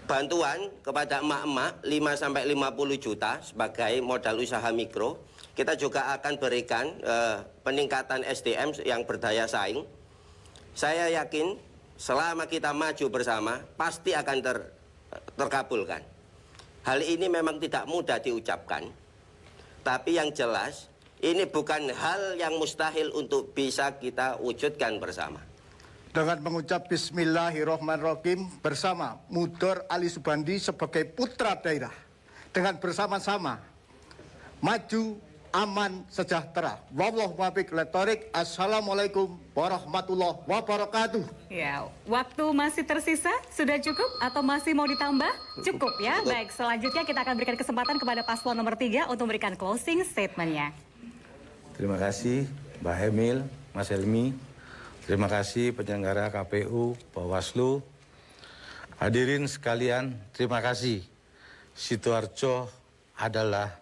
bantuan kepada emak-emak 5-50 juta sebagai modal usaha mikro. Kita juga akan berikan peningkatan SDM yang berdaya saing. Saya yakin selama kita maju bersama pasti akan terkabulkan. Hal ini memang tidak mudah diucapkan. Tapi yang jelas ini bukan hal yang mustahil untuk bisa kita wujudkan bersama. Dengan mengucap Bismillahirrahmanirrahim bersama Mudor Ali Subandi sebagai putra daerah. Dengan bersama-sama maju, aman, sejahtera. Wallahu muwaffiq ila thoriq. Assalamualaikum warahmatullahi wabarakatuh. Ya, waktu masih tersisa, sudah cukup atau masih mau ditambah? Cukup ya. Baik, selanjutnya kita akan berikan kesempatan kepada paslon nomor 3 untuk memberikan closing statement-nya. Terima kasih Mbak Emil, Mas Helmi. Terima kasih penyelenggara KPU, Bawaslu. Hadirin sekalian, terima kasih. Sidoarjo adalah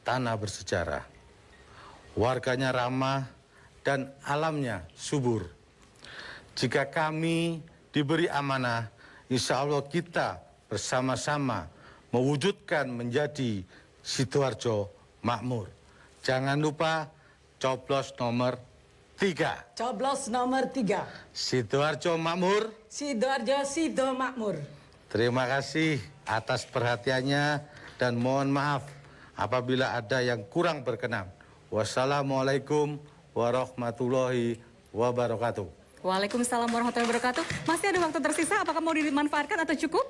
tanah bersejarah. Warganya ramah dan alamnya subur. Jika kami diberi amanah, insya Allah kita bersama-sama mewujudkan menjadi Sidoarjo makmur. Jangan lupa coblos nomor 3. Coblos nomor 3. Sidoarjo makmur. Sidoarjo Sido makmur. Terima kasih atas perhatiannya dan mohon maaf apabila ada yang kurang berkenan. Wassalamualaikum warahmatullahi wabarakatuh. Waalaikumsalam warahmatullahi wabarakatuh. Masih ada waktu tersisa, apakah mau dimanfaatkan atau cukup?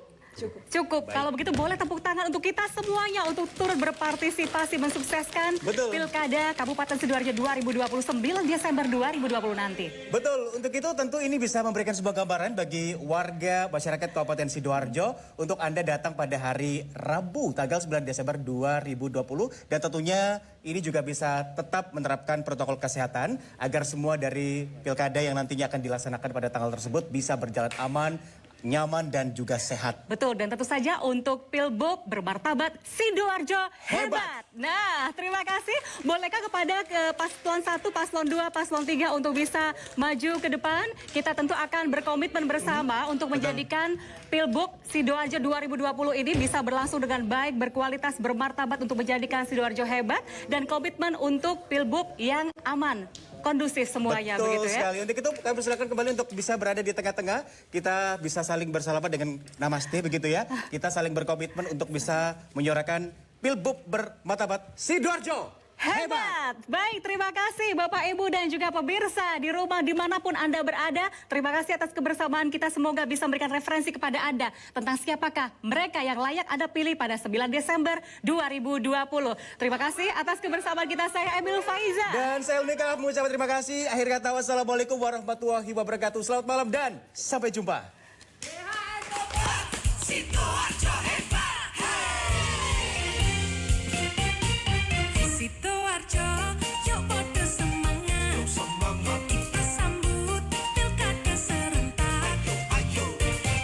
Cukup. Kalau begitu boleh tepuk tangan untuk kita semuanya untuk turut berpartisipasi mensukseskan Pilkada Kabupaten Sidoarjo 2029 Desember 2020 nanti. Betul, untuk itu tentu ini bisa memberikan sebuah gambaran bagi warga masyarakat Kabupaten Sidoarjo untuk Anda datang pada hari Rabu tanggal 9 Desember 2020 dan tentunya ini juga bisa tetap menerapkan protokol kesehatan agar semua dari Pilkada yang nantinya akan dilaksanakan pada tanggal tersebut bisa berjalan aman, nyaman dan juga sehat. Betul, dan tentu saja untuk Pilbub bermartabat Sidoarjo hebat. Nah, terima kasih. Bolehkah kepada paslon 1, paslon 2, paslon 3 untuk bisa maju ke depan? Kita tentu akan berkomitmen bersama untuk menjadikan Pilbub Sidoarjo 2020 ini bisa berlangsung dengan baik, berkualitas, bermartabat untuk menjadikan Sidoarjo hebat dan komitmen untuk Pilbub yang aman, kondusif semuanya. Betul begitu ya. sekali. Untuk itu kami persilakan kembali untuk bisa berada di tengah-tengah. Kita bisa saling bersalaman dengan namaste begitu ya. Kita saling berkomitmen untuk bisa menyuarakan Pilbub bermartabat Sidoarjo Hebat. Baik, terima kasih Bapak, Ibu, dan juga pemirsa di rumah dimanapun Anda berada. Terima kasih atas kebersamaan kita. Semoga bisa memberikan referensi kepada Anda tentang siapakah mereka yang layak Anda pilih pada 9 Desember 2020. Terima kasih atas kebersamaan kita. Saya Emil Faiza. Dan saya Unika mengucapkan terima kasih. Akhir kata wassalamualaikum warahmatullahi wabarakatuh. Selamat malam dan sampai jumpa. Sidoarjo hebat, Sidoarjo, yuk podo semangat, kita sambut pilkada serentak. Ayo,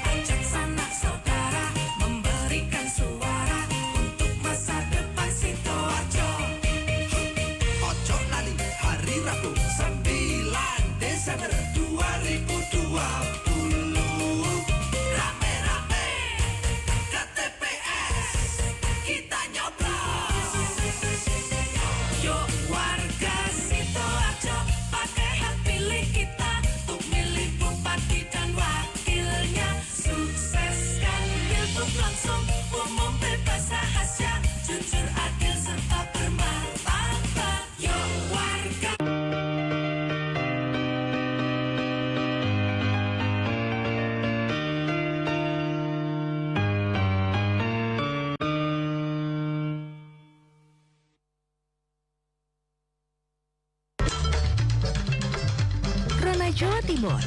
ajak sanak saudara, memberikan suara untuk masa depan Sidoarjo. Ojo lali hari Rabu 9 Desember 2020. Rame-rame ke TPS, kita nyoblos. Yuk warga Sidoarjo, pakai hak pilih kita untuk milih bupati dan wakilnya. Sukseskan Pilbub langsung, umum bebas rahasia, jujur adil serta bermartabat. Yuk warga. Rona Jawa Timur.